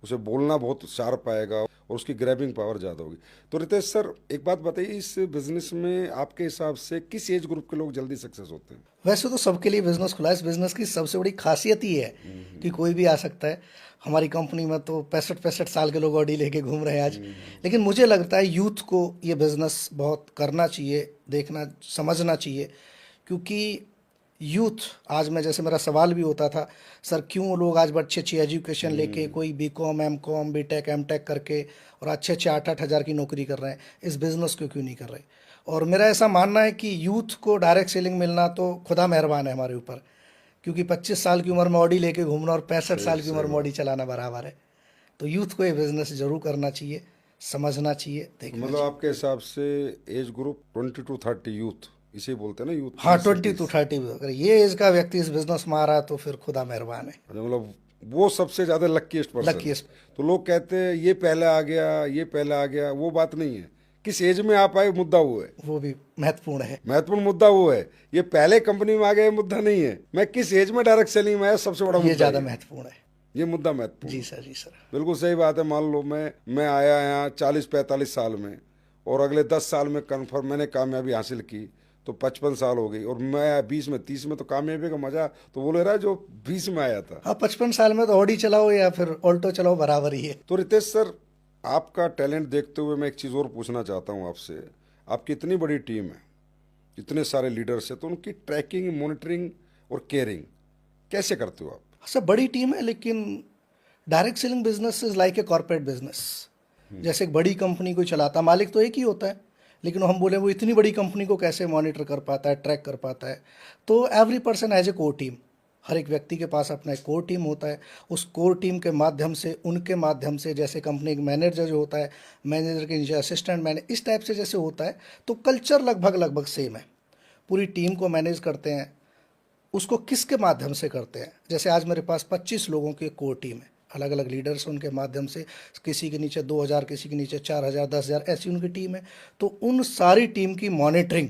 उसे बोलना बहुत शार्प आएगा और उसकी ग्रैबिंग पावर ज़्यादा होगी। तो रितेश सर, एक बात बताइए, इस बिजनेस में आपके हिसाब से किस एज ग्रुप के लोग जल्दी सक्सेस होते हैं? है। वैसे तो सबके लिए बिजनेस खुला है। इस बिजनेस की सबसे बड़ी खासियत ही है कि कोई भी आ सकता है। हमारी कंपनी में तो 65-65 साल के लोग ऑडी लेके घूम रहे हैं आज। लेकिन मुझे लगता है यूथ को ये बिजनेस बहुत करना चाहिए, देखना समझना चाहिए, क्योंकि यूथ आज, मैं जैसे मेरा सवाल भी होता था, सर क्यों लोग आज अच्छी अच्छी एजुकेशन लेके, कोई B.Com M.Com B.Tech M.Tech करके और अच्छे अच्छे 8-8 हज़ार की नौकरी कर रहे हैं, इस बिज़नेस को क्यों नहीं कर रहे? और मेरा ऐसा मानना है कि यूथ को डायरेक्ट सेलिंग मिलना तो खुदा मेहरबान है हमारे ऊपर, क्योंकि 25 साल की उम्र में ऑडी लेके घूमना और 65 साल की उम्र में ऑडी चलाना बराबर है। तो यूथ को ये बिज़नेस ज़रूर करना चाहिए, समझना चाहिए, तो देखना मतलब चाहिए। आपके हिसाब से एज ग्रुप 20 to 30 यूथ, इसे बोलते हैं ना यूथ, हाँ, 30 से 20 to 30, अगर ये एज का व्यक्ति इस बिज़नेस में आ रहा है तो फिर खुदा मेहरबान है। अच्छा, मतलब वो सबसे ज्यादा लकीस्ट पर्सन है। लकीस्ट। तो लोग कहते हैं ये पहले आ गया, ये पहले आ गया, वो बात नहीं है। किस एज में आप आए, मुद्दा वो है। वो भी महत्वपूर्ण है। महत्वपूर्ण मुद्दा वो है। ये पहले कंपनी में आ गया, ये मुद्दा नहीं है। मैं किस एज में डायरेक्ट सेलिंग में आया, सबसे बड़ा ये मुद्दा ज़्यादा ये है। महत्वपूर्ण है। ये मुद्दा महत्वपूर्ण जी है। सर, जी सर। बिल्कुल सही बात है। मान लो मैं आया यहाँ 40-45 साल में, और अगले 10 साल में कन्फर्म मैंने कामयाबी हासिल की, तो 55 साल हो गई, और मैं 20 में 30 में, तो कामयाबी का मजा तो वो ले रहा है जो 20 में आया था। हाँ, 55 साल में तो ऑडी चलाओ या फिर ऑल्टो चलाओ, बराबर ही है। तो रितेश सर, आपका टैलेंट देखते हुए मैं एक चीज़ और पूछना चाहता हूँ आपसे। आपकी इतनी बड़ी टीम है, इतने सारे लीडर्स हैं, तो उनकी ट्रैकिंग, मॉनिटरिंग और केयरिंग कैसे करते हो आप? सब बड़ी टीम है, लेकिन direct selling business is like a corporate business. जैसे एक बड़ी कंपनी को चलाता, मालिक तो एक ही होता है, लेकिन हम बोले वो इतनी बड़ी कंपनी को कैसे मॉनिटर कर पाता है, ट्रैक कर पाता है? तो every person as a core team, हर एक व्यक्ति के पास अपना एक कोर टीम होता है। उस कोर टीम के माध्यम से, उनके माध्यम से, जैसे कंपनी का मैनेजर जो होता है, मैनेजर के नीचे असिस्टेंट मैनेजर, इस टाइप से जैसे होता है, तो कल्चर लगभग लगभग सेम है। पूरी टीम को मैनेज करते हैं। उसको किसके माध्यम से करते हैं? जैसे आज मेरे पास 25 लोगों की एक कोर टीम है, अलग अलग लीडर्स, उनके माध्यम से, किसी के नीचे 2,000, किसी के नीचे 4,000, 10,000, ऐसी उनकी टीम है। तो उन सारी टीम की मॉनिटरिंग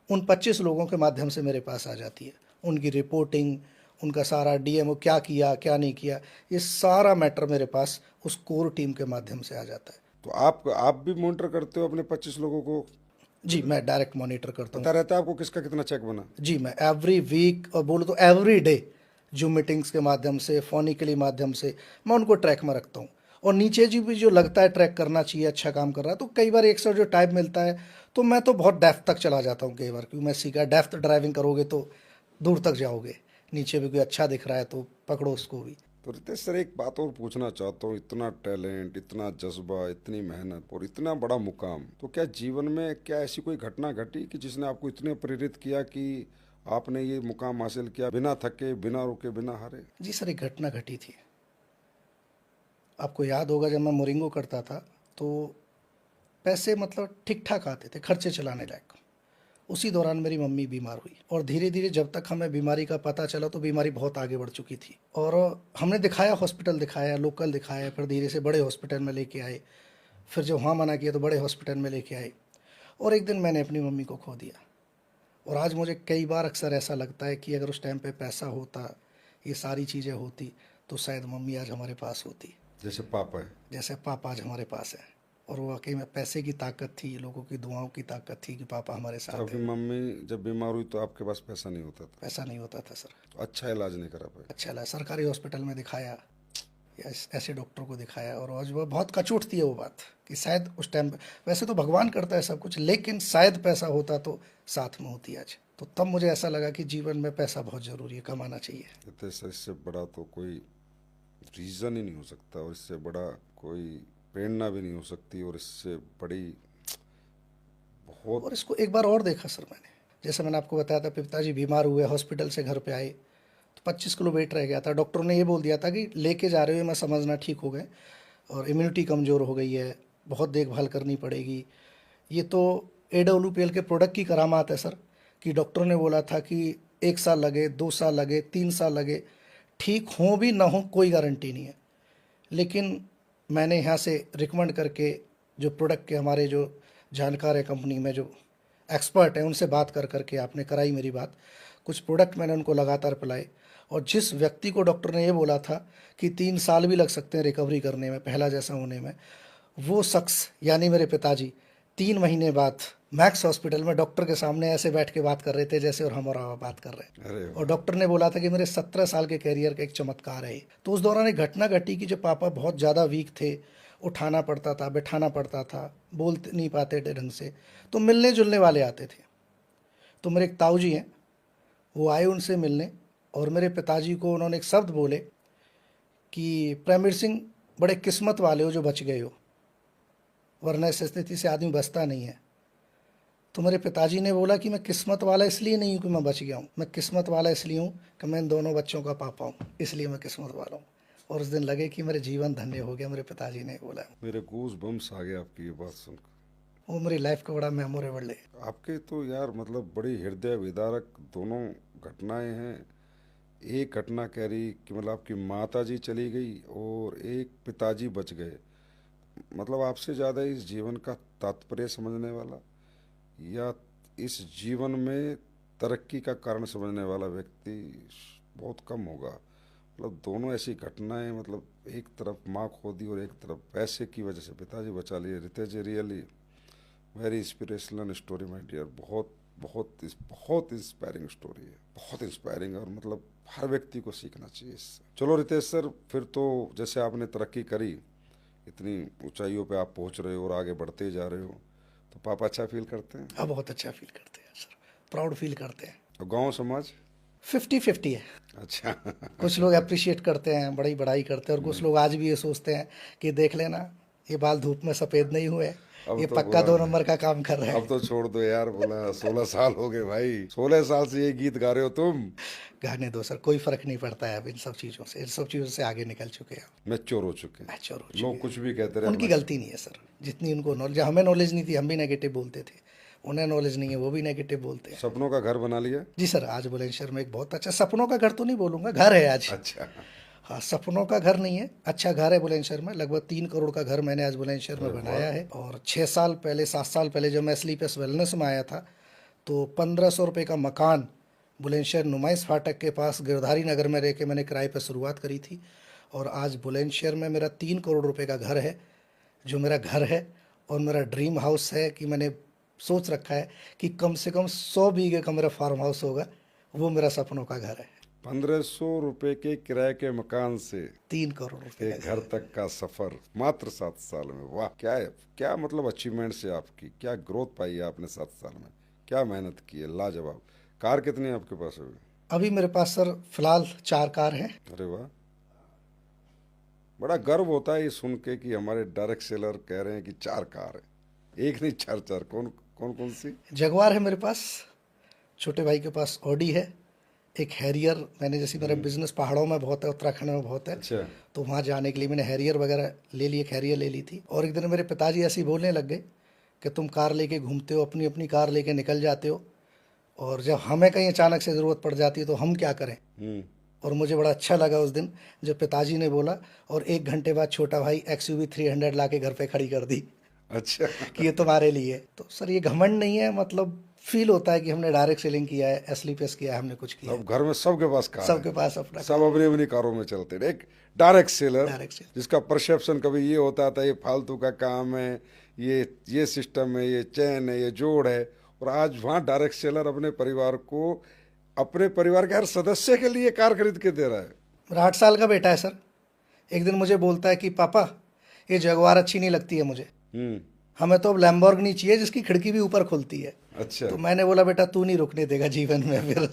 उन 25 लोगों के माध्यम से मेरे पास आ जाती है। उनकी रिपोर्टिंग, उनका सारा डीएमओ क्या किया क्या नहीं किया, ये सारा मैटर मेरे पास उस कोर टीम के माध्यम से आ जाता है। तो आप भी मॉनिटर करते हो अपने 25 लोगों को? जी, मैं डायरेक्ट मॉनिटर करता हूँ। पता रहता है आपको किसका कितना चेक बना? जी, मैं एवरी वीक, और बोलो तो एवरी डे, जूम मीटिंग्स के माध्यम से, फोनिकली माध्यम से मैं उनको ट्रैक में रखता हूँ। और नीचे जी भी जो लगता है ट्रैक करना चाहिए, अच्छा काम कर रहा है, तो कई बार एक साथ जो टाइम मिलता है तो मैं तो बहुत डेप्थ तक चला जाता हूँ कई बार, क्योंकि मैं सीखा डेप्थ ड्राइविंग करोगे तो दूर तक जाओगे। नीचे भी कोई अच्छा दिख रहा है तो पकड़ो उसको भी। तो रितेश सर, एक बात और पूछना चाहता हूँ। इतना टैलेंट, इतना जज्बा, इतनी मेहनत और इतना बड़ा मुकाम, तो क्या जीवन में क्या ऐसी कोई घटना घटी कि जिसने आपको इतने प्रेरित किया कि आपने ये मुकाम हासिल किया बिना थके, बिना रुके, बिना हारे? जी सर, एक घटना घटी थी। आपको याद होगा, जब मैं मोरिंगो करता था तो पैसे मतलब ठीक ठाक आते थे, खर्चे चलाने लायक। उसी दौरान मेरी मम्मी बीमार हुई, और धीरे धीरे जब तक हमें बीमारी का पता चला तो बीमारी बहुत आगे बढ़ चुकी थी। और हमने दिखाया, हॉस्पिटल दिखाया, लोकल दिखाया, फिर धीरे से बड़े हॉस्पिटल में लेके आए। फिर जब वहाँ मना किया तो बड़े हॉस्पिटल में लेके आए, और एक दिन मैंने अपनी मम्मी को खो दिया। और आज मुझे कई बार अक्सर ऐसा लगता है कि अगर उस टाइम पे पैसा होता, ये सारी चीज़ें होती, तो शायद मम्मी आज हमारे पास होती, जैसे पापा है। जैसे पापा आज हमारे पास है। और वो वाकई में पैसे की ताकत थी, लोगों की दुआओं की ताकत थी कि पापा हमारे तो साथ आपकी हैं। मम्मी जब बीमार हुई तो आपके पास पैसा नहीं होता था, पैसा नहीं होता था सर। तो अच्छा इलाज नहीं करा पाए? अच्छा लगा, सरकारी हॉस्पिटल में दिखाया या ऐसे डॉक्टर को दिखाया, और आज वो बहुत कचोट थी वो बात कि शायद उस टाइम पे, वैसे तो भगवान करता है सब कुछ, लेकिन शायद पैसा होता तो साथ में होती आज। तो तब मुझे ऐसा लगा कि जीवन में पैसा बहुत ज़रूरी है, कमाना चाहिए। कहते हैं, इससे बड़ा तो कोई रीज़न ही नहीं हो सकता, और इससे बड़ा कोई प्रेरणा भी नहीं हो सकती, और इससे बड़ी बहुत और इसको एक बार और देखा सर मैंने, जैसे मैंने आपको बताया था पिताजी बीमार हुए, हॉस्पिटल से घर पे आए तो 25 किलो वेट रह गया था। डॉक्टरों ने ये बोल दिया था कि लेके जा रहे हो, मैं समझना ठीक हो गए और इम्यूनिटी कमज़ोर हो गई है, बहुत देखभाल करनी पड़ेगी। ये तो AWPL के प्रोडक्ट की करामात है सर, कि डॉक्टर ने बोला था कि 1 साल लगे, 2 साल लगे, 3 साल लगे, ठीक हो भी ना हो कोई गारंटी नहीं है। लेकिन मैंने यहाँ से रिकमेंड करके जो प्रोडक्ट के हमारे जो जानकार है कंपनी में, जो एक्सपर्ट हैं, उनसे बात कर करके आपने कराई मेरी बात। कुछ प्रोडक्ट मैंने उनको लगातार पिलाए और जिस व्यक्ति को डॉक्टर ने ये बोला था कि 3 साल भी लग सकते हैं रिकवरी करने में, पहला जैसा होने में, वो शख्स यानी मेरे पिताजी 3 महीने बाद मैक्स हॉस्पिटल में डॉक्टर के सामने ऐसे बैठ के बात कर रहे थे जैसे और हम और आप बात कर रहे हैं। अरे और डॉक्टर ने बोला था कि मेरे 17 साल के कैरियर का एक चमत्कार है। तो उस दौरान एक घटना घटी कि जब पापा बहुत ज़्यादा वीक थे, उठाना पड़ता था, बैठाना पड़ता था, बोल नहीं पाते थे ढंग से, तो मिलने जुलने वाले आते थे। तो मेरे एक ताऊ जी हैं, वो आए उनसे मिलने और मेरे पिताजी को उन्होंने एक शब्द बोले कि प्रेमवीर सिंह बड़े किस्मत वाले हो जो बच गए हो, वरना इस स्थिति से आदमी बचता नहीं है। तो मेरे पिताजी ने बोला कि मैं किस्मत वाला इसलिए नहीं हूँ कि मैं बच गया हूँ, मैं किस्मत वाला इसलिए हूँ कि मैं इन दोनों बच्चों का पापा हूँ, इसलिए मैं किस्मत वाला हूँ। और उस दिन लगे कि मेरे जीवन धन्य हो गया, मेरे पिताजी ने बोला। मेरे गूज बम्स आ गए आपकी ये बात सुनकर। वो मेरी लाइफ का बड़ा मेमोरेबल है। आपके तो यार मतलब बड़ी हृदय विदारक दोनों घटनाएं हैं। एक घटना कह रही कि मतलब आपकी माता जी चली गई और एक पिताजी बच गए। मतलब आपसे ज़्यादा इस जीवन का तात्पर्य समझने वाला या इस जीवन में तरक्की का कारण समझने वाला व्यक्ति बहुत कम होगा। मतलब दोनों ऐसी घटनाएं, मतलब एक तरफ माँ खो दी और एक तरफ पैसे की वजह से पिताजी बचा लिए। Ritesh, really very inspirational story my dear. बहुत बहुत बहुत इंस्पायरिंग स्टोरी है, बहुत इंस्पायरिंग, और मतलब हर व्यक्ति को सीखना चाहिए इससे। चलो रितेश सर, फिर तो जैसे आपने तरक्की करी, इतनी ऊंचाइयों पे आप पहुंच रहे हो और आगे बढ़ते जा रहे हो, तो पापा अच्छा फील करते हैं? अब बहुत अच्छा फील करते हैं सर, प्राउड फील करते हैं। और गांव समाज? 50-50 है। अच्छा। कुछ लोग अप्रिशिएट करते हैं, बड़ी बड़ाई करते हैं, और कुछ लोग आज भी ये सोचते हैं कि देख लेना ये बाल धूप में सफ़ेद नहीं हुए, अब ये तो पक्का बोला 2 नंबर का काम कर रहे अब हैं। तो छोड़ दो यार, बोला 16 साल हो गए भाई, 16 साल से ये गीत गा रहे हो तुम। गाने दो सर, कोई फर्क नहीं पड़ता है अब इन सब चीज़ों से, इन सब चीज़ों से आगे निकल चुके हैं, मैच्योर हो चुके हैं। मैच्योर हो चुके लोग हैं। कुछ भी कहते रहे, उनकी गलती नहीं है सर, जितनी उनको नॉलेज, हमें नॉलेज नहीं थी हम भी नेगेटिव बोलते थे, उन्हें नॉलेज नहीं है वो भी नेगेटिव बोलते हैं। सपनों का घर बना लिया? जी सर, आज बुलंदशहर में एक बहुत अच्छा, सपनों का घर तो नहीं बोलूँगा, घर है आज। अच्छा। हाँ, सपनों का घर नहीं है, अच्छा घर है बुलंदशहर में। लगभग 3 करोड़ का घर मैंने आज बुलंदशहर में बनाया है। और 6 साल पहले, 7 साल पहले जब मैं स्लीपर्स वेलनेस में आया था तो 1500 रुपये का मकान बुलंदशहर नुमाइश फाटक के पास गिरधारी नगर में रह के मैंने किराए पर शुरुआत करी थी। और आज बुलंदशहर में मेरा 3 करोड़ रुपए का घर है, जो मेरा घर है। और मेरा ड्रीम हाउस है कि मैंने सोच रखा है कि कम से कम 100 बीघे का मेरा फार्म हाउस होगा, वो मेरा सपनों का घर है। 1500 रुपए के किराए के मकान से 3 करोड़ रुपए एक घर तक का सफर मात्र 7 साल में। वाह, क्या है, क्या मतलब अचीवमेंट्स है आपकी, क्या ग्रोथ पाई है आपने 7 साल में, क्या मेहनत की है, लाजवाब। कार कितनी है आपके पास अभी? अभी मेरे पास सर फिलहाल 4 कार हैं। अरे वाह, बड़ा गर्व होता है ये सुन के कि हमारे डायरेक्ट सेलर कह रहे हैं कि 4 कार है, एक नहीं 4। कौन कौन कौन सी? जगुआर है मेरे पास, छोटे भाई के पास ऑडी है, एक हैरियर, मैंने जैसे मेरा बिजनेस पहाड़ों में बहुत है, उत्तराखंड में बहुत है, अच्छा। तो वहाँ जाने के लिए मैंने हैरियर वगैरह ले ली, एक हैरियर ले ली थी। और एक दिन मेरे पिताजी ऐसे ही बोलने लग गए कि तुम कार लेके घूमते हो, अपनी अपनी कार लेके निकल जाते हो, और जब हमें कहीं अचानक से ज़रूरत पड़ जाती है तो हम क्या करें। और मुझे बड़ा अच्छा लगा उस दिन जब पिताजी ने बोला, और 1 घंटे बाद छोटा भाई XUV 300 ला के घर पे खड़ी कर दी। अच्छा। कि ये तुम्हारे लिए। तो सर ये घमंड नहीं है, मतलब फील होता है कि हमने डायरेक्ट सेलिंग किया है, एसलीपीएस किया है, हमने कुछ किया है। अब घर में सबके पास कार सबके है, पास अपना, सब अपनी अपनी कारों में चलते हैं। एक डायरेक्ट सेलर जिसका परसेप्शन कभी ये होता था ये फालतू का काम है, ये सिस्टम है, ये चैन है, ये जोड़ है, और आज वहाँ डायरेक्ट सेलर अपने परिवार को, अपने परिवार के हर सदस्य के लिए कार खरीद के दे रहा है। मेरा 8 साल का बेटा है सर, एक दिन मुझे बोलता है कि पापा ये जगुआर अच्छी नहीं लगती है मुझे, हमें तो अब लैम्बोर्गिनी चाहिए जिसकी खिड़की भी ऊपर खुलती है। अच्छा। तो मैंने बोला बेटा तू नहीं रुकने देगा जीवन में, फिर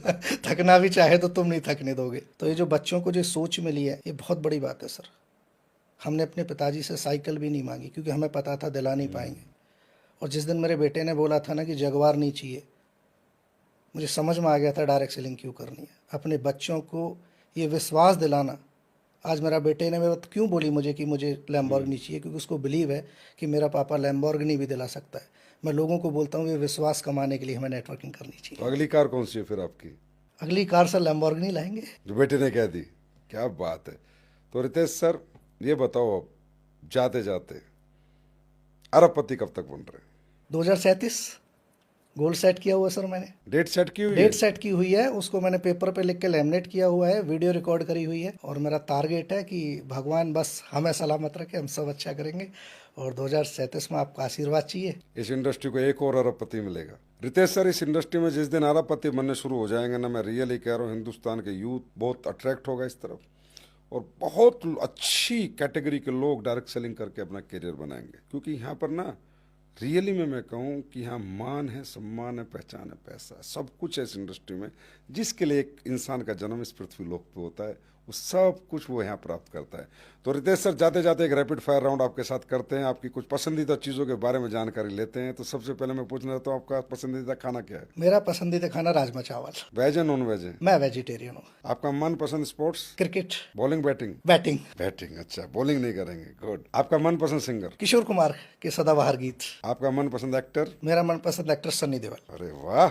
थकना भी चाहे तो तुम नहीं थकने दोगे। तो ये जो बच्चों को जो सोच मिली है ये बहुत बड़ी बात है सर। हमने अपने पिताजी से साइकिल भी नहीं मांगी क्योंकि हमें पता था दिला नहीं पाएंगे, और जिस दिन मेरे बेटे ने बोला था ना कि जगवार नहीं चाहिए, मुझे समझ में आ गया था डायरेक्ट सेलिंग क्यों करनी है। अपने बच्चों को ये विश्वास दिलाना। आज मेरा बेटे ने मेरे क्यों बोली मुझे कि मुझे लैम्बोर्गिनी चाहिए, क्योंकि उसको बिलीव है कि मेरा पापा लैम्बोर्गिनी भी दिला सकता है। मैं लोगों को बोलता हूँ ये विश्वास कमाने के लिए हमें नेटवर्किंग करनी तो चाहिए। अगली कार कौन सी है फिर आपकी, अगली कार सर लैम्बोर्गिनी लाएंगे। जो बेटे ने कह दी? क्या बात है। तो रितेश सर ये बताओ, अब जाते जाते अरबपति कब तक बन रहे? 2037 गोल सेट किया हुआ है सर मैंने। डेट सेट की हुई है? डेट सेट की हुई है, उसको मैंने पेपर पे लिख के लैमिनेट किया हुआ है, वीडियो रिकॉर्ड करी हुई है। और मेरा टारगेट है कि भगवान बस हमें सलामत रखे, हम सब अच्छा करेंगे। और 2037 में आपका आशीर्वाद चाहिए। इस इंडस्ट्री को एक और अरबपति मिलेगा। रितेश सर, इस इंडस्ट्री में जिस दिन अरबपति बनने शुरू हो जाएंगे ना, मैं रियली कह रहा हूँ, हिंदुस्तान के यूथ बहुत अट्रैक्ट होगा इस तरफ, और बहुत अच्छी कैटेगरी के लोग डायरेक्ट सेलिंग करके अपना करियर बनाएंगे। क्योंकि यहाँ पर ना रियली में मैं कहूँ कि यहाँ मान है, सम्मान है, पहचान है, पैसा है, सब कुछ है इस इंडस्ट्री में। जिसके लिए एक इंसान का जन्म इस पृथ्वी लोक पे होता है, वो सब कुछ वो यहाँ प्राप्त करता है। तो रितेश सर, जाते जाते एक रैपिड फायर राउंड आपके साथ करते हैं, आपकी कुछ पसंदीदा चीज़ों के बारे में जानकारी लेते हैं। तो सबसे पहले मैं पूछना चाहता हूँ, आपका पसंदीदा खाना क्या है? मेरा पसंदीदा खाना राजमा चावल। वेज है, नॉन वेज है? मैं वेजिटेरियन हूँ। आपका मनपसंद sports? Cricket. Bowling, batting? Batting. Batting, अच्छा, बॉलिंग नहीं करेंगे, गुड। आपका मनपसंद सिंगर? किशोर कुमार के सदाबहार गीत। आपका मनपसंद एक्टर? मेरा मनपसंद एक्टर सन्नी देओल। अरे वाह,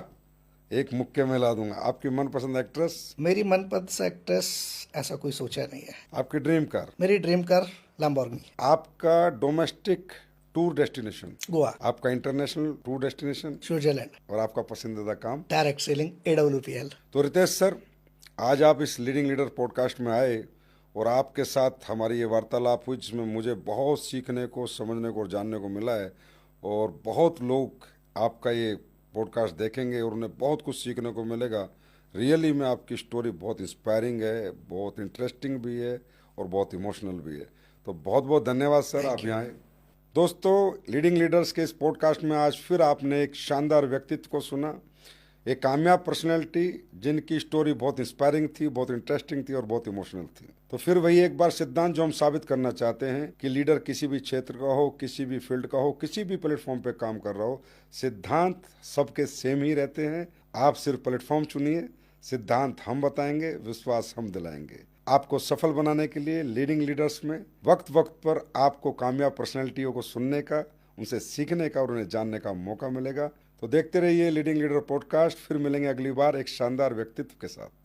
एक मुक्के में ला दूंगा। आपकी मनपसंद एक्ट्रेस? मेरी मनपसंद एक्ट्रेस ऐसा कोई सोचा नहीं है। आपकी ड्रीम कार? मेरी ड्रीम कार लैम्बोर्गिनी। आपका डोमेस्टिक टूर डेस्टिनेशन? गोवा। आपका इंटरनेशनल टूर डेस्टिनेशन? स्विट्जरलैंड। और आपका पसंदीदा काम? Direct selling, AWPL। तो रितेश सर, आज आप इस लीडिंग लीडर पॉडकास्ट में आए और आपके साथ हमारी ये वार्तालाप हुई, जिसमें मुझे बहुत सीखने को, समझने को और जानने को मिला है। और बहुत लोग आपका ये पॉडकास्ट देखेंगे और उन्हें बहुत कुछ सीखने को मिलेगा। रियली में आपकी स्टोरी बहुत इंस्पायरिंग है, बहुत इंटरेस्टिंग भी है और बहुत इमोशनल भी है। तो बहुत बहुत धन्यवाद सर, आप यहाँ आए। दोस्तों, लीडिंग लीडर्स के इस पॉडकास्ट में आज फिर आपने एक शानदार व्यक्तित्व को सुना, एक कामयाब पर्सनैलिटी जिनकी स्टोरी बहुत इंस्पायरिंग थी, बहुत इंटरेस्टिंग थी और बहुत इमोशनल थी। तो फिर वही एक बार सिद्धांत जो हम साबित करना चाहते हैं कि लीडर किसी भी क्षेत्र का हो, किसी भी फील्ड का हो, किसी भी प्लेटफॉर्म पे काम कर रहा हो, सिद्धांत सबके सेम ही रहते हैं। आप सिर्फ प्लेटफॉर्म चुनिए, सिद्धांत हम बताएंगे, विश्वास हम दिलाएंगे। आपको सफल बनाने के लिए लीडिंग लीडर्स में वक्त वक्त पर आपको कामयाब पर्सनैलिटियों को सुनने का, उनसे सीखने का और उन्हें जानने का मौका मिलेगा। तो देखते रहिए लीडिंग लीडर पॉडकास्ट। फिर मिलेंगे अगली बार एक शानदार व्यक्तित्व के साथ।